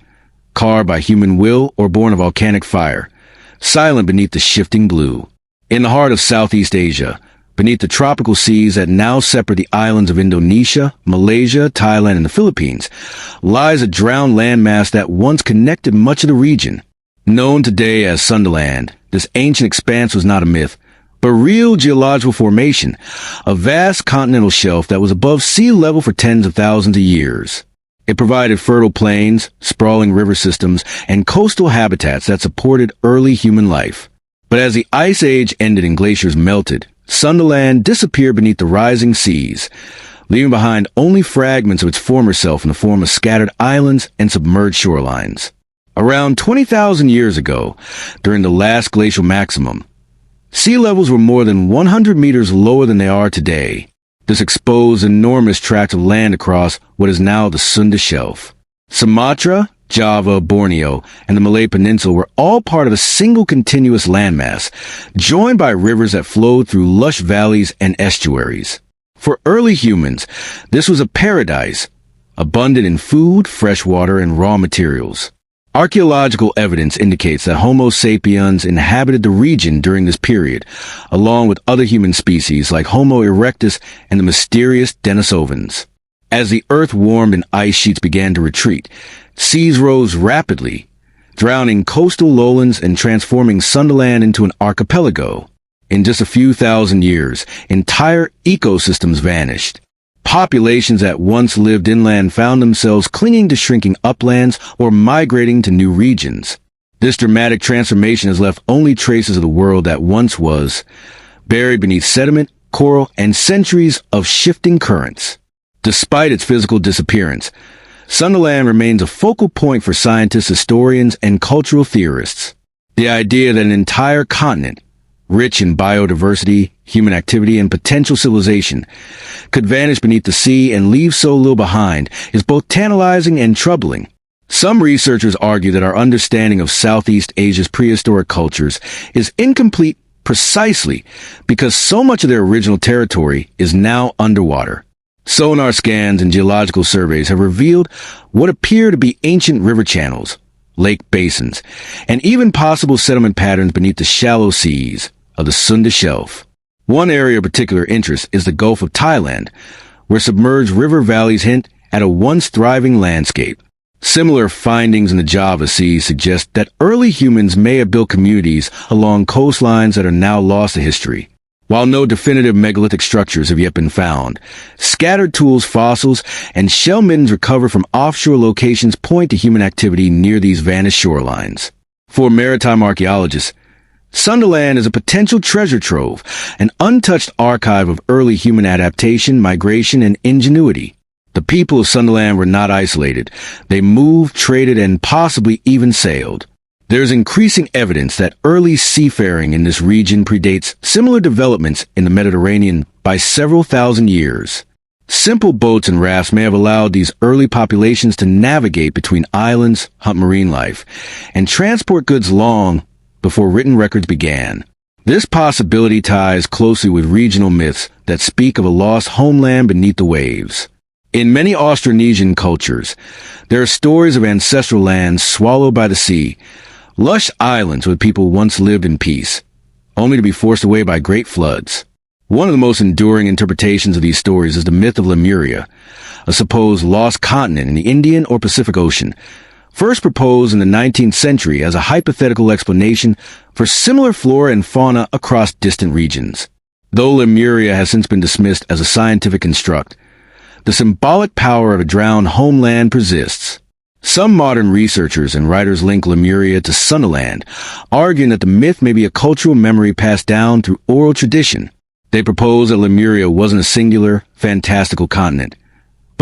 carved by human will or born of volcanic fire, silent beneath the shifting blue. In the heart of Southeast Asia, beneath the tropical seas that now separate the islands of Indonesia, Malaysia, Thailand, and the Philippines, lies a drowned landmass that once connected much of the region. Known today as Sunderland, this ancient expanse was not a myth, but real geological formation, a vast continental shelf that was above sea level for tens of thousands of years. It provided fertile plains, sprawling river systems, and coastal habitats that supported early human life. But as the Ice Age ended and glaciers melted, Sunderland disappeared beneath the rising seas, leaving behind only fragments of its former self in the form of scattered islands and submerged shorelines. Around 20,000 years ago, during the last glacial maximum, sea levels were more than 100 meters lower than they are today. This exposed enormous tracts of land across what is now the Sunda Shelf. Sumatra, Java, Borneo, and the Malay Peninsula were all part of a single continuous landmass, joined by rivers that flowed through lush valleys and estuaries. For early humans, this was a paradise, abundant in food, fresh water, and raw materials. Archaeological evidence indicates that Homo sapiens inhabited the region during this period, along with other human species like Homo erectus and the mysterious Denisovans. As the Earth warmed and ice sheets began to retreat, seas rose rapidly, drowning coastal lowlands and transforming Sunderland into an archipelago. In just a few thousand years, entire ecosystems vanished. Populations that once lived inland found themselves clinging to shrinking uplands or migrating to new regions. This dramatic transformation has left only traces of the world that once was, buried beneath sediment, coral, and centuries of shifting currents. Despite its physical disappearance, Sunderland remains a focal point for scientists, historians, and cultural theorists. The idea that an entire continent, rich in biodiversity, human activity, and potential civilization, could vanish beneath the sea and leave so little behind is both tantalizing and troubling. Some researchers argue that our understanding of Southeast Asia's prehistoric cultures is incomplete precisely because so much of their original territory is now underwater. Sonar scans and geological surveys have revealed what appear to be ancient river channels, lake basins, and even possible settlement patterns beneath the shallow seas of the Sunda Shelf. One area of particular interest is the Gulf of Thailand, where submerged river valleys hint at a once thriving landscape. Similar findings in the Java Sea suggest that early humans may have built communities along coastlines that are now lost to history. While no definitive megalithic structures have yet been found, scattered tools, fossils, and shell middens recovered from offshore locations point to human activity near these vanished shorelines. For maritime archaeologists, Sunderland is a potential treasure trove, an untouched archive of early human adaptation, migration, and ingenuity. The people of Sunderland were not isolated. They moved, traded, and possibly even sailed. There's increasing evidence that early seafaring in this region predates similar developments in the Mediterranean by several thousand years. Simple boats and rafts may have allowed these early populations to navigate between islands, hunt marine life, and transport goods long before written records began. This possibility ties closely with regional myths that speak of a lost homeland beneath the waves. In many Austronesian cultures, there are stories of ancestral lands swallowed by the sea, lush islands where people once lived in peace, only to be forced away by great floods. One of the most enduring interpretations of these stories is the myth of Lemuria, a supposed lost continent in the Indian or Pacific Ocean, first proposed in the 19th century as a hypothetical explanation for similar flora and fauna across distant regions. Though Lemuria has since been dismissed as a scientific construct, the symbolic power of a drowned homeland persists. Some modern researchers and writers link Lemuria to Sunderland, arguing that the myth may be a cultural memory passed down through oral tradition. They propose that Lemuria wasn't a singular, fantastical continent,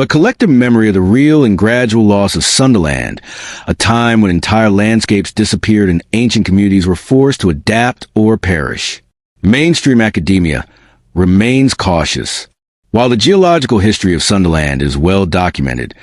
but collective memory of the real and gradual loss of Sunderland, a time when entire landscapes disappeared and ancient communities were forced to adapt or perish. Mainstream academia remains cautious. While the geological history of Sunderland is well documented,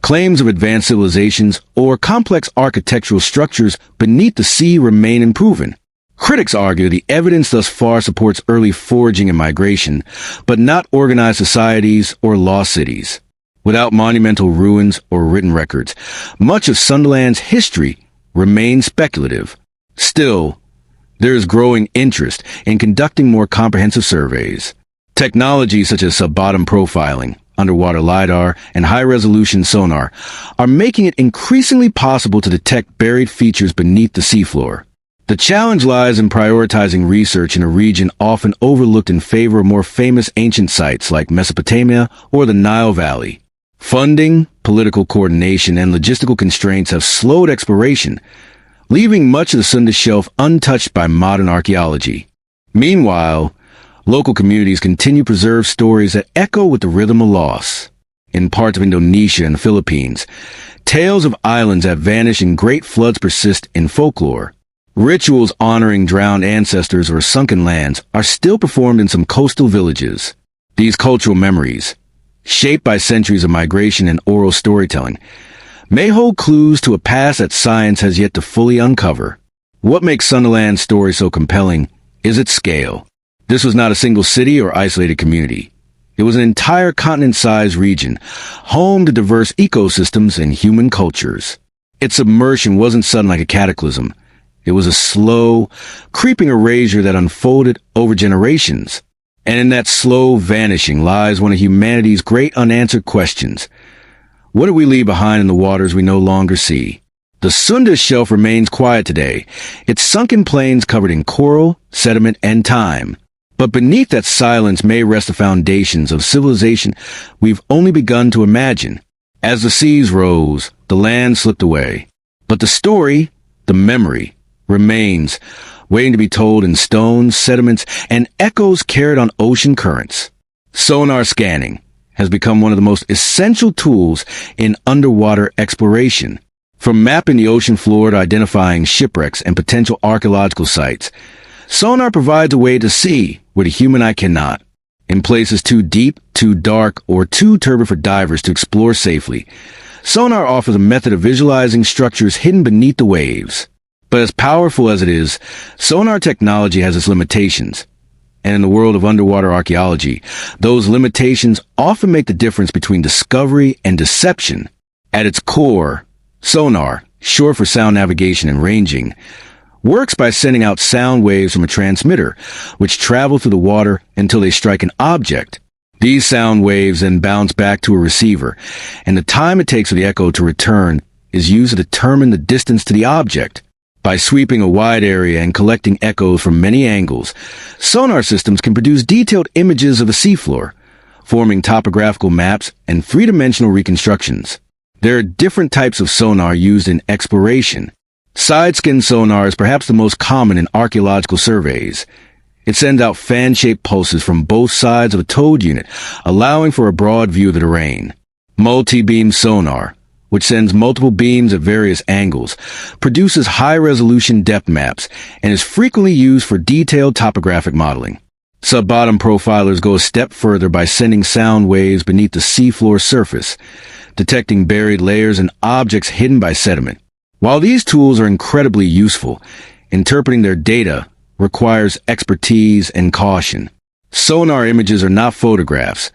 claims of advanced civilizations or complex architectural structures beneath the sea remain unproven. Critics argue the evidence thus far supports early foraging and migration, but not organized societies or lost cities. Without monumental ruins or written records, much of Sunderland's history remains speculative. Still, there is growing interest in conducting more comprehensive surveys. Technologies such as sub-bottom profiling, underwater LiDAR, and high-resolution sonar are making it increasingly possible to detect buried features beneath the seafloor. The challenge lies in prioritizing research in a region often overlooked in favor of more famous ancient sites like Mesopotamia or the Nile Valley. Funding, political coordination, and logistical constraints have slowed exploration, leaving much of the Sunda Shelf untouched by modern archaeology. Meanwhile, local communities continue to preserve stories that echo with the rhythm of loss. In parts of Indonesia and the Philippines, tales of islands that vanish in great floods persist in folklore. Rituals honoring drowned ancestors or sunken lands are still performed in some coastal villages. These cultural memories, shaped by centuries of migration and oral storytelling, may hold clues to a past that science has yet to fully uncover. What makes Sunderland's story so compelling is its scale. This was not a single city or isolated community. It was an entire continent-sized region, home to diverse ecosystems and human cultures. Its submersion wasn't sudden like a cataclysm. It was a slow, creeping erasure that unfolded over generations. And in that slow vanishing lies one of humanity's great unanswered questions. What do we leave behind in the waters we no longer see? The Sunda shelf remains quiet today, its sunken plains covered in coral, sediment, and time. But beneath that silence may rest the foundations of civilization we've only begun to imagine. As the seas rose, the land slipped away. But the story, the memory, remains, waiting to be told in stones, sediments, and echoes carried on ocean currents. Sonar scanning has become one of the most essential tools in underwater exploration. From mapping the ocean floor to identifying shipwrecks and potential archaeological sites, sonar provides a way to see where the human eye cannot. In places too deep, too dark, or too turbid for divers to explore safely, sonar offers a method of visualizing structures hidden beneath the waves. But as powerful as it is, sonar technology has its limitations. And in the world of underwater archaeology, those limitations often make the difference between discovery and deception. At its core, sonar, short for sound navigation and ranging, works by sending out sound waves from a transmitter, which travel through the water until they strike an object. These sound waves then bounce back to a receiver, and the time it takes for the echo to return is used to determine the distance to the object. By sweeping a wide area and collecting echoes from many angles, sonar systems can produce detailed images of the seafloor, forming topographical maps and three-dimensional reconstructions. There are different types of sonar used in exploration. Side-skin sonar is perhaps the most common in archaeological surveys. It sends out fan-shaped pulses from both sides of a towed unit, allowing for a broad view of the terrain. Multi-beam sonar, which sends multiple beams at various angles, produces high-resolution depth maps and is frequently used for detailed topographic modeling. Sub-bottom profilers go a step further by sending sound waves beneath the seafloor surface, detecting buried layers and objects hidden by sediment. While these tools are incredibly useful, interpreting their data requires expertise and caution. Sonar images are not photographs.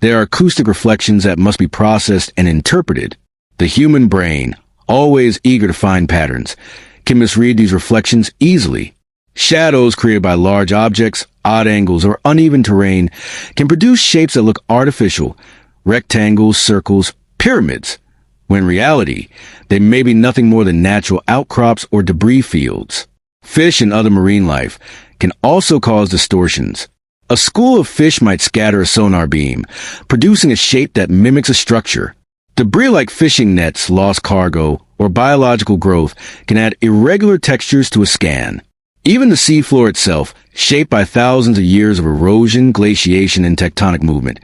They are acoustic reflections that must be processed and interpreted. The human brain, always eager to find patterns, can misread these reflections easily. Shadows created by large objects, odd angles, or uneven terrain can produce shapes that look artificial, rectangles, circles, pyramids, when in reality, they may be nothing more than natural outcrops or debris fields. Fish and other marine life can also cause distortions. A school of fish might scatter a sonar beam, producing a shape that mimics a structure. Debris like fishing nets, lost cargo, or biological growth can add irregular textures to a scan. Even the seafloor itself, shaped by thousands of years of erosion, glaciation, and tectonic movement,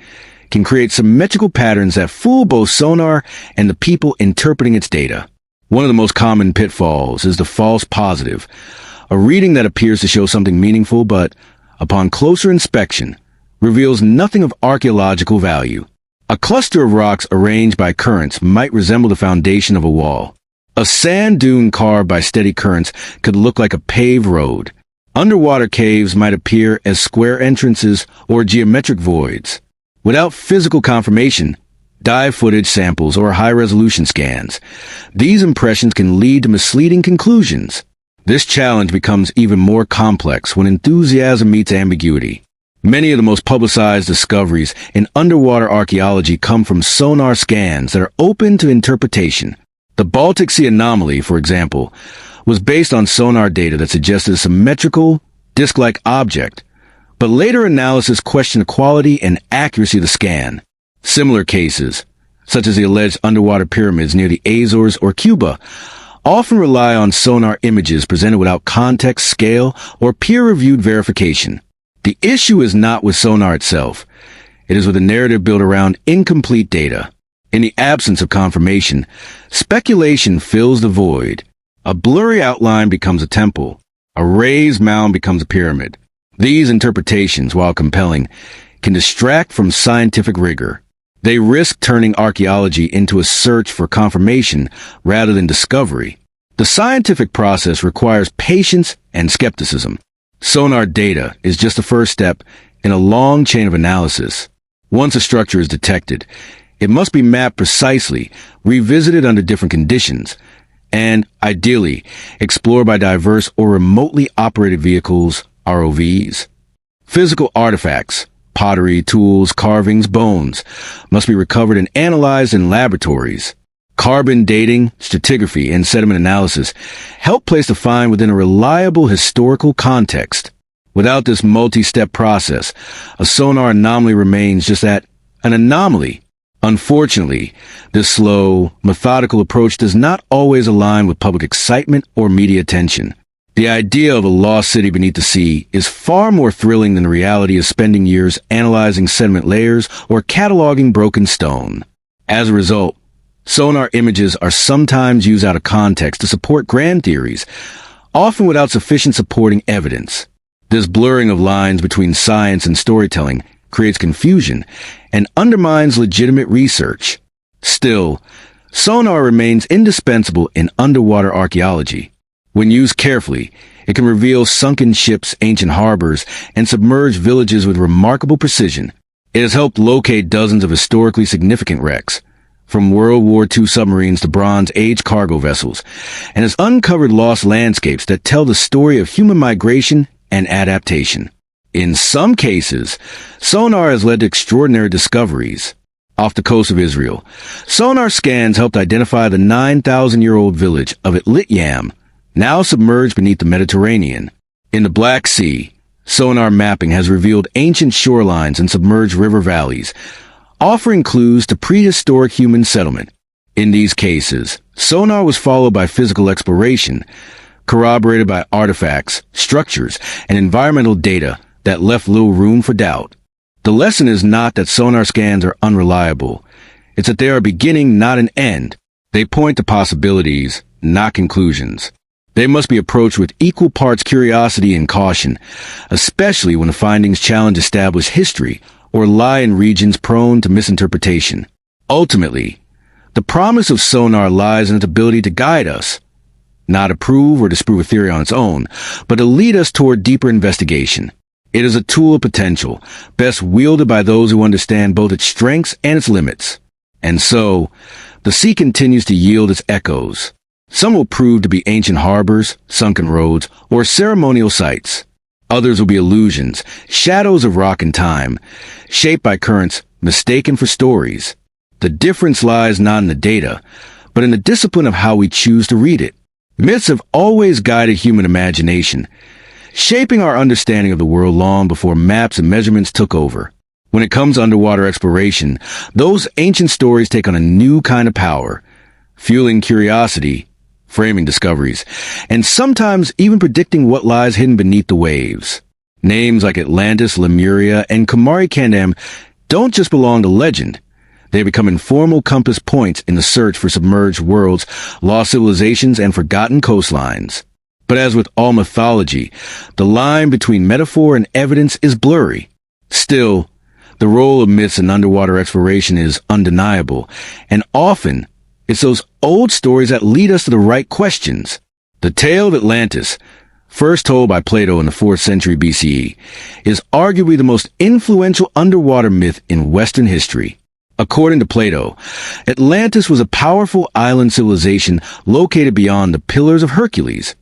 can create symmetrical patterns that fool both sonar and the people interpreting its data. One of the most common pitfalls is the false positive, a reading that appears to show something meaningful but, upon closer inspection, reveals nothing of archaeological value. A cluster of rocks arranged by currents might resemble the foundation of a wall. A sand dune carved by steady currents could look like a paved road. Underwater caves might appear as square entrances or geometric voids. Without physical confirmation, dive footage samples, or high-resolution scans, these impressions can lead to misleading conclusions. This challenge becomes even more complex when enthusiasm meets ambiguity. Many of the most publicized discoveries in underwater archaeology come from sonar scans that are open to interpretation. The Baltic Sea anomaly, for example, was based on sonar data that suggested a symmetrical, disc-like object, but later analysis questioned the quality and accuracy of the scan. Similar cases, such as the alleged underwater pyramids near the Azores or Cuba, often rely on sonar images presented without context, scale, or peer-reviewed verification. The issue is not with sonar itself. It is with a narrative built around incomplete data. In the absence of confirmation, speculation fills the void. A blurry outline becomes a temple. A raised mound becomes a pyramid. These interpretations, while compelling, can distract from scientific rigor. They risk turning archaeology into a search for confirmation rather than discovery. The scientific process requires patience and skepticism. Sonar data is just the first step in a long chain of analysis. Once a structure is detected, it must be mapped precisely, revisited under different conditions, and, ideally, explored by diverse or remotely operated vehicles, ROVs. Physical artifacts, pottery, tools, carvings, bones, must be recovered and analyzed in laboratories. Carbon dating, stratigraphy, and sediment analysis help place the find within a reliable historical context. Without this multi-step process, a sonar anomaly remains just that, an anomaly. Unfortunately, this slow, methodical approach does not always align with public excitement or media attention. The idea of a lost city beneath the sea is far more thrilling than the reality of spending years analyzing sediment layers or cataloging broken stone. As a result, sonar images are sometimes used out of context to support grand theories, often without sufficient supporting evidence. This blurring of lines between science and storytelling creates confusion and undermines legitimate research. Still, sonar remains indispensable in underwater archaeology. When used carefully, it can reveal sunken ships, ancient harbors, and submerged villages with remarkable precision. It has helped locate dozens of historically significant wrecks, from World War II submarines to Bronze Age cargo vessels, and has uncovered lost landscapes that tell the story of human migration and adaptation. In some cases, sonar has led to extraordinary discoveries. Off the coast of Israel, sonar scans helped identify the 9,000-year-old village of Yam, now submerged beneath the Mediterranean. In the Black Sea, sonar mapping has revealed ancient shorelines and submerged river valleys, offering clues to prehistoric human settlement. In these cases, sonar was followed by physical exploration, corroborated by artifacts, structures, and environmental data that left little room for doubt. The lesson is not that sonar scans are unreliable. It's that they are a beginning, not an end. They point to possibilities, not conclusions. They must be approached with equal parts curiosity and caution, especially when the findings challenge established history or lie in regions prone to misinterpretation. Ultimately, the promise of sonar lies in its ability to guide us, not approve or disprove a theory on its own, but to lead us toward deeper investigation. It is a tool of potential, best wielded by those who understand both its strengths and its limits. And so, the sea continues to yield its echoes. Some will prove to be ancient harbors, sunken roads, or ceremonial sites. Others will be illusions, shadows of rock and time, shaped by currents mistaken for stories. The difference lies not in the data, but in the discipline of how we choose to read it. Myths have always guided human imagination, shaping our understanding of the world long before maps and measurements took over. When it comes to underwater exploration, those ancient stories take on a new kind of power, fueling curiosity, framing discoveries, and sometimes even predicting what lies hidden beneath the waves. Names like Atlantis, Lemuria, and Kumari Kandam don't just belong to legend. They become informal compass points in the search for submerged worlds, lost civilizations, and forgotten coastlines. But as with all mythology, the line between metaphor and evidence is blurry. Still, the role of myths in underwater exploration is undeniable, and often it's those old stories that lead us to the right questions. The tale of Atlantis, first told by Plato in the 4th century BCE, is arguably the most influential underwater myth in Western history. According to Plato, Atlantis was a powerful island civilization located beyond the Pillars of Hercules,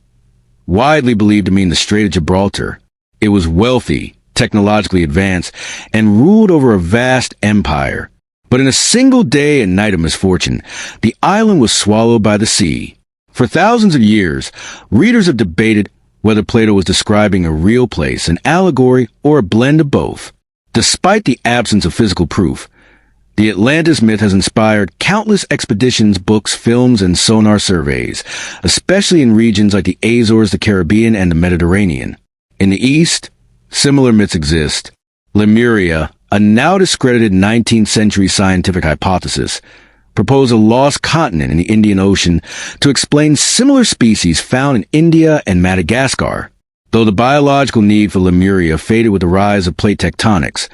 widely believed to mean the Strait of Gibraltar. It was wealthy, technologically advanced, and ruled over a vast empire. But in a single day and night of misfortune, the island was swallowed by the sea. For thousands of years, readers have debated whether Plato was describing a real place, an allegory, or a blend of both. Despite the absence of physical proof, the Atlantis myth has inspired countless expeditions, books, films, and sonar surveys, especially in regions like the Azores, the Caribbean, and the Mediterranean. In the East, similar myths exist. Lemuria, a now discredited 19th century scientific hypothesis, proposed a lost continent in the Indian Ocean to explain similar species found in India and Madagascar. Though the biological need for Lemuria faded with the rise of plate tectonics,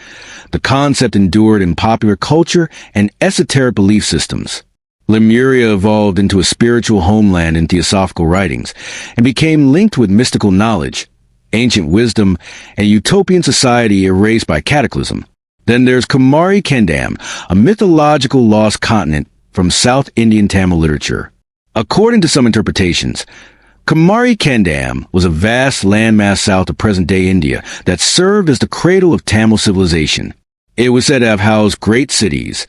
the concept endured in popular culture and esoteric belief systems. Lemuria evolved into a spiritual homeland in theosophical writings and became linked with mystical knowledge, ancient wisdom, and utopian society erased by cataclysm. Then there's Kumari Kendam, a mythological lost continent from South Indian Tamil literature. According to some interpretations, Kumari Kendam was a vast landmass south of present-day India that served as the cradle of Tamil civilization. It was said to have housed great cities,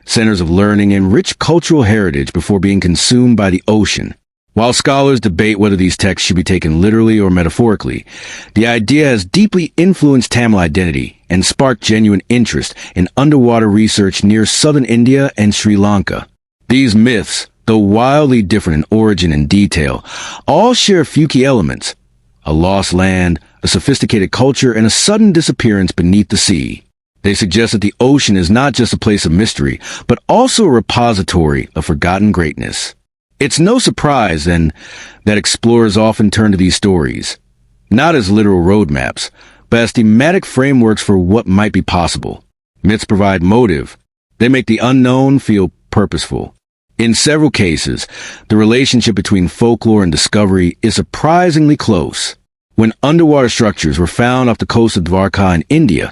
centers of learning, and rich cultural heritage before being consumed by the ocean. While scholars debate whether these texts should be taken literally or metaphorically, the idea has deeply influenced Tamil identity and sparked genuine interest in underwater research near southern India and Sri Lanka. These myths, though wildly different in origin and detail, all share a few key elements: a lost land, a sophisticated culture, and a sudden disappearance beneath the sea. They suggest that the ocean is not just a place of mystery, but also a repository of forgotten greatness. It's no surprise, then, that explorers often turn to these stories, not as literal roadmaps, but as thematic frameworks for what might be possible. Myths provide motive. They make the unknown feel purposeful. In several cases, the relationship between folklore and discovery is surprisingly close. When underwater structures were found off the coast of Dwarka in India,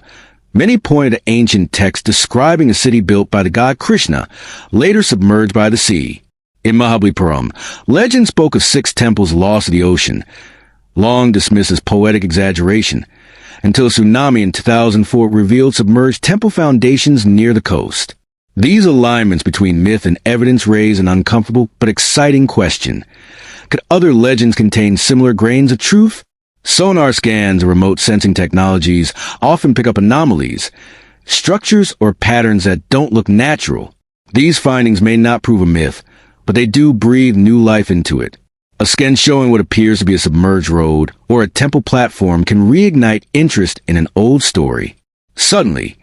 many pointed to ancient texts describing a city built by the god Krishna, later submerged by the sea. In Mahabalipuram, legend spoke of 6 temples lost to the ocean, long dismissed as poetic exaggeration, until a tsunami in 2004 revealed submerged temple foundations near the coast. These alignments between myth and evidence raise an uncomfortable but exciting question. Could other legends contain similar grains of truth? Sonar scans and remote sensing technologies often pick up anomalies, structures or patterns that don't look natural. These findings may not prove a myth, but they do breathe new life into it. A scan showing what appears to be a submerged road or a temple platform can reignite interest in an old story. Suddenly,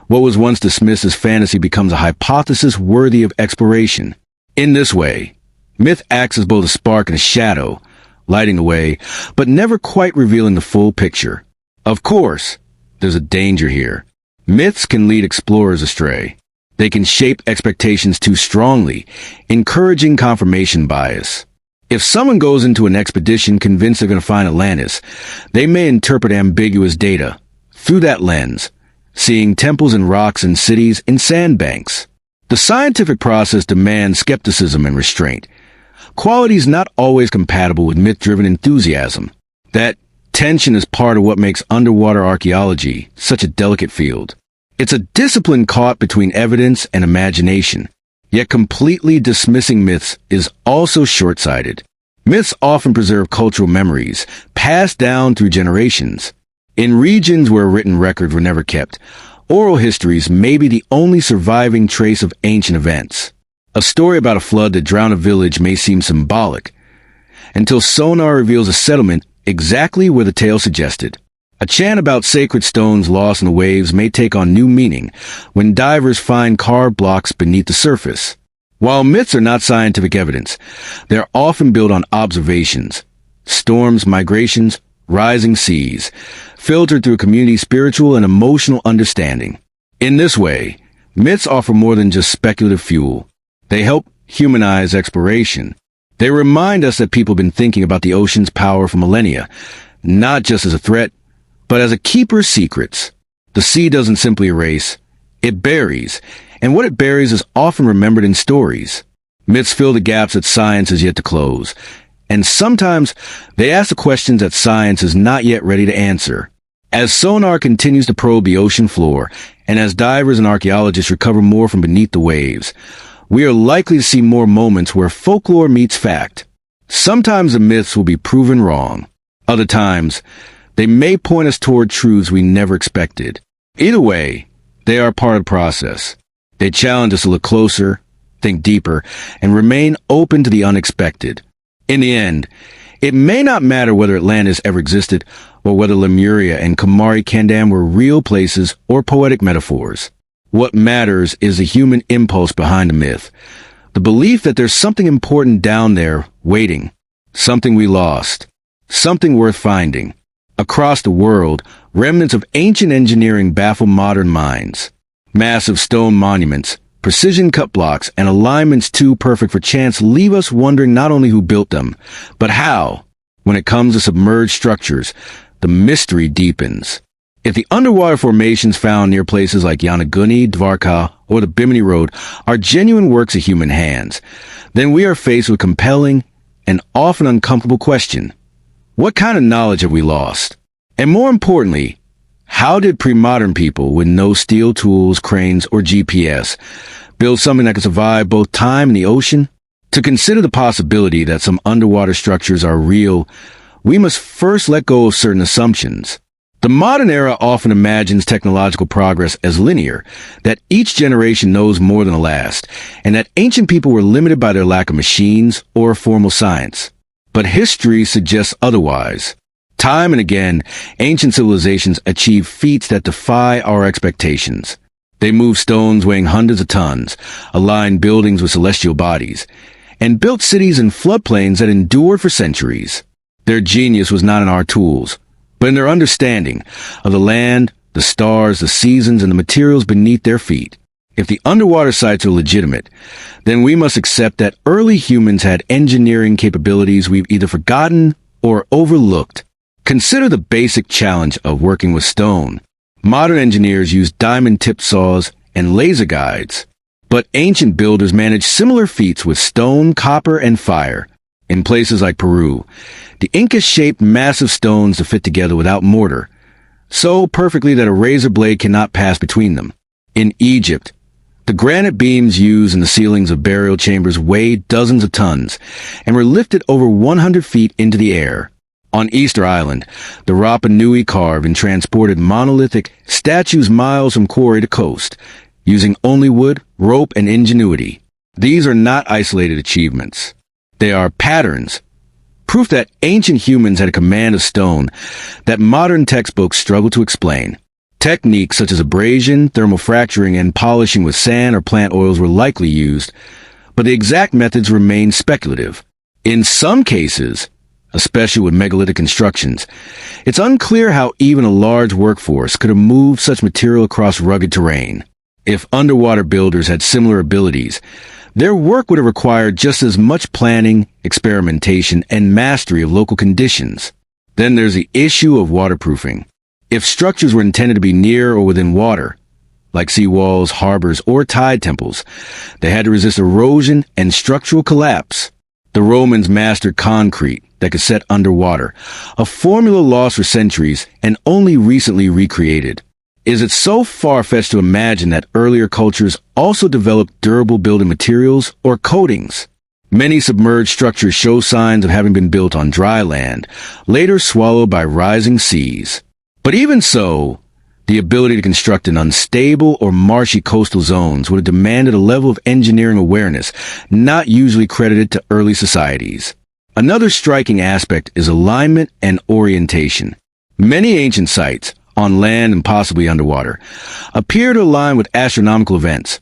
what was once dismissed as fantasy becomes a hypothesis worthy of exploration. In this way, myth acts as both a spark and a shadow, lighting the way, but never quite revealing the full picture. Of course, there's a danger here. Myths can lead explorers astray. They can shape expectations too strongly, encouraging confirmation bias. If someone goes into an expedition convinced they're going to find Atlantis, they may interpret ambiguous data through that lens, seeing temples and rocks and cities in sandbanks. The scientific process demands skepticism and restraint, qualities not always compatible with myth-driven enthusiasm. That tension is part of what makes underwater archaeology such a delicate field. It's a discipline caught between evidence and imagination, yet completely dismissing myths is also short-sighted. Myths often preserve cultural memories, passed down through generations. In regions where written records were never kept, oral histories may be the only surviving trace of ancient events. A story about a flood that drowned a village may seem symbolic, until sonar reveals a settlement exactly where the tale suggested. A chant about sacred stones lost in the waves may take on new meaning when divers find carved blocks beneath the surface. While myths are not scientific evidence, they're often built on observations, storms, migrations, rising seas, filtered through community spiritual and emotional understanding. In this way, myths offer more than just speculative fuel. They help humanize exploration. They remind us that people have been thinking about the ocean's power for millennia, not just as a threat, but as a keeper of secrets. The sea doesn't simply erase, it buries, and what it buries is often remembered in stories. Myths fill the gaps that science has yet to close, and sometimes they ask the questions that science is not yet ready to answer. As sonar continues to probe the ocean floor, and as divers and archaeologists recover more from beneath the waves, we are likely to see more moments where folklore meets fact. Sometimes the myths will be proven wrong. Other times, they may point us toward truths we never expected. Either way, they are part of the process. They challenge us to look closer, think deeper, and remain open to the unexpected. In the end, it may not matter whether Atlantis ever existed, or whether Lemuria and Kumari Kendam were real places or poetic metaphors. What matters is the human impulse behind the myth, the belief that there's something important down there waiting, something we lost, something worth finding. Across the world, remnants of ancient engineering baffle modern minds. Massive stone monuments, precision cut blocks, and alignments too perfect for chance leave us wondering not only who built them, but how. When it comes to submerged structures, the mystery deepens. If the underwater formations found near places like Yanaguni, Dvarka, or the Bimini Road are genuine works of human hands, then we are faced with a compelling and often uncomfortable question. What kind of knowledge have we lost? And more importantly, how did pre-modern people with no steel tools, cranes, or GPS build something that could survive both time and the ocean? To consider the possibility that some underwater structures are real, we must first let go of certain assumptions. The modern era often imagines technological progress as linear, that each generation knows more than the last, and that ancient people were limited by their lack of machines or formal science. But history suggests otherwise. Time and again, ancient civilizations achieved feats that defy our expectations. They moved stones weighing hundreds of tons, aligned buildings with celestial bodies, and built cities in floodplains that endured for centuries. Their genius was not in our tools, but in their understanding of the land, the stars, the seasons, and the materials beneath their feet. If the underwater sites are legitimate, then we must accept that early humans had engineering capabilities we've either forgotten or overlooked. Consider the basic challenge of working with stone. Modern engineers use diamond-tipped saws and laser guides, but ancient builders managed similar feats with stone, copper, and fire. In places like Peru, the Incas shaped massive stones to fit together without mortar, so perfectly that a razor blade cannot pass between them. In Egypt, the granite beams used in the ceilings of burial chambers weighed dozens of tons and were lifted over 100 feet into the air. On Easter Island, the Rapa Nui carved and transported monolithic statues miles from quarry to coast, using only wood, rope, and ingenuity. These are not isolated achievements. They are patterns, proof that ancient humans had a command of stone that modern textbooks struggle to explain. Techniques such as abrasion, thermal fracturing, and polishing with sand or plant oils were likely used, but the exact methods remain speculative. In some cases, especially with megalithic constructions, it's unclear how even a large workforce could have moved such material across rugged terrain. If underwater builders had similar abilities, their work would have required just as much planning, experimentation, and mastery of local conditions. Then there's the issue of waterproofing. If structures were intended to be near or within water, like seawalls, harbors, or tide temples, they had to resist erosion and structural collapse. The Romans mastered concrete that could set underwater, a formula lost for centuries and only recently recreated. Is it so far-fetched to imagine that earlier cultures also developed durable building materials or coatings? Many submerged structures show signs of having been built on dry land, later swallowed by rising seas. But even so, the ability to construct in unstable or marshy coastal zones would have demanded a level of engineering awareness not usually credited to early societies. Another striking aspect is alignment and orientation. Many ancient sites, on land and possibly underwater, appear to align with astronomical events,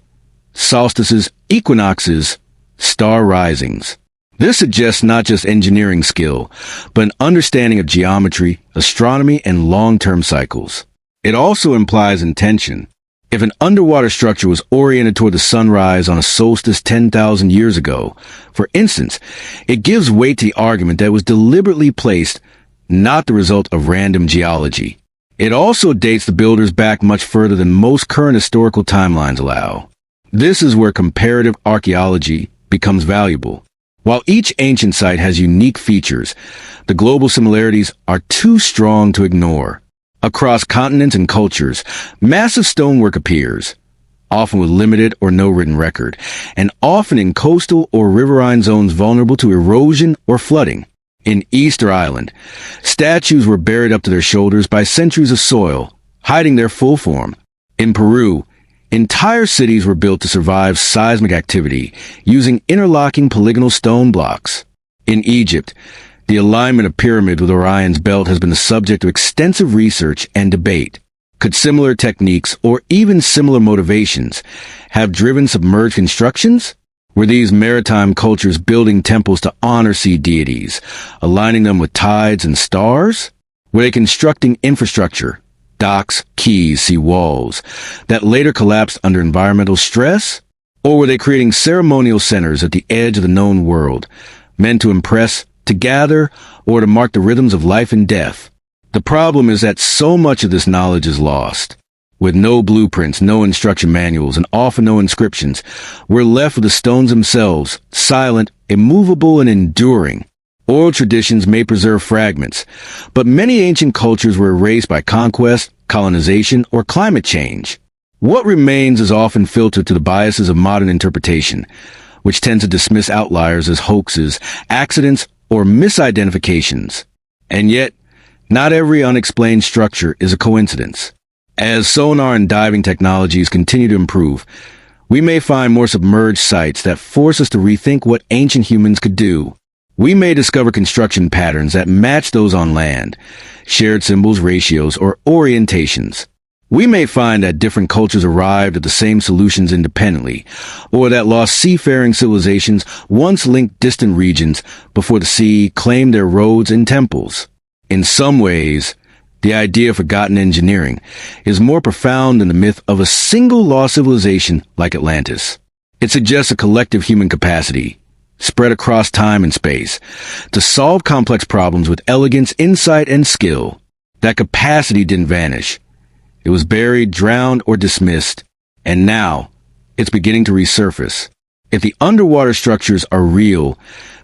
solstices, equinoxes, star risings. This suggests not just engineering skill, but an understanding of geometry, astronomy, and long-term cycles. It also implies intention. If an underwater structure was oriented toward the sunrise on a solstice 10,000 years ago, for instance, it gives weight to the argument that it was deliberately placed, not the result of random geology. It also dates the builders back much further than most current historical timelines allow. This is where comparative archaeology becomes valuable. While each ancient site has unique features, the global similarities are too strong to ignore. Across continents and cultures, massive stonework appears, often with limited or no written record, and often in coastal or riverine zones vulnerable to erosion or flooding. In Easter Island, statues were buried up to their shoulders by centuries of soil, hiding their full form. In Peru, entire cities were built to survive seismic activity using interlocking polygonal stone blocks. In Egypt, the alignment of pyramids with Orion's belt has been the subject of extensive research and debate. Could similar techniques or even similar motivations have driven submerged constructions? Were these maritime cultures building temples to honor sea deities, aligning them with tides and stars? Were they constructing infrastructure, docks, quays, sea walls, that later collapsed under environmental stress? Or were they creating ceremonial centers at the edge of the known world, meant to impress, to gather, or to mark the rhythms of life and death? The problem is that so much of this knowledge is lost. With no blueprints, no instruction manuals, and often no inscriptions, we're left with the stones themselves, silent, immovable, and enduring. Oral traditions may preserve fragments, but many ancient cultures were erased by conquest, colonization, or climate change. What remains is often filtered to the biases of modern interpretation, which tend to dismiss outliers as hoaxes, accidents, or misidentifications. And yet, not every unexplained structure is a coincidence. As sonar and diving technologies continue to improve, we may find more submerged sites that force us to rethink what ancient humans could do. We may discover construction patterns that match those on land, shared symbols, ratios, or orientations. We may find that different cultures arrived at the same solutions independently, or that lost seafaring civilizations once linked distant regions before the sea claimed their roads and temples. In some ways, the idea of forgotten engineering is more profound than the myth of a single lost civilization like Atlantis. It suggests a collective human capacity, spread across time and space, to solve complex problems with elegance, insight, and skill. That capacity didn't vanish. It was buried, drowned, or dismissed, and now it's beginning to resurface. If the underwater structures are real,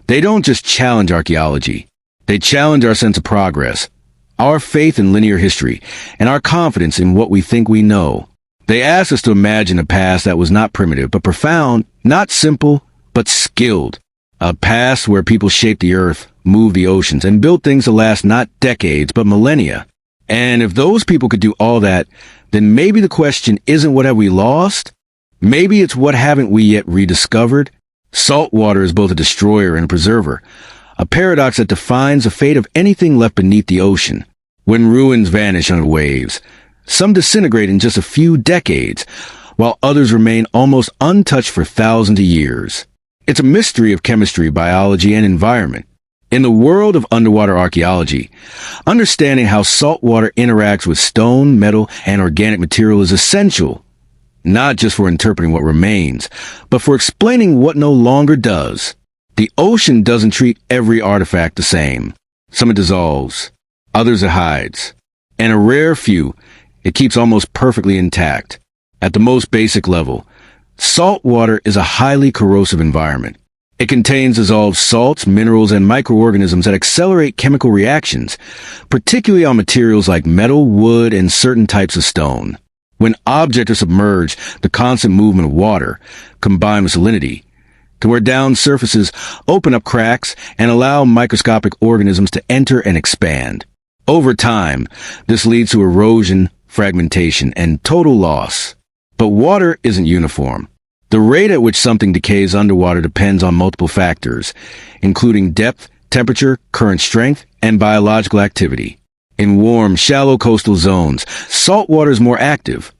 they don't just challenge archaeology. They challenge our sense of progress, our faith in linear history, and our confidence in what we think we know. They ask us to imagine a past that was not primitive, but profound, not simple, but skilled. A past where people shaped the earth, moved the oceans, and built things to last not decades, but millennia. And if those people could do all that, then maybe the question isn't what have we lost? Maybe it's what haven't we yet rediscovered? Salt water is both a destroyer and a preserver, a paradox that defines the fate of anything left beneath the ocean. When ruins vanish under waves, some disintegrate in just a few decades, while others remain almost untouched for thousands of years. It's a mystery of chemistry, biology, and environment. In the world of underwater archaeology, understanding how salt water interacts with stone, metal, and organic material is essential, not just for interpreting what remains, but for explaining what no longer does. The ocean doesn't treat every artifact the same. Some it dissolves, others it hides, and a rare few it keeps almost perfectly intact. At the most basic level, salt water is a highly corrosive environment. It contains dissolved salts, minerals, and microorganisms that accelerate chemical reactions, particularly on materials like metal, wood, and certain types of stone. When objects are submerged, the constant movement of water, combined with salinity, can wear down surfaces, open up cracks, and allow microscopic organisms to enter and expand. Over time, this leads to erosion, fragmentation, and total loss. But water isn't uniform. The rate at which something decays underwater depends on multiple factors, including depth, temperature, current strength, and biological activity. In warm, shallow coastal zones, salt water is more active.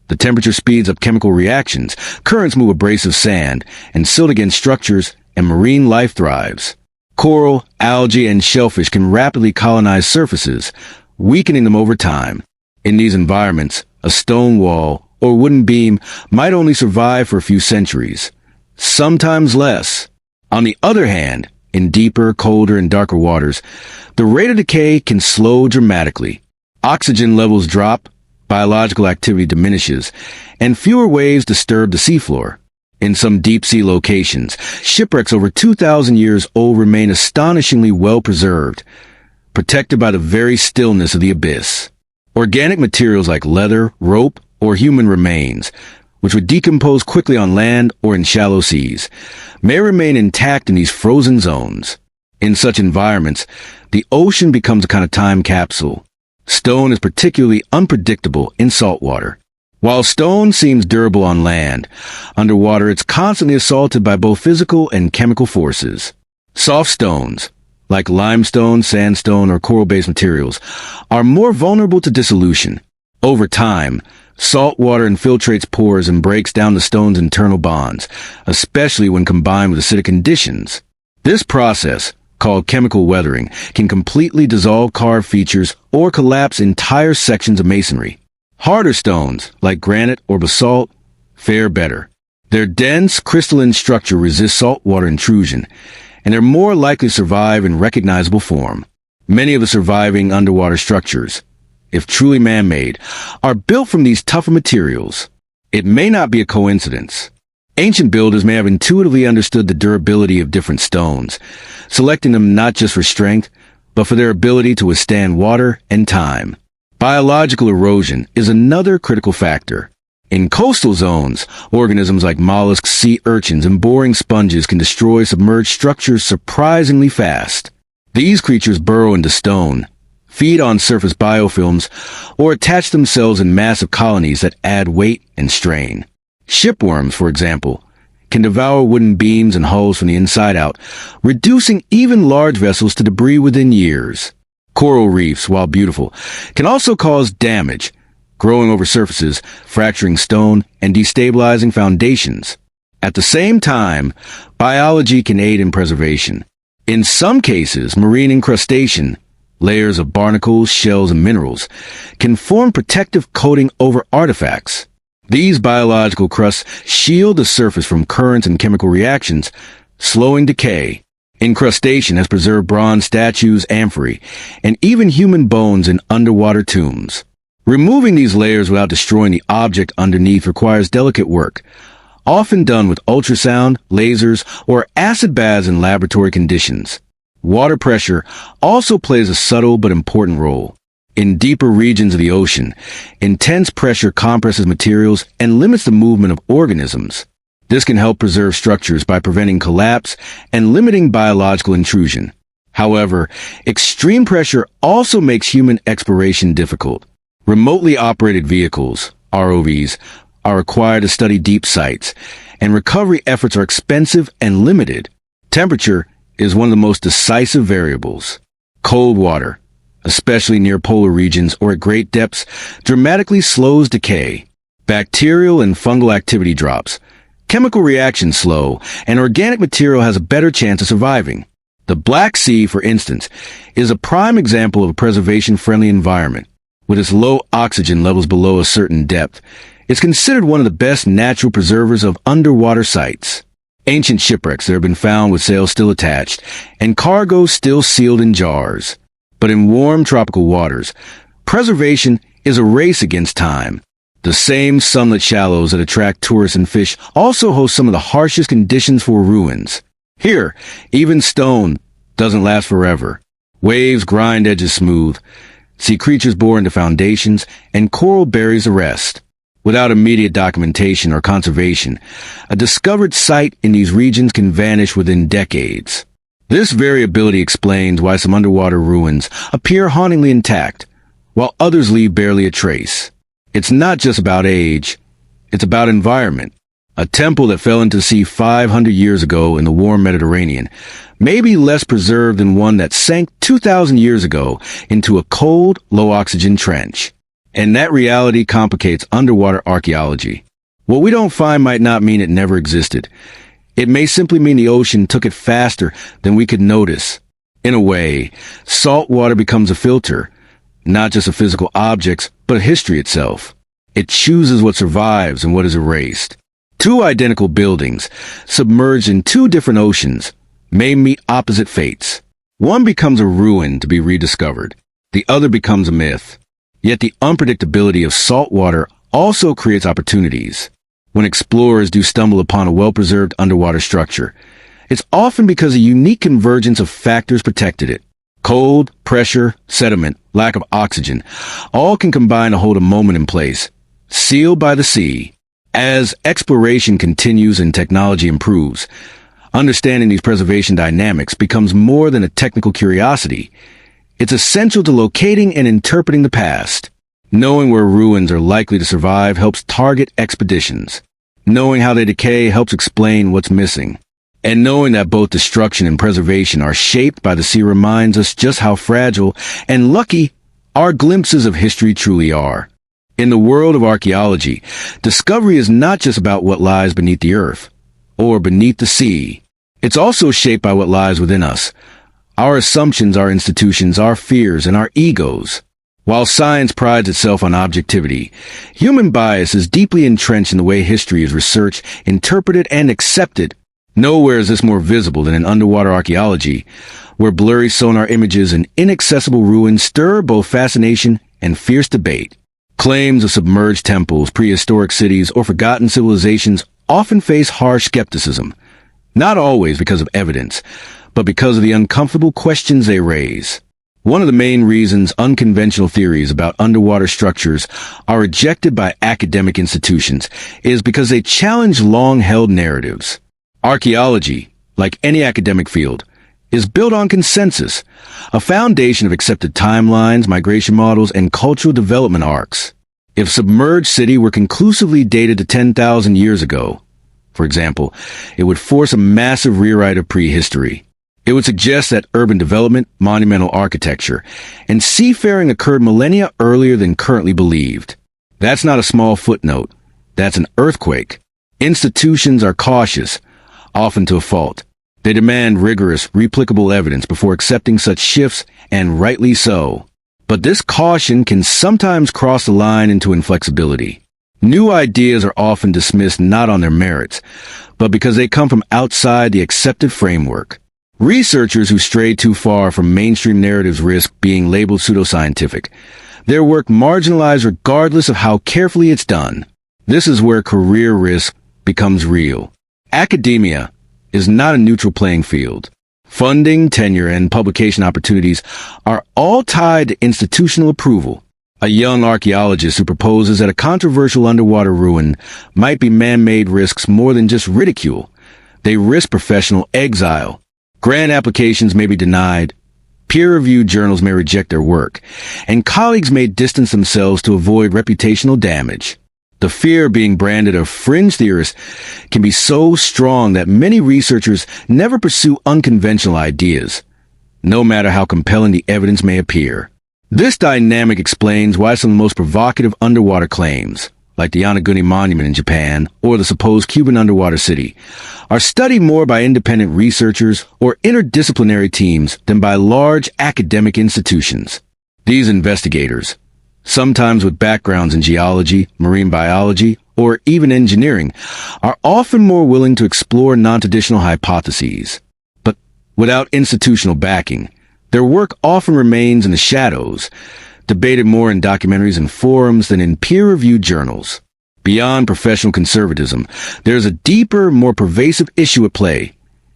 The temperature speeds up chemical reactions, currents move abrasive sand, and silt against structures, and marine life thrives. Coral, algae, and shellfish can rapidly colonize surfaces, weakening them over time. In these environments, a stone wall or wooden beam might only survive for a few centuries, sometimes less. On the other hand, in deeper, colder, and darker waters, the rate of decay can slow dramatically. Oxygen levels drop, biological activity diminishes, and fewer waves disturb the seafloor. In some deep-sea locations, shipwrecks over 2,000 years old remain astonishingly well preserved, protected by the very stillness of the abyss. Organic materials like leather, rope, or human remains, which would decompose quickly on land or in shallow seas, may remain intact in these frozen zones. In such environments, the ocean becomes a kind of time capsule. Stone is particularly unpredictable in salt water. While stone seems durable on land, underwater it's constantly assaulted by both physical and chemical forces. Soft stones, like limestone, sandstone, or coral-based materials, are more vulnerable to dissolution. Over time, salt water infiltrates pores and breaks down the stone's internal bonds, especially when combined with acidic conditions. This process, called chemical weathering, can completely dissolve carved features or collapse entire sections of masonry. Harder stones, like granite or basalt, fare better. Their dense, crystalline structure resists saltwater intrusion, and they're more likely to survive in recognizable form. Many of the surviving underwater structures, if truly man-made, are built from these tougher materials. It may not be a coincidence. Ancient builders may have intuitively understood the durability of different stones, selecting them not just for strength, but for their ability to withstand water and time. Biological erosion is another critical factor. In coastal zones, organisms like mollusks, sea urchins, and boring sponges can destroy submerged structures surprisingly fast. These creatures burrow into stone, feed on surface biofilms, or attach themselves in massive colonies that add weight and strain. Shipworms, for example, can devour wooden beams and hulls from the inside out, reducing even large vessels to debris within years. Coral reefs, while beautiful, can also cause damage, growing over surfaces, fracturing stone, and destabilizing foundations. At the same time, biology can aid in preservation. In some cases, marine incrustation, layers of barnacles, shells, and minerals, can form protective coating over artifacts. These biological crusts shield the surface from currents and chemical reactions, slowing decay. Incrustation has preserved bronze statues, amphorae, and even human bones in underwater tombs. Removing these layers without destroying the object underneath requires delicate work, often done with ultrasound, lasers, or acid baths in laboratory conditions. Water pressure also plays a subtle but important role. In deeper regions of the ocean, intense pressure compresses materials and limits the movement of organisms. This can help preserve structures by preventing collapse and limiting biological intrusion. However, extreme pressure also makes human exploration difficult. Remotely operated vehicles, ROVs, are required to study deep sites, and recovery efforts are expensive and limited. Temperature is one of the most decisive variables. Cold water, especially near polar regions or at great depths, dramatically slows decay. Bacterial and fungal activity drops. Chemical reactions slow, and organic material has a better chance of surviving. The Black Sea, for instance, is a prime example of a preservation-friendly environment. With its low oxygen levels below a certain depth, it's considered one of the best natural preservers of underwater sites. Ancient shipwrecks that have been found with sails still attached, and cargo still sealed in jars. But in warm tropical waters, preservation is a race against time. The same sunlit shallows that attract tourists and fish also host some of the harshest conditions for ruins. Here, even stone doesn't last forever. Waves grind edges smooth, sea creatures bore into foundations, and coral buries the rest. Without immediate documentation or conservation, a discovered site in these regions can vanish within decades. This variability explains why some underwater ruins appear hauntingly intact, while others leave barely a trace. It's not just about age, it's about environment. A temple that fell into the sea 500 years ago in the warm Mediterranean may be less preserved than one that sank 2,000 years ago into a cold, low-oxygen trench. And that reality complicates underwater archaeology. What we don't find might not mean it never existed. It may simply mean the ocean took it faster than we could notice. In a way, salt water becomes a filter, not just of physical objects, but of history itself. It chooses what survives and what is erased. Two identical buildings, submerged in two different oceans, may meet opposite fates. One becomes a ruin to be rediscovered. The other becomes a myth. Yet the unpredictability of salt water also creates opportunities. When explorers do stumble upon a well-preserved underwater structure, it's often because a unique convergence of factors protected it. Cold, pressure, sediment, lack of oxygen, all can combine to hold a moment in place, sealed by the sea. As exploration continues and technology improves, understanding these preservation dynamics becomes more than a technical curiosity. It's essential to locating and interpreting the past. Knowing where ruins are likely to survive helps target expeditions. Knowing how they decay helps explain what's missing. And knowing that both destruction and preservation are shaped by the sea reminds us just how fragile and lucky our glimpses of history truly are. In the world of archaeology, discovery is not just about what lies beneath the earth or beneath the sea. It's also shaped by what lies within us. Our assumptions, our institutions, our fears, and our egos. While science prides itself on objectivity, human bias is deeply entrenched in the way history is researched, interpreted, and accepted. Nowhere is this more visible than in underwater archaeology, where blurry sonar images and inaccessible ruins stir both fascination and fierce debate. Claims of submerged temples, prehistoric cities, or forgotten civilizations often face harsh skepticism, not always because of evidence, but because of the uncomfortable questions they raise. One of the main reasons unconventional theories about underwater structures are rejected by academic institutions is because they challenge long-held narratives. Archaeology, like any academic field, is built on consensus, a foundation of accepted timelines, migration models, and cultural development arcs. If submerged city were conclusively dated to 10,000 years ago, for example, it would force a massive rewrite of prehistory. It would suggest that urban development, monumental architecture, and seafaring occurred millennia earlier than currently believed. That's not a small footnote. That's an earthquake. Institutions are cautious, often to a fault. They demand rigorous, replicable evidence before accepting such shifts, and rightly so. But this caution can sometimes cross the line into inflexibility. New ideas are often dismissed not on their merits, but because they come from outside the accepted framework. Researchers who stray too far from mainstream narratives risk being labeled pseudoscientific. Their work marginalized regardless of how carefully it's done. This is where career risk becomes real. Academia is not a neutral playing field. Funding, tenure, and publication opportunities are all tied to institutional approval. A young archaeologist who proposes that a controversial underwater ruin might be man-made risks more than just ridicule. They risk professional exile. Grant applications may be denied, peer-reviewed journals may reject their work, and colleagues may distance themselves to avoid reputational damage. The fear of being branded a fringe theorist can be so strong that many researchers never pursue unconventional ideas, no matter how compelling the evidence may appear. This dynamic explains why some of the most provocative underwater claims, like the Yonaguni Monument in Japan or the supposed Cuban underwater city, are studied more by independent researchers or interdisciplinary teams than by large academic institutions. These investigators, sometimes with backgrounds in geology, marine biology, or even engineering, are often more willing to explore non-traditional hypotheses. But without institutional backing, their work often remains in the shadows, debated more in documentaries and forums than in peer-reviewed journals. Beyond professional conservatism, there is a deeper, more pervasive issue at play: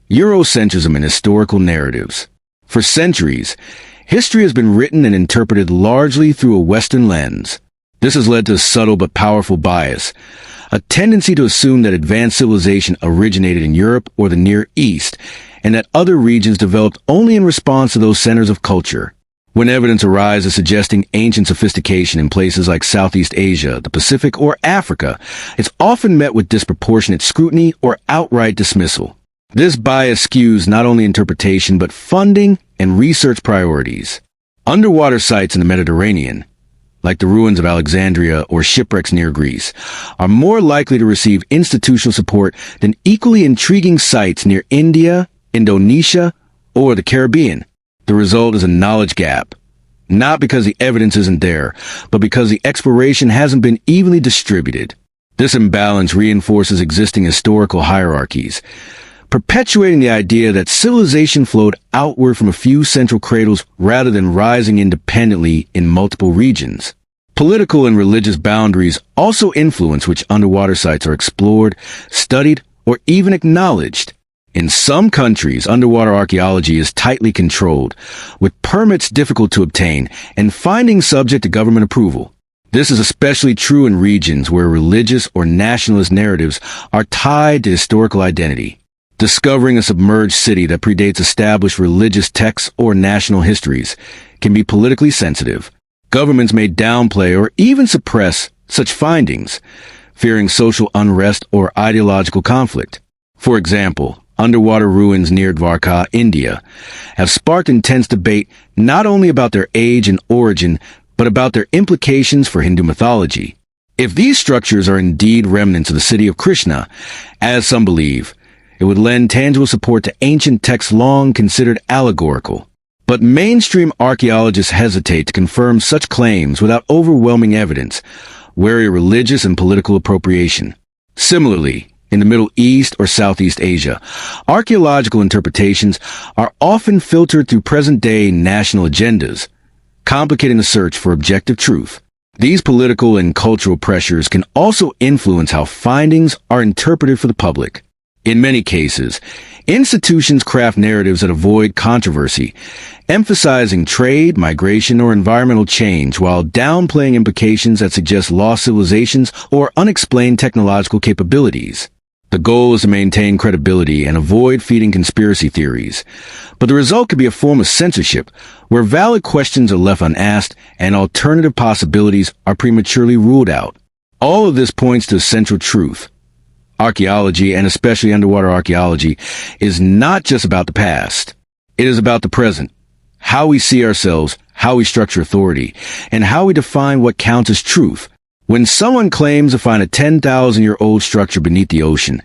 Eurocentrism and historical narratives. For centuries, history has been written and interpreted largely through a Western lens. This has led to a subtle but powerful bias, a tendency to assume that advanced civilization originated in Europe or the Near East, and that other regions developed only in response to those centers of culture. When evidence arises suggesting ancient sophistication in places like Southeast Asia, the Pacific, or Africa, it's often met with disproportionate scrutiny or outright dismissal. This bias skews not only interpretation but funding and research priorities. Underwater sites in the Mediterranean, like the ruins of Alexandria or shipwrecks near Greece, are more likely to receive institutional support than equally intriguing sites near India, Indonesia, or the Caribbean. The result is a knowledge gap, not because the evidence isn't there, but because the exploration hasn't been evenly distributed. This imbalance reinforces existing historical hierarchies, perpetuating the idea that civilization flowed outward from a few central cradles rather than rising independently in multiple regions. Political and religious boundaries also influence which underwater sites are explored, studied, or even acknowledged. In some countries, underwater archaeology is tightly controlled, with permits difficult to obtain and findings subject to government approval. This is especially true in regions where religious or nationalist narratives are tied to historical identity. Discovering a submerged city that predates established religious texts or national histories can be politically sensitive. Governments may downplay or even suppress such findings, fearing social unrest or ideological conflict. For example, underwater ruins near Dwarka, India, have sparked intense debate not only about their age and origin, but about their implications for Hindu mythology. If these structures are indeed remnants of the city of Krishna, as some believe, it would lend tangible support to ancient texts long considered allegorical. But mainstream archaeologists hesitate to confirm such claims without overwhelming evidence, wary of religious and political appropriation. Similarly, in the Middle East or Southeast Asia. Archaeological interpretations are often filtered through present-day national agendas, complicating the search for objective truth. These political and cultural pressures can also influence how findings are interpreted for the public. In many cases, institutions craft narratives that avoid controversy, emphasizing trade, migration, or environmental change while downplaying implications that suggest lost civilizations or unexplained technological capabilities. The goal is to maintain credibility and avoid feeding conspiracy theories. But the result could be a form of censorship, where valid questions are left unasked and alternative possibilities are prematurely ruled out. All of this points to a central truth. Archaeology, and especially underwater archaeology, is not just about the past. It is about the present, how we see ourselves, how we structure authority, and how we define what counts as truth. When someone claims to find a 10,000-year-old structure beneath the ocean,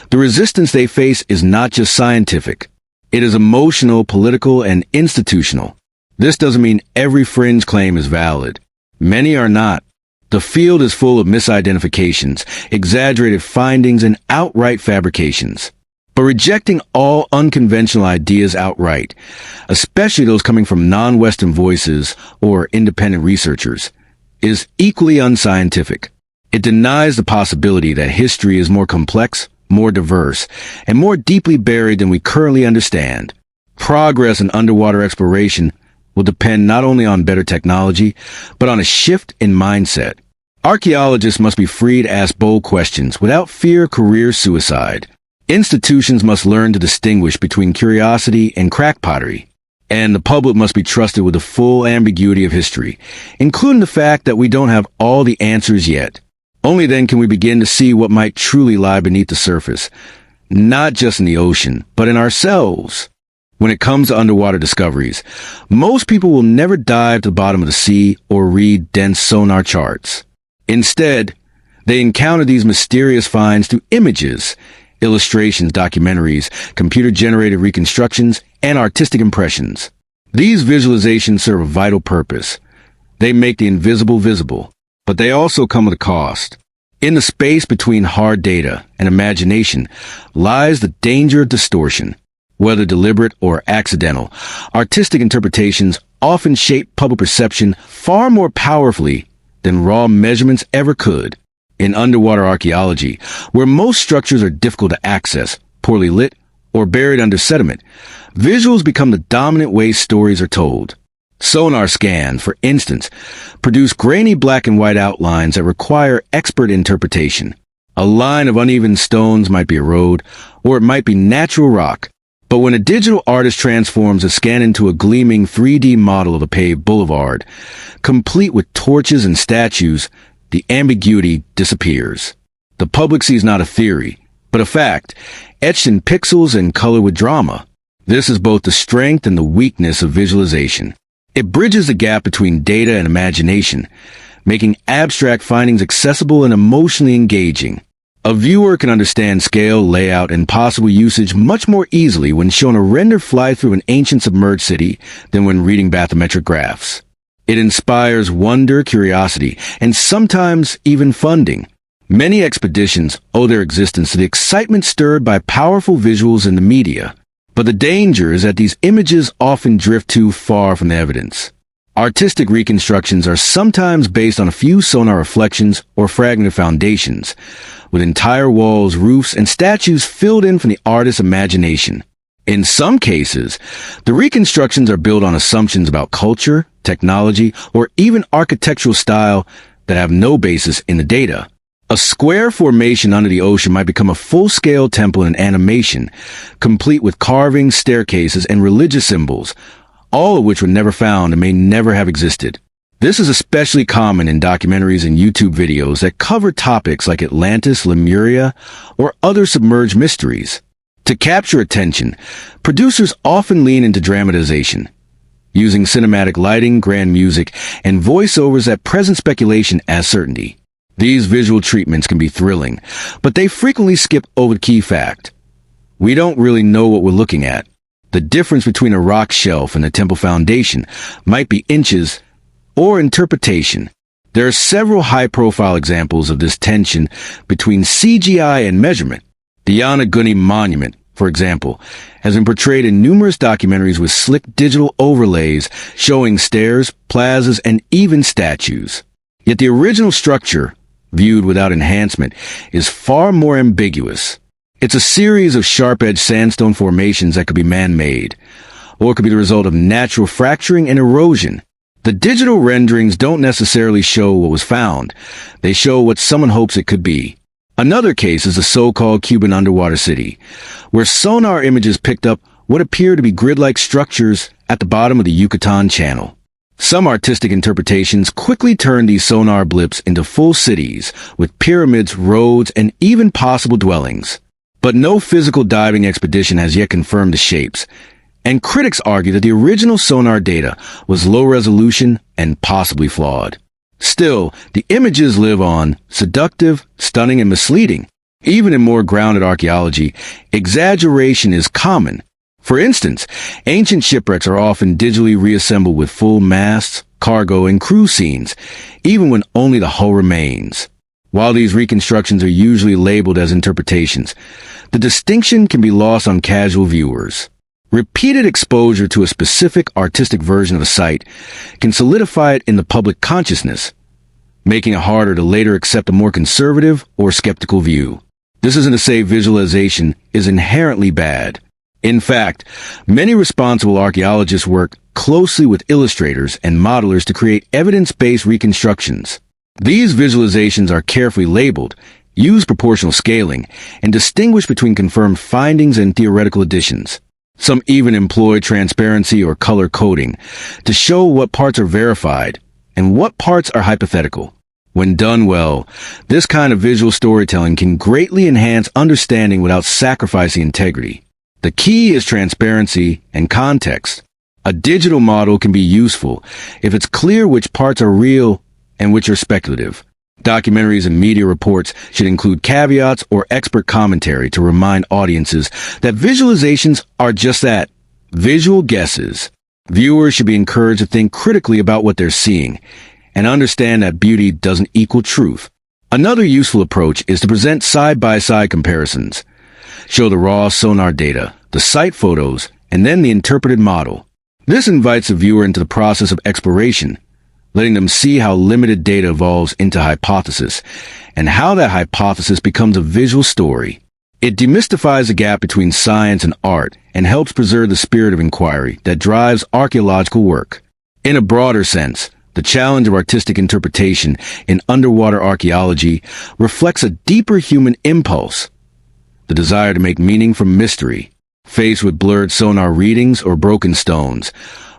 the resistance they face is not just scientific. It is emotional, political, and institutional. This doesn't mean every fringe claim is valid. Many are not. The field is full of misidentifications, exaggerated findings, and outright fabrications. But rejecting all unconventional ideas outright, especially those coming from non-Western voices or independent researchers, is equally unscientific. It denies the possibility that history is more complex, more diverse, and more deeply buried than we currently understand. Progress in underwater exploration will depend not only on better technology, but on a shift in mindset. Archaeologists must be free to ask bold questions without fear of career suicide. Institutions must learn to distinguish between curiosity and crackpottery. And the public must be trusted with the full ambiguity of history, including the fact that we don't have all the answers yet. Only then can we begin to see what might truly lie beneath the surface, not just in the ocean, but in ourselves. When it comes to underwater discoveries, most people will never dive to the bottom of the sea or read dense sonar charts. Instead, they encounter these mysterious finds through images, illustrations, documentaries, computer-generated reconstructions, and artistic impressions. These visualizations serve a vital purpose. They make the invisible visible, but they also come with a cost. In the space between hard data and imagination lies the danger of distortion. Whether deliberate or accidental, artistic interpretations often shape public perception far more powerfully than raw measurements ever could. In underwater archaeology, where most structures are difficult to access, poorly lit, or buried under sediment, visuals become the dominant way stories are told. Sonar scans, for instance, produce grainy black and white outlines that require expert interpretation. A line of uneven stones might be a road, or it might be natural rock. But when a digital artist transforms a scan into a gleaming 3D model of a paved boulevard, complete with torches and statues, the ambiguity disappears. The public sees not a theory, but a fact, etched in pixels and color with drama. This is both the strength and the weakness of visualization. It bridges the gap between data and imagination, making abstract findings accessible and emotionally engaging. A viewer can understand scale, layout, and possible usage much more easily when shown a rendered fly-through an ancient submerged city than when reading bathymetric graphs. It inspires wonder, curiosity, and sometimes even funding. Many expeditions owe their existence to the excitement stirred by powerful visuals in the media. But the danger is that these images often drift too far from the evidence. Artistic reconstructions are sometimes based on a few sonar reflections or fragmented foundations, with entire walls, roofs, and statues filled in from the artist's imagination. In some cases, the reconstructions are built on assumptions about culture, technology, or even architectural style that have no basis in the data. A square formation under the ocean might become a full-scale temple in animation, complete with carvings, staircases, and religious symbols, all of which were never found and may never have existed. This is especially common in documentaries and YouTube videos that cover topics like Atlantis, Lemuria, or other submerged mysteries. To capture attention, producers often lean into dramatization, using cinematic lighting, grand music, and voiceovers that present speculation as certainty. These visual treatments can be thrilling, but they frequently skip over the key fact. We don't really know what we're looking at. The difference between a rock shelf and a temple foundation might be inches or interpretation. There are several high-profile examples of this tension between CGI and measurement. The Yonaguni Monument, for example, has been portrayed in numerous documentaries with slick digital overlays showing stairs, plazas, and even statues. Yet the original structure, viewed without enhancement, is far more ambiguous. It's a series of sharp-edged sandstone formations that could be man-made, or it could be the result of natural fracturing and erosion. The digital renderings don't necessarily show what was found. They show what someone hopes it could be. Another case is the so-called Cuban underwater city, where sonar images picked up what appear to be grid-like structures at the bottom of the Yucatan Channel. Some artistic interpretations quickly turned these sonar blips into full cities, with pyramids, roads, and even possible dwellings. But no physical diving expedition has yet confirmed the shapes, and critics argue that the original sonar data was low resolution and possibly flawed. Still, the images live on, seductive, stunning, and misleading. Even in more grounded archaeology, exaggeration is common. For instance, ancient shipwrecks are often digitally reassembled with full masts, cargo, and crew scenes, even when only the hull remains. While these reconstructions are usually labeled as interpretations, the distinction can be lost on casual viewers. Repeated exposure to a specific artistic version of a site can solidify it in the public consciousness, making it harder to later accept a more conservative or skeptical view. This isn't to say visualization is inherently bad. In fact, many responsible archaeologists work closely with illustrators and modelers to create evidence-based reconstructions. These visualizations are carefully labeled, use proportional scaling, and distinguish between confirmed findings and theoretical additions. Some even employ transparency or color coding to show what parts are verified and what parts are hypothetical. When done well, this kind of visual storytelling can greatly enhance understanding without sacrificing integrity. The key is transparency and context. A digital model can be useful if it's clear which parts are real and which are speculative. Documentaries and media reports should include caveats or expert commentary to remind audiences that visualizations are just that, visual guesses. Viewers should be encouraged to think critically about what they're seeing and understand that beauty doesn't equal truth. Another useful approach is to present side-by-side comparisons. Show the raw sonar data, the site photos, and then the interpreted model. This invites the viewer into the process of exploration, letting them see how limited data evolves into hypothesis, and how that hypothesis becomes a visual story. It demystifies the gap between science and art and helps preserve the spirit of inquiry that drives archaeological work. In a broader sense, the challenge of artistic interpretation in underwater archaeology reflects a deeper human impulse, the desire to make meaning from mystery. Faced with blurred sonar readings or broken stones,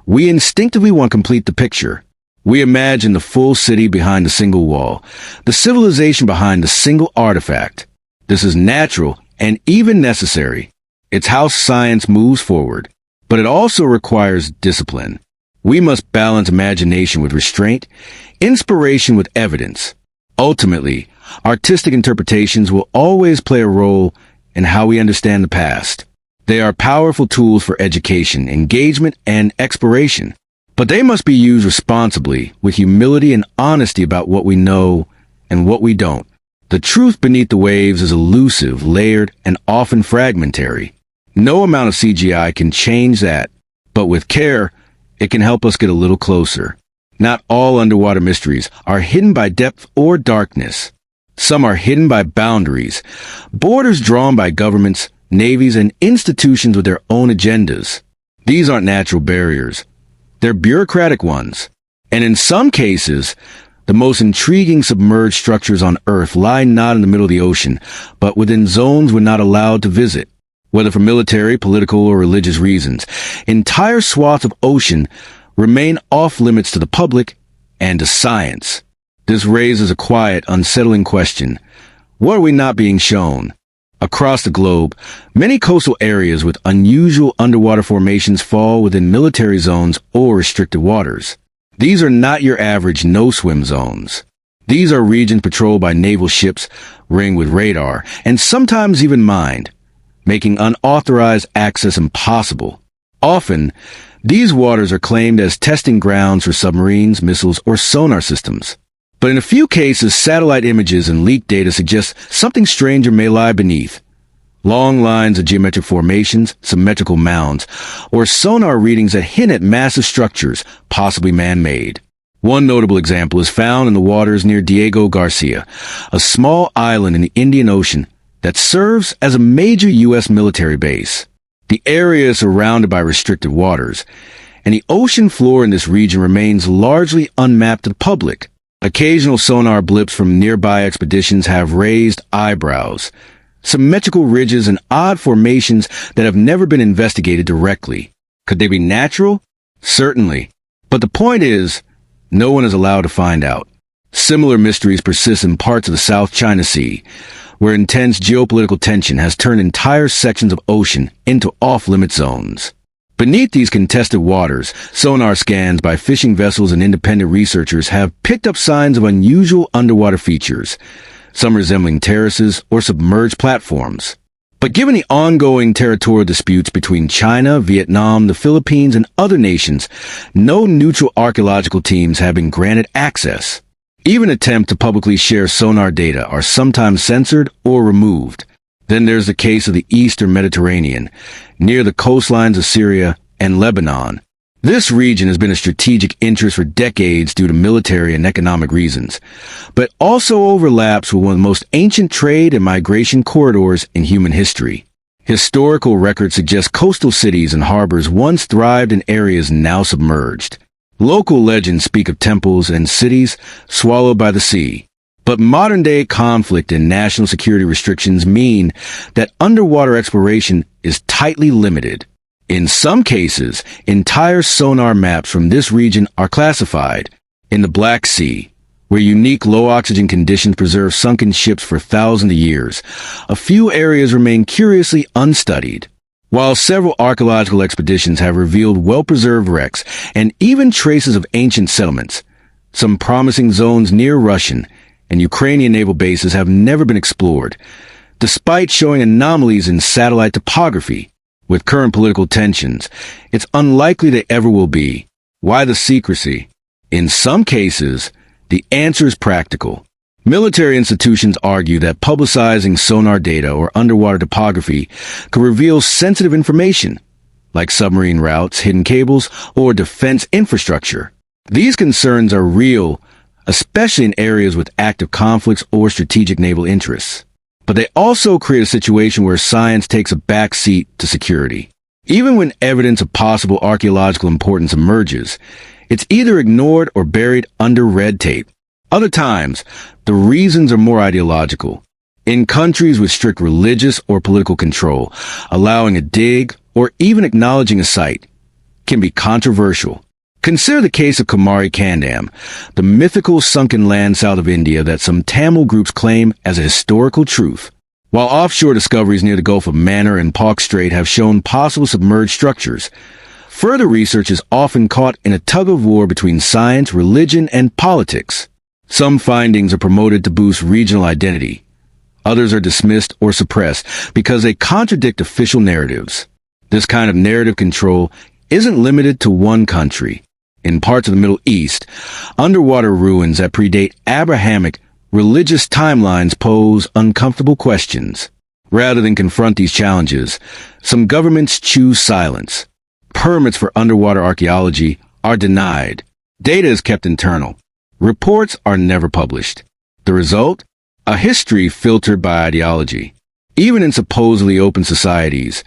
we instinctively want to complete the picture. We imagine the full city behind a single wall, the civilization behind a single artifact. This is natural and even necessary. It's how science moves forward. But it also requires discipline. We must balance imagination with restraint, inspiration with evidence. Ultimately, artistic interpretations will always play a role in how we understand the past. They are powerful tools for education, engagement, and exploration. But they must be used responsibly, with humility and honesty about what we know and what we don't. The truth beneath the waves is elusive, layered, and often fragmentary. No amount of CGI can change that, but with care, it can help us get a little closer. Not all underwater mysteries are hidden by depth or darkness. Some are hidden by boundaries, borders drawn by governments, navies, and institutions with their own agendas. These aren't natural barriers. They're bureaucratic ones. And in some cases, the most intriguing submerged structures on Earth lie not in the middle of the ocean, but within zones we're not allowed to visit. Whether for military, political, or religious reasons, entire swaths of ocean remain off limits to the public and to science. This raises a quiet, unsettling question. What are we not being shown? Across the globe, many coastal areas with unusual underwater formations fall within military zones or restricted waters. These are not your average no-swim zones. These are regions patrolled by naval ships, ringed with radar, and sometimes even mined, making unauthorized access impossible. Often, these waters are claimed as testing grounds for submarines, missiles, or sonar systems. But in a few cases, satellite images and leaked data suggest something stranger may lie beneath. Long lines of geometric formations, symmetrical mounds, or sonar readings that hint at massive structures, possibly man-made. One notable example is found in the waters near Diego Garcia, a small island in the Indian Ocean that serves as a major U.S. military base. The area is surrounded by restricted waters, and the ocean floor in this region remains largely unmapped to the public. Occasional sonar blips from nearby expeditions have raised eyebrows, symmetrical ridges and odd formations that have never been investigated directly. Could they be natural? Certainly. But the point is, no one is allowed to find out. Similar mysteries persist in parts of the South China Sea, where intense geopolitical tension has turned entire sections of ocean into off-limit zones. Beneath these contested waters, sonar scans by fishing vessels and independent researchers have picked up signs of unusual underwater features, some resembling terraces or submerged platforms. But given the ongoing territorial disputes between China, Vietnam, the Philippines, and other nations, no neutral archaeological teams have been granted access. Even attempts to publicly share sonar data are sometimes censored or removed. Then there's the case of the Eastern Mediterranean, near the coastlines of Syria and Lebanon. This region has been a strategic interest for decades due to military and economic reasons, but also overlaps with one of the most ancient trade and migration corridors in human history. Historical records suggest coastal cities and harbors once thrived in areas now submerged. Local legends speak of temples and cities swallowed by the sea. But modern-day conflict and national security restrictions mean that underwater exploration is tightly limited. In some cases, entire sonar maps from this region are classified. In the Black Sea, where unique low-oxygen conditions preserve sunken ships for thousands of years, a few areas remain curiously unstudied. While several archaeological expeditions have revealed well-preserved wrecks and even traces of ancient settlements, some promising zones near Russian and Ukrainian naval bases have never been explored, despite showing anomalies in satellite topography. With current political tensions, it's unlikely they ever will be. Why the secrecy? In some cases, the answer is practical. Military institutions argue that publicizing sonar data or underwater topography could reveal sensitive information, like submarine routes, hidden cables, or defense infrastructure. These concerns are real, especially in areas with active conflicts or strategic naval interests. But they also create a situation where science takes a back seat to security. Even when evidence of possible archaeological importance emerges, it's either ignored or buried under red tape. Other times, the reasons are more ideological. In countries with strict religious or political control, allowing a dig or even acknowledging a site can be controversial. Consider the case of Kumari Kandam, the mythical sunken land south of India that some Tamil groups claim as a historical truth. While offshore discoveries near the Gulf of Mannar and Palk Strait have shown possible submerged structures, further research is often caught in a tug-of-war between science, religion, and politics. Some findings are promoted to boost regional identity. Others are dismissed or suppressed because they contradict official narratives. This kind of narrative control isn't limited to one country. In parts of the Middle East, underwater ruins that predate Abrahamic religious timelines pose uncomfortable questions. Rather than confront these challenges, some governments choose silence. Permits for underwater archaeology are denied. Data is kept internal. Reports are never published. The result? A history filtered by ideology. Even in supposedly open societies,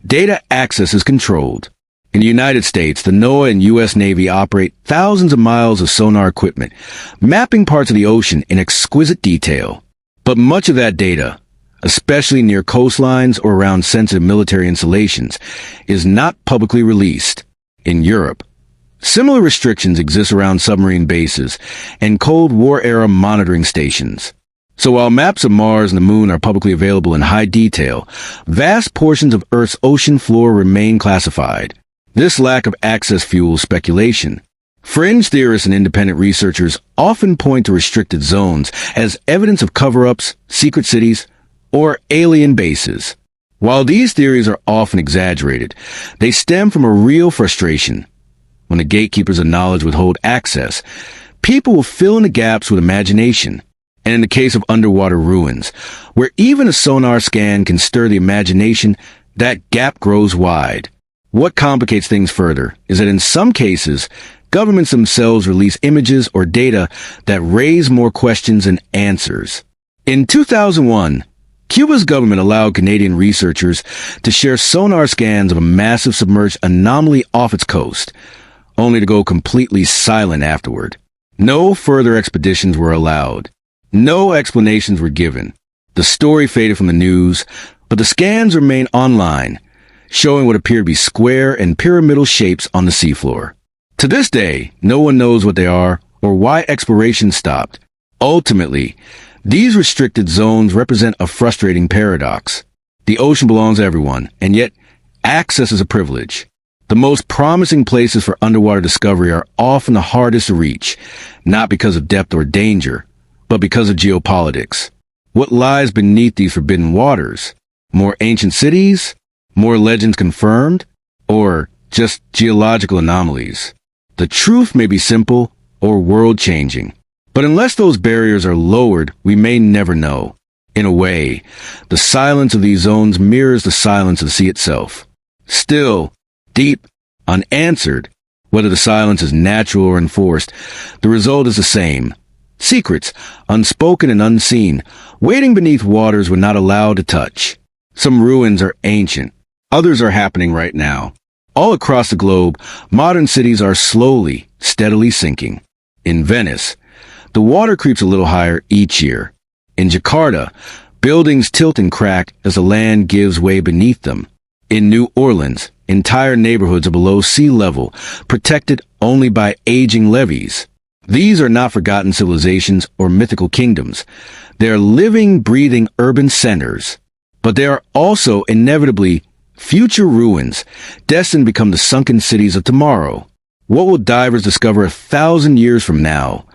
data access is controlled. In the United States, the NOAA and U.S. Navy operate thousands of miles of sonar equipment, mapping parts of the ocean in exquisite detail. But much of that data, especially near coastlines or around sensitive military installations, is not publicly released. In Europe, similar restrictions exist around submarine bases and Cold War-era monitoring stations. So while maps of Mars and the Moon are publicly available in high detail, vast portions of Earth's ocean floor remain classified. This lack of access fuels speculation. Fringe theorists and independent researchers often point to restricted zones as evidence of cover-ups, secret cities, or alien bases. While these theories are often exaggerated, they stem from a real frustration. When the gatekeepers of knowledge withhold access, people will fill in the gaps with imagination. And in the case of underwater ruins, where even a sonar scan can stir the imagination, that gap grows wide. What complicates things further is that in some cases, governments themselves release images or data that raise more questions than answers. In 2001, Cuba's government allowed Canadian researchers to share sonar scans of a massive submerged anomaly off its coast, only to go completely silent afterward. No further expeditions were allowed. No explanations were given. The story faded from the news, but the scans remain online, showing what appear to be square and pyramidal shapes on the seafloor. To this day, no one knows what they are or why exploration stopped. Ultimately, these restricted zones represent a frustrating paradox. The ocean belongs to everyone, and yet access is a privilege. The most promising places for underwater discovery are often the hardest to reach, not because of depth or danger, but because of geopolitics. What lies beneath these forbidden waters? More ancient cities? More legends confirmed? Or just geological anomalies? The truth may be simple or world-changing. But unless those barriers are lowered, we may never know. In a way, the silence of these zones mirrors the silence of the sea itself. Still, deep, unanswered, whether the silence is natural or enforced, the result is the same. Secrets, unspoken and unseen, waiting beneath waters we're not allowed to touch. Some ruins are ancient. Others are happening right now. All across the globe, modern cities are slowly, steadily sinking. In Venice, the water creeps a little higher each year. In Jakarta, buildings tilt and crack as the land gives way beneath them. In New Orleans, entire neighborhoods are below sea level, protected only by aging levees. These are not forgotten civilizations or mythical kingdoms. They are living, breathing urban centers. But they are also inevitably future ruins, destined to become the sunken cities of tomorrow. What will divers discover 1,000 years from now,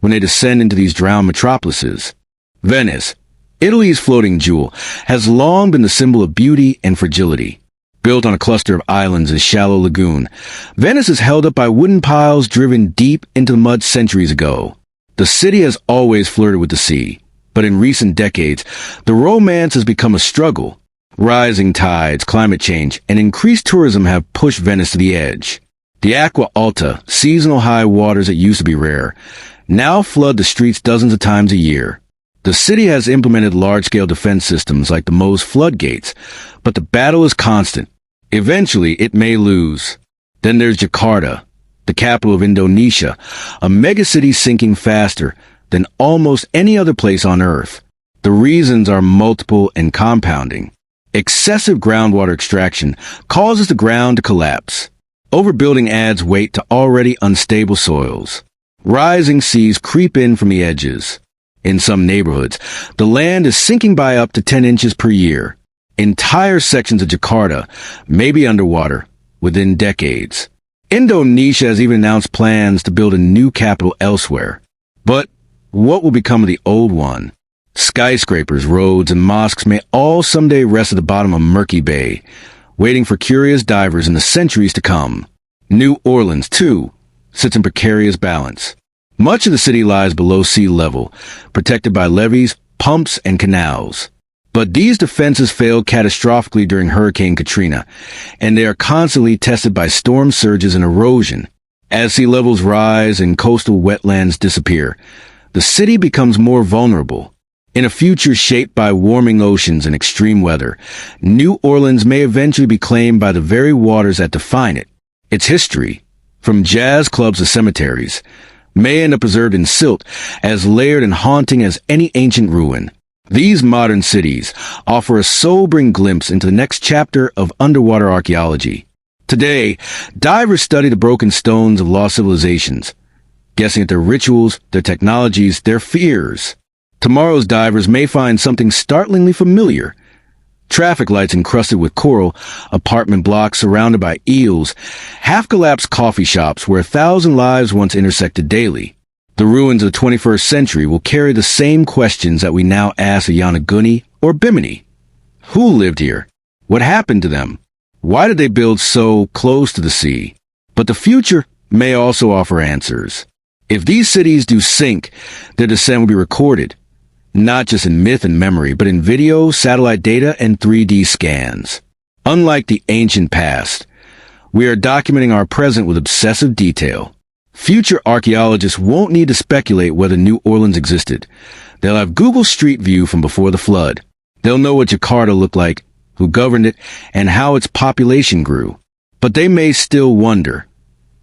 when they descend into these drowned metropolises? Venice, Italy's floating jewel, has long been the symbol of beauty and fragility. Built on a cluster of islands in a shallow lagoon, Venice is held up by wooden piles driven deep into the mud centuries ago. The city has always flirted with the sea, but in recent decades, the romance has become a struggle. Rising tides, climate change, and increased tourism have pushed Venice to the edge. The Acqua Alta, seasonal high waters that used to be rare, now flood the streets dozens of times a year. The city has implemented large-scale defense systems like the Moe's floodgates, but the battle is constant. Eventually, it may lose. Then there's Jakarta, the capital of Indonesia, a megacity sinking faster than almost any other place on Earth. The reasons are multiple and compounding. Excessive groundwater extraction causes the ground to collapse. Overbuilding adds weight to already unstable soils. Rising seas creep in from the edges. In some neighborhoods, the land is sinking by up to 10 inches per year. Entire sections of Jakarta may be underwater within decades. Indonesia has even announced plans to build a new capital elsewhere. But what will become of the old one? Skyscrapers, roads, and mosques may all someday rest at the bottom of murky bay, waiting for curious divers in the centuries to come. New Orleans, too, sits in precarious balance. Much of the city lies below sea level, protected by levees, pumps, and canals. But these defenses failed catastrophically during Hurricane Katrina, and they are constantly tested by storm surges and erosion. As sea levels rise and coastal wetlands disappear, the city becomes more vulnerable. In a future shaped by warming oceans and extreme weather, New Orleans may eventually be claimed by the very waters that define it. Its history, from jazz clubs to cemeteries, may end up preserved in silt, as layered and haunting as any ancient ruin. These modern cities offer a sobering glimpse into the next chapter of underwater archaeology. Today, divers study the broken stones of lost civilizations, guessing at their rituals, their technologies, their fears. Tomorrow's divers may find something startlingly familiar. Traffic lights encrusted with coral, apartment blocks surrounded by eels, half-collapsed coffee shops where 1,000 lives once intersected daily. The ruins of the 21st century will carry the same questions that we now ask of Yonaguni or Bimini. Who lived here? What happened to them? Why did they build so close to the sea? But the future may also offer answers. If these cities do sink, their descent will be recorded, not just in myth and memory, but in video, satellite data, and 3D scans. Unlike the ancient past, we are documenting our present with obsessive detail. Future archaeologists won't need to speculate whether New Orleans existed. They'll have Google Street View from before the flood. They'll know what Jakarta looked like, who governed it, and how its population grew. But they may still wonder,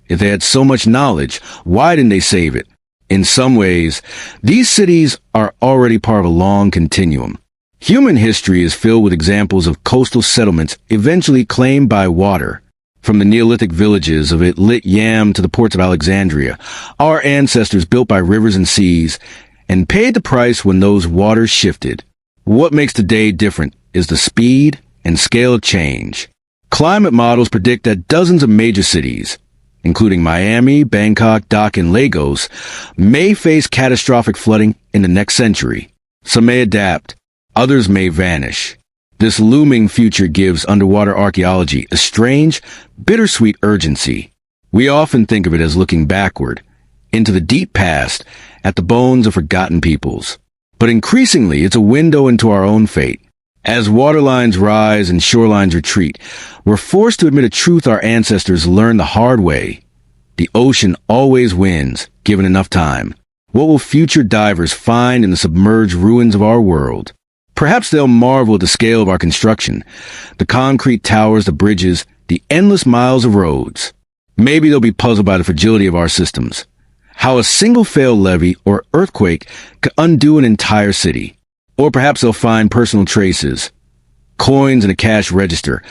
if they had so much knowledge, why didn't they save it? In some ways, these cities are already part of a long continuum. Human history is filled with examples of coastal settlements eventually claimed by water. From the Neolithic villages of Lit Yam to the ports of Alexandria, our ancestors built by rivers and seas and paid the price when those waters shifted. What makes today different is the speed and scale of change. Climate models predict that dozens of major cities, including Miami, Bangkok, Dhaka, and Lagos, may face catastrophic flooding in the next century. Some may adapt, others may vanish. This looming future gives underwater archaeology a strange, bittersweet urgency. We often think of it as looking backward, into the deep past, at the bones of forgotten peoples. But increasingly, it's a window into our own fate. As waterlines rise and shorelines retreat, we're forced to admit a truth our ancestors learned the hard way. The ocean always wins, given enough time. What will future divers find in the submerged ruins of our world? Perhaps they'll marvel at the scale of our construction, the concrete towers, the bridges, the endless miles of roads. Maybe they'll be puzzled by the fragility of our systems, how a single failed levee or earthquake could undo an entire city. Or perhaps they'll find personal traces, coins in a cash register,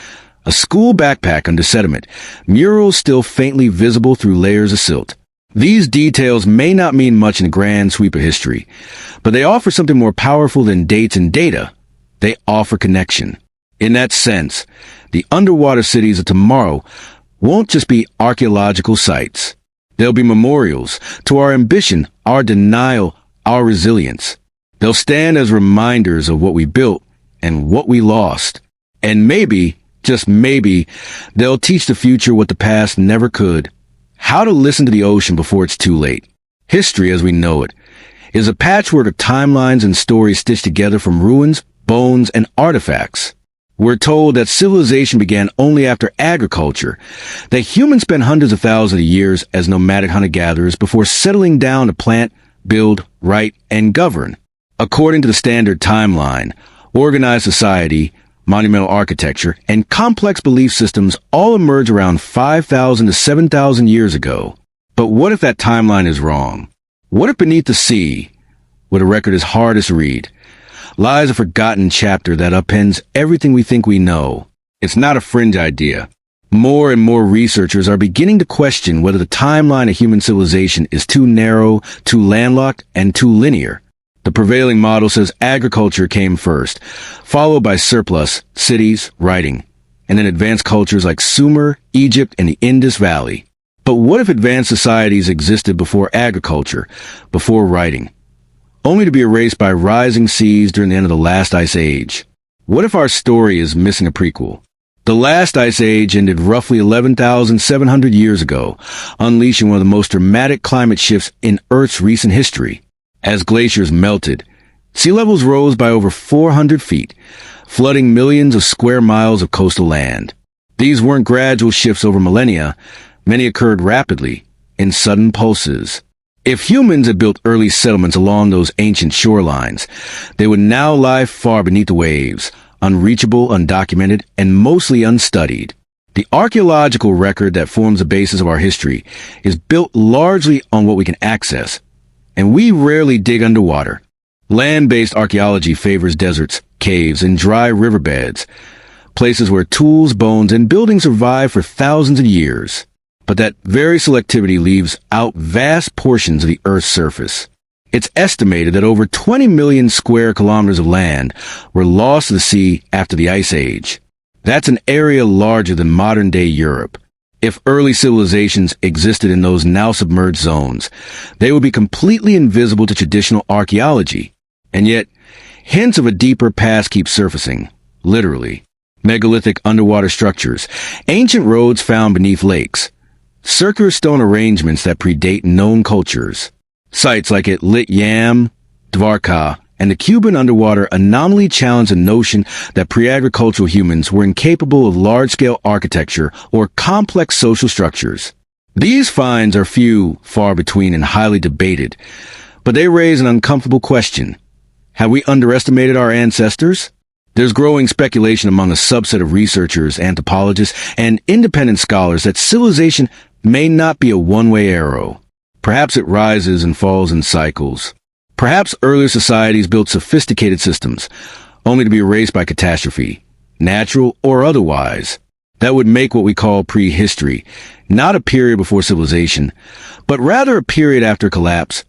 a school backpack under sediment, murals still faintly visible through layers of silt. These details may not mean much in the grand sweep of history, but they offer something more powerful than dates and data. They offer connection. In that sense, the underwater cities of tomorrow won't just be archaeological sites. They'll be memorials to our ambition, our denial, our resilience. They'll stand as reminders of what we built and what we lost. And maybe, just maybe, they'll teach the future what the past never could. How to listen to the ocean before it's too late. History, as we know it, is a patchwork of timelines and stories stitched together from ruins, bones, and artifacts. We're told that civilization began only after agriculture, that humans spent hundreds of thousands of years as nomadic hunter-gatherers before settling down to plant, build, write, and govern. According to the standard timeline, organized society, monumental architecture, and complex belief systems all emerge around 5,000 to 7,000 years ago. But what if that timeline is wrong? What if beneath the sea, where the record is hardest to read, lies a forgotten chapter that upends everything we think we know? It's not a fringe idea. More and more researchers are beginning to question whether the timeline of human civilization is too narrow, too landlocked, and too linear. The prevailing model says agriculture came first, followed by surplus, cities, writing, and then advanced cultures like Sumer, Egypt, and the Indus Valley. But what if advanced societies existed before agriculture, before writing, only to be erased by rising seas during the end of the last ice age? What if our story is missing a prequel? The last ice age ended roughly 11,700 years ago, unleashing one of the most dramatic climate shifts in Earth's recent history. As glaciers melted, sea levels rose by over 400 feet, flooding millions of square miles of coastal land. These weren't gradual shifts over millennia. Many occurred rapidly, in sudden pulses. If humans had built early settlements along those ancient shorelines, they would now lie far beneath the waves, unreachable, undocumented, and mostly unstudied. The archaeological record that forms the basis of our history is built largely on what we can access, and we rarely dig underwater. Land-based archaeology favors deserts, caves, and dry riverbeds, places where tools, bones, and buildings survive for thousands of years. But that very selectivity leaves out vast portions of the Earth's surface. It's estimated that over 20 million square kilometers of land were lost to the sea after the Ice Age. That's an area larger than modern-day Europe. If early civilizations existed in those now submerged zones, they would be completely invisible to traditional archaeology. And yet, hints of a deeper past keep surfacing, literally. Megalithic underwater structures, ancient roads found beneath lakes, circular stone arrangements that predate known cultures. Sites like at Lit Yam, Dvarka, and the Cuban underwater anomaly challenged the notion that pre-agricultural humans were incapable of large-scale architecture or complex social structures. These finds are few, far between, and highly debated, but they raise an uncomfortable question. Have we underestimated our ancestors? There's growing speculation among a subset of researchers, anthropologists, and independent scholars that civilization may not be a one-way arrow. Perhaps it rises and falls in cycles. Perhaps earlier societies built sophisticated systems, only to be erased by catastrophe, natural or otherwise. That would make what we call prehistory not a period before civilization, but rather a period after collapse,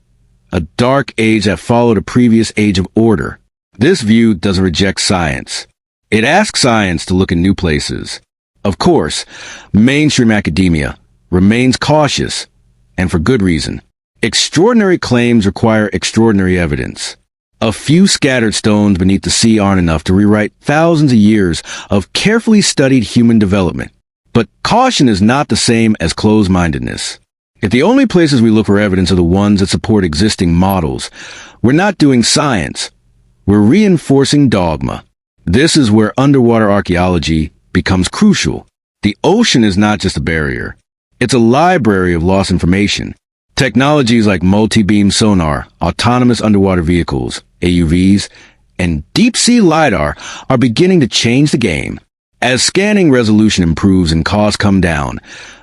a dark age that followed a previous age of order. This view doesn't reject science. It asks science to look in new places. Of course, mainstream academia remains cautious, and for good reason. Extraordinary claims require extraordinary evidence. A few scattered stones beneath the sea aren't enough to rewrite thousands of years of carefully studied human development. But caution is not the same as closed-mindedness. If the only places we look for evidence are the ones that support existing models, we're not doing science. We're reinforcing dogma. This is where underwater archaeology becomes crucial. The ocean is not just a barrier. It's a library of lost information. Technologies like multi-beam sonar, autonomous underwater vehicles, AUVs, and deep-sea LiDAR are beginning to change the game. As scanning resolution improves and costs come down,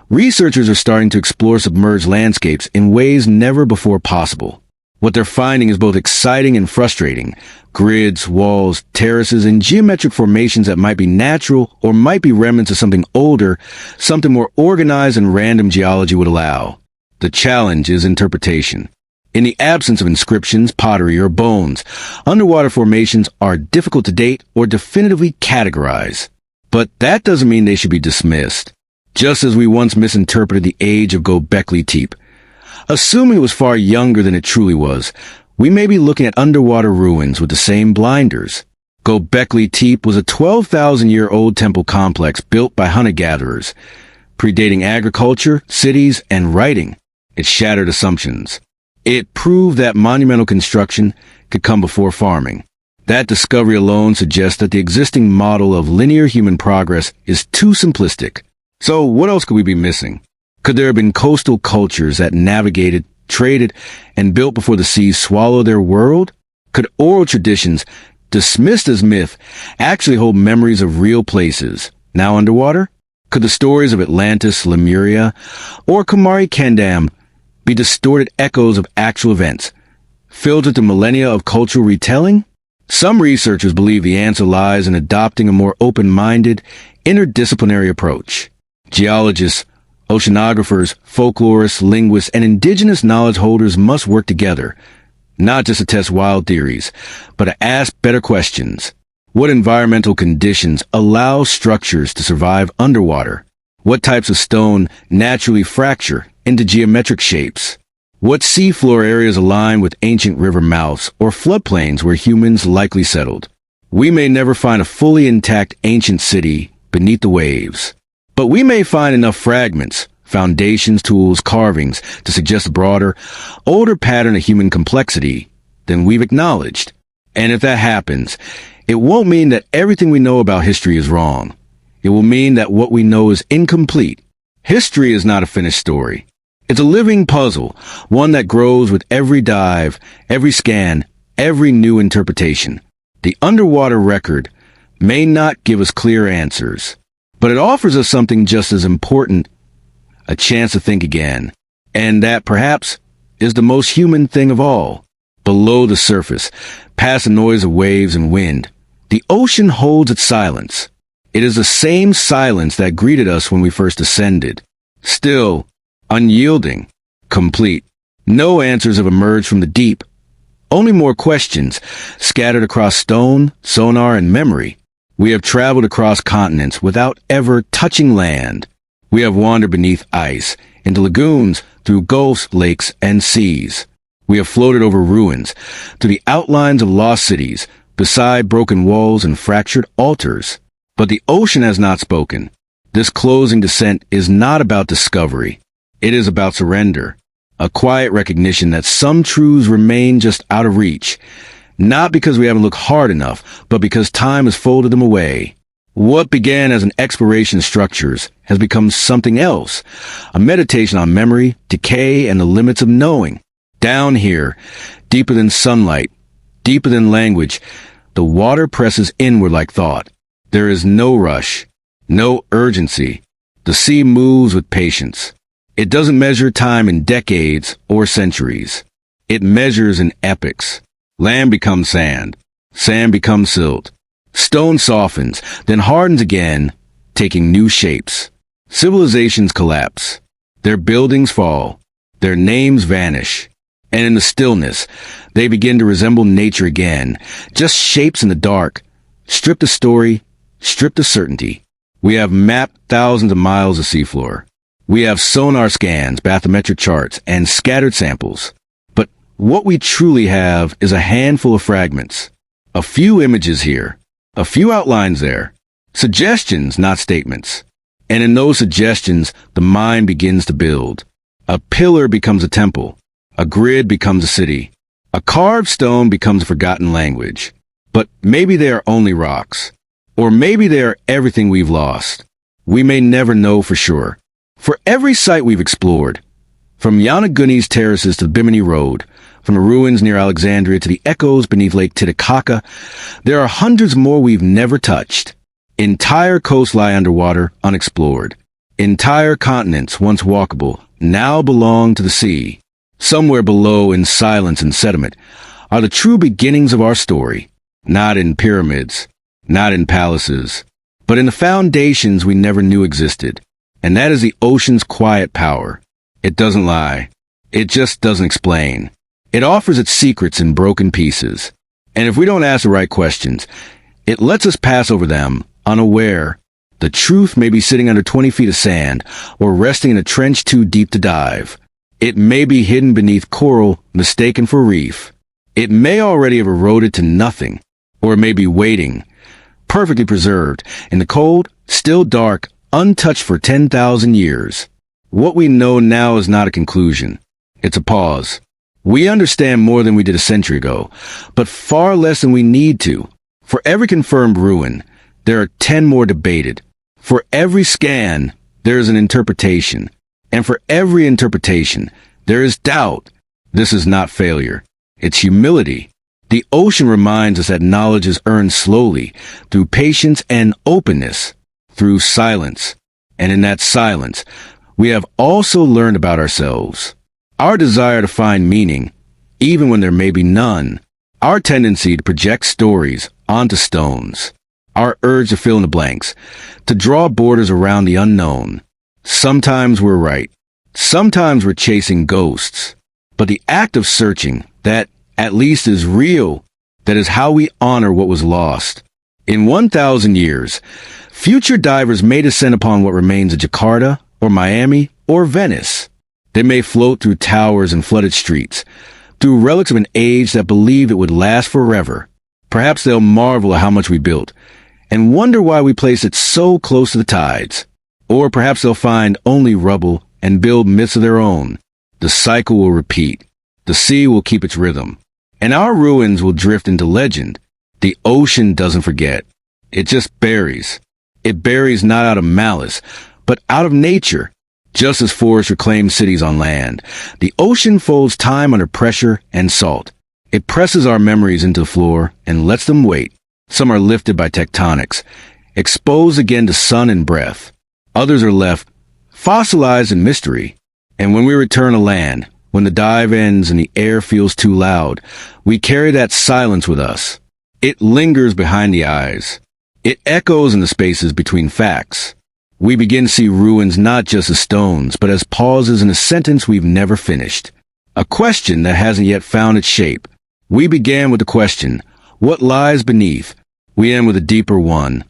researchers are starting to explore submerged landscapes in ways never before possible. What they're finding is both exciting and frustrating. Grids, walls, terraces, and geometric formations that might be natural or might be remnants of something older, something more organized than random geology would allow. The challenge is interpretation. In the absence of inscriptions, pottery, or bones, underwater formations are difficult to date or definitively categorize. But that doesn't mean they should be dismissed. Just as we once misinterpreted the age of Göbekli Tepe, assuming it was far younger than it truly was, we may be looking at underwater ruins with the same blinders. Göbekli Tepe was a 12,000-year-old temple complex built by hunter-gatherers, predating agriculture, cities, and writing. It shattered assumptions. It proved that monumental construction could come before farming. That discovery alone suggests that the existing model of linear human progress is too simplistic. So what else could we be missing? Could there have been coastal cultures that navigated, traded, and built before the seas swallowed their world? Could oral traditions, dismissed as myth, actually hold memories of real places, now underwater? Could the stories of Atlantis, Lemuria, or Kumari Kendam be distorted echoes of actual events, filtered through millennia of cultural retelling? Some researchers believe the answer lies in adopting a more open-minded, interdisciplinary approach. Geologists, oceanographers, folklorists, linguists, and indigenous knowledge holders must work together, not just to test wild theories, but to ask better questions. What environmental conditions allow structures to survive underwater? What types of stone naturally fracture into geometric shapes? What seafloor areas align with ancient river mouths or floodplains where humans likely settled? We may never find a fully intact ancient city beneath the waves, but we may find enough fragments, foundations, tools, carvings to suggest a broader, older pattern of human complexity than we've acknowledged. And if that happens, it won't mean that everything we know about history is wrong. It will mean that what we know is incomplete. History is not a finished story. It's a living puzzle, one that grows with every dive, every scan, every new interpretation. The underwater record may not give us clear answers, but it offers us something just as important, a chance to think again. And that, perhaps, is the most human thing of all. Below the surface, past the noise of waves and wind, the ocean holds its silence. It is the same silence that greeted us when we first ascended. Still, unyielding, complete. No answers have emerged from the deep. Only more questions, scattered across stone, sonar, and memory. We have traveled across continents without ever touching land. We have wandered beneath ice, into lagoons, through gulfs, lakes, and seas. We have floated over ruins, to the outlines of lost cities, beside broken walls and fractured altars. But the ocean has not spoken. This closing descent is not about discovery. It is about surrender, a quiet recognition that some truths remain just out of reach, Not because we haven't looked hard enough, but because time has folded them away. What began as an exploration of structures has become something else, a meditation on memory, decay, and the limits of knowing. Down here, deeper than sunlight, deeper than language, the water presses inward like thought. There is no rush, no urgency. The sea moves with patience. It doesn't measure time in decades or centuries. It measures in epochs. Land becomes sand. Sand becomes silt. Stone softens, then hardens again, taking new shapes. Civilizations collapse. Their buildings fall. Their names vanish. And in the stillness, they begin to resemble nature again, just shapes in the dark, stripped of story, stripped of certainty. We have mapped thousands of miles of seafloor. We have sonar scans, bathymetric charts, and scattered samples. But what we truly have is a handful of fragments. A few images here, a few outlines there. Suggestions, not statements. And in those suggestions, the mind begins to build. A pillar becomes a temple. A grid becomes a city. A carved stone becomes a forgotten language. But maybe they are only rocks. Or maybe they are everything we've lost. We may never know for sure. For every site we've explored, from Yanaguni's terraces to the Bimini Road, from the ruins near Alexandria to the echoes beneath Lake Titicaca, there are hundreds more we've never touched. Entire coasts lie underwater, unexplored. Entire continents, once walkable, now belong to the sea. Somewhere below, in silence and sediment, are the true beginnings of our story. Not in pyramids, not in palaces, but in the foundations we never knew existed. And that is the ocean's quiet power. It doesn't lie. It just doesn't explain. It offers its secrets in broken pieces. And if we don't ask the right questions, it lets us pass over them, unaware. The truth may be sitting under 20 feet of sand, or resting in a trench too deep to dive. It may be hidden beneath coral, mistaken for reef. It may already have eroded to nothing, or it may be waiting, perfectly preserved, in the cold, still dark, untouched for 10,000 years. What we know now is not a conclusion. It's a pause. We understand more than we did a century ago, but far less than we need to. For every confirmed ruin, there are 10 more debated. For every scan, there is an interpretation. And for every interpretation, there is doubt. This is not failure. It's humility. The ocean reminds us that knowledge is earned slowly, through patience and openness, through silence. And in that silence, we have also learned about ourselves. Our desire to find meaning, even when there may be none. Our tendency to project stories onto stones. Our urge to fill in the blanks, to draw borders around the unknown. Sometimes we're right. Sometimes we're chasing ghosts. But the act of searching, that at least is real, that is how we honor what was lost. In 1,000 years, future divers may descend upon what remains of Jakarta, or Miami, or Venice. They may float through towers and flooded streets, through relics of an age that believed it would last forever. Perhaps they'll marvel at how much we built, and wonder why we placed it so close to the tides. Or perhaps they'll find only rubble and build myths of their own. The cycle will repeat. The sea will keep its rhythm. And our ruins will drift into legend. The ocean doesn't forget. It just buries. It buries not out of malice, but out of nature. Just as forests reclaim cities on land, the ocean folds time under pressure and salt. It presses our memories into the floor and lets them wait. Some are lifted by tectonics, exposed again to sun and breath. Others are left fossilized in mystery. And when we return to land, when the dive ends and the air feels too loud, we carry that silence with us. It lingers behind the eyes. It echoes in the spaces between facts. We begin to see ruins not just as stones, but as pauses in a sentence we've never finished. A question that hasn't yet found its shape. We began with the question, what lies beneath? We end with a deeper one.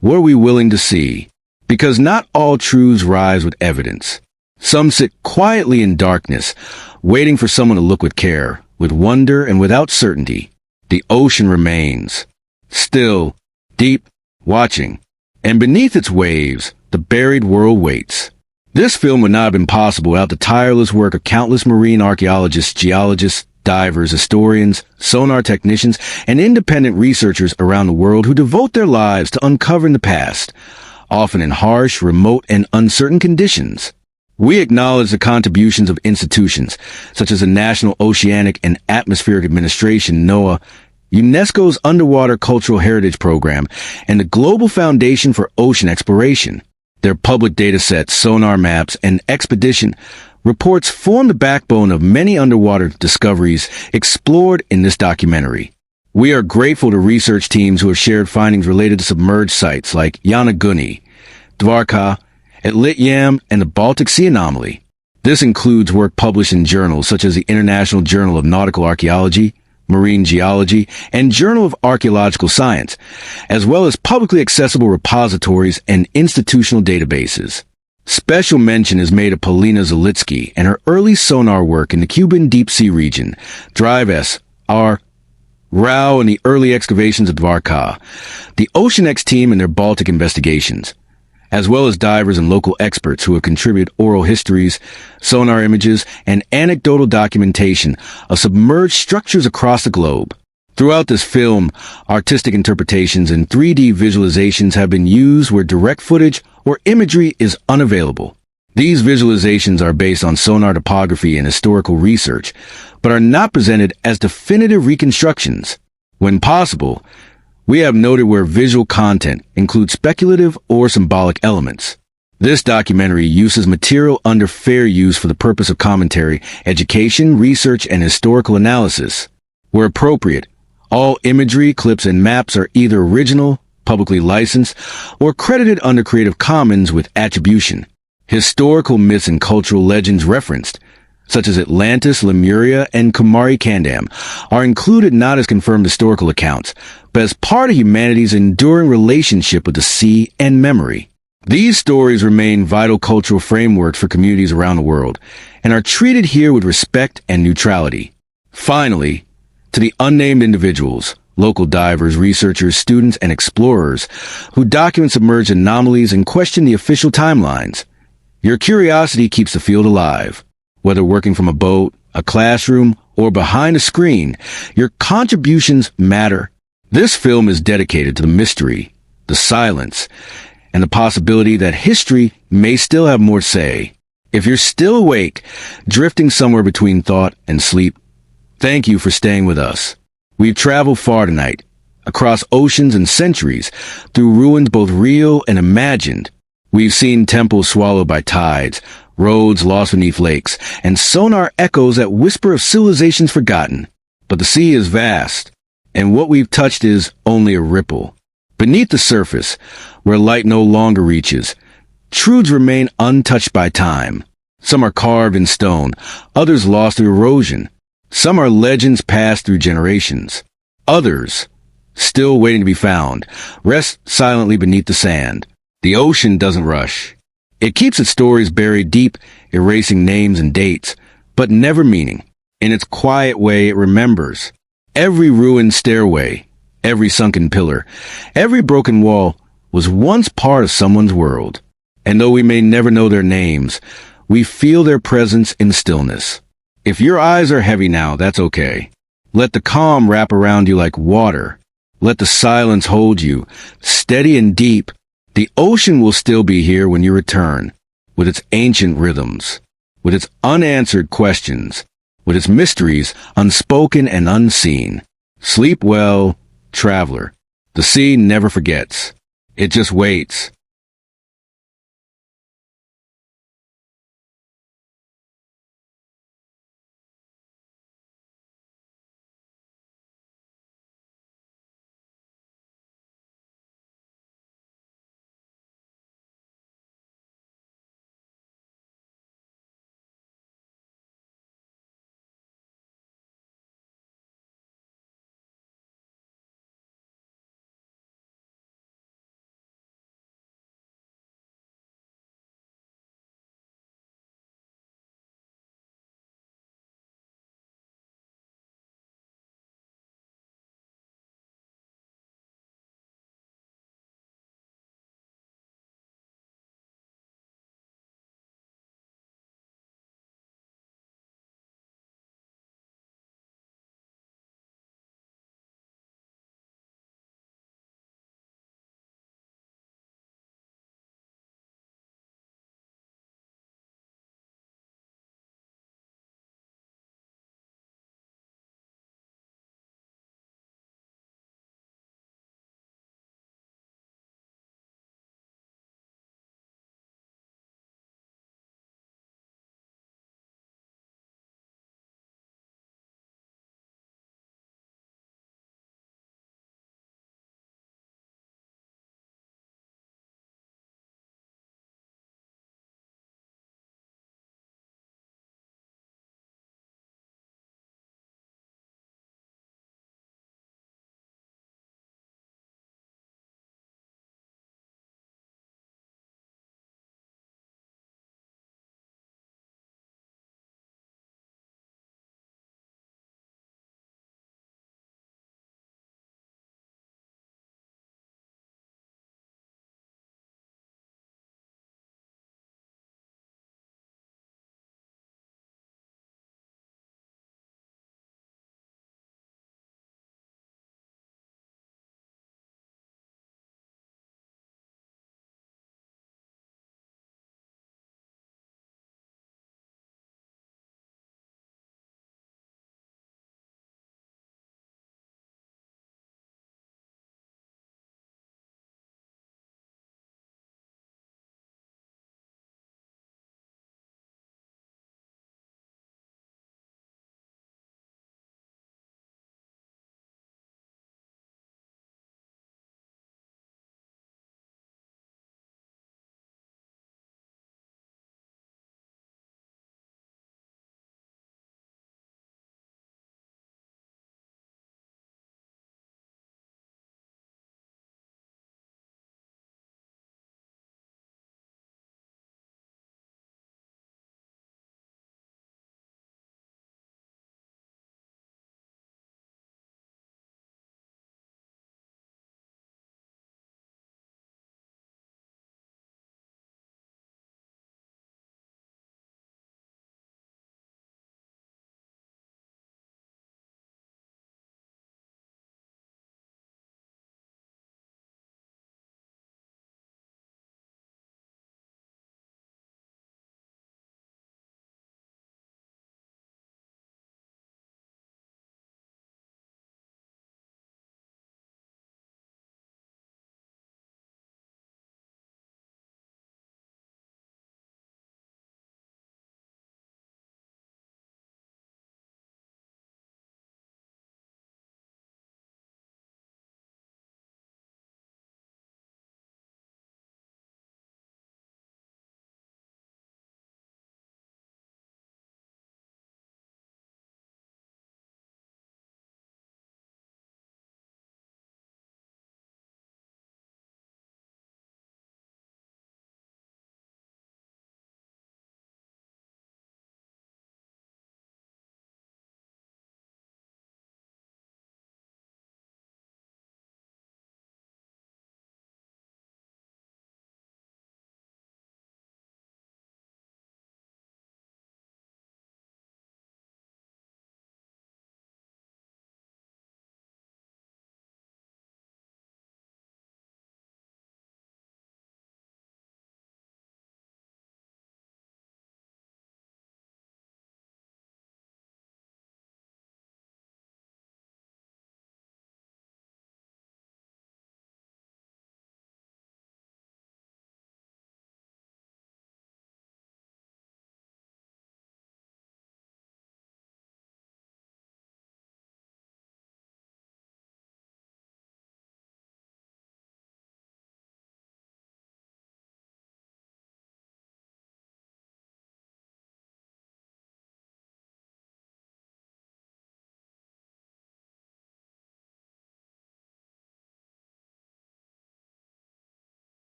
What are we willing to see? Because not all truths rise with evidence. Some sit quietly in darkness, waiting for someone to look with care, with wonder, and without certainty. The ocean remains. Still, deep, watching. And beneath its waves, the buried world waits. This film would not have been possible without the tireless work of countless marine archaeologists, geologists, divers, historians, sonar technicians, and independent researchers around the world who devote their lives to uncovering the past, often in harsh, remote, and uncertain conditions. We acknowledge the contributions of institutions such as the National Oceanic and Atmospheric Administration, NOAA, UNESCO's Underwater Cultural Heritage Program, and the Global Foundation for Ocean Exploration. Their public data sets, sonar maps, and expedition reports form the backbone of many underwater discoveries explored in this documentary. We are grateful to research teams who have shared findings related to submerged sites like Yanaguni, Dvarka, Etlityam, and the Baltic Sea anomaly. This includes work published in journals such as the International Journal of Nautical Archaeology, Marine Geology, and Journal of Archaeological Science, as well as publicly accessible repositories and institutional databases. Special mention is made of Polina Zalitsky and her early sonar work in the Cuban deep sea region, Drive S, R, Rao, and the early excavations of Dvarka, the Ocean X team and their Baltic investigations, as well as divers and local experts who have contributed oral histories, sonar images, and anecdotal documentation of submerged structures across the globe. Throughout this film, artistic interpretations and 3D visualizations have been used where direct footage or imagery is unavailable. These visualizations are based on sonar topography and historical research, but are not presented as definitive reconstructions. When possible, we have noted where visual content includes speculative or symbolic elements. This documentary uses material under fair use for the purpose of commentary, education, research, and historical analysis. Where appropriate, all imagery, clips, and maps are either original, publicly licensed, or credited under Creative Commons with attribution. Historical myths and cultural legends referenced, such as Atlantis, Lemuria, and Kumari Kandam, are included not as confirmed historical accounts, but as part of humanity's enduring relationship with the sea and memory. These stories remain vital cultural frameworks for communities around the world, and are treated here with respect and neutrality. Finally, to the unnamed individuals, local divers, researchers, students, and explorers who document submerged anomalies and question the official timelines, your curiosity keeps the field alive. Whether working from a boat, a classroom, or behind a screen, your contributions matter. This film is dedicated to the mystery, the silence, and the possibility that history may still have more to say. If you're still awake, drifting somewhere between thought and sleep, thank you for staying with us. We've traveled far tonight, across oceans and centuries, through ruins both real and imagined. We've seen temples swallowed by tides, roads lost beneath lakes, and sonar echoes that whisper of civilizations forgotten. But the sea is vast, and what we've touched is only a ripple. Beneath the surface, where light no longer reaches, truths remain untouched by time. Some are carved in stone, others lost through erosion. Some are legends passed through generations. Others, still waiting to be found, rest silently beneath the sand. The ocean doesn't rush. It keeps its stories buried deep, erasing names and dates, but never meaning. In its quiet way, it remembers. Every ruined stairway, every sunken pillar, every broken wall was once part of someone's world. And though we may never know their names, we feel their presence in stillness. If your eyes are heavy now, that's okay. Let the calm wrap around you like water. Let the silence hold you, steady and deep. The ocean will still be here when you return, with its ancient rhythms, with its unanswered questions, with its mysteries unspoken and unseen. Sleep well, traveler. The sea never forgets. It just waits.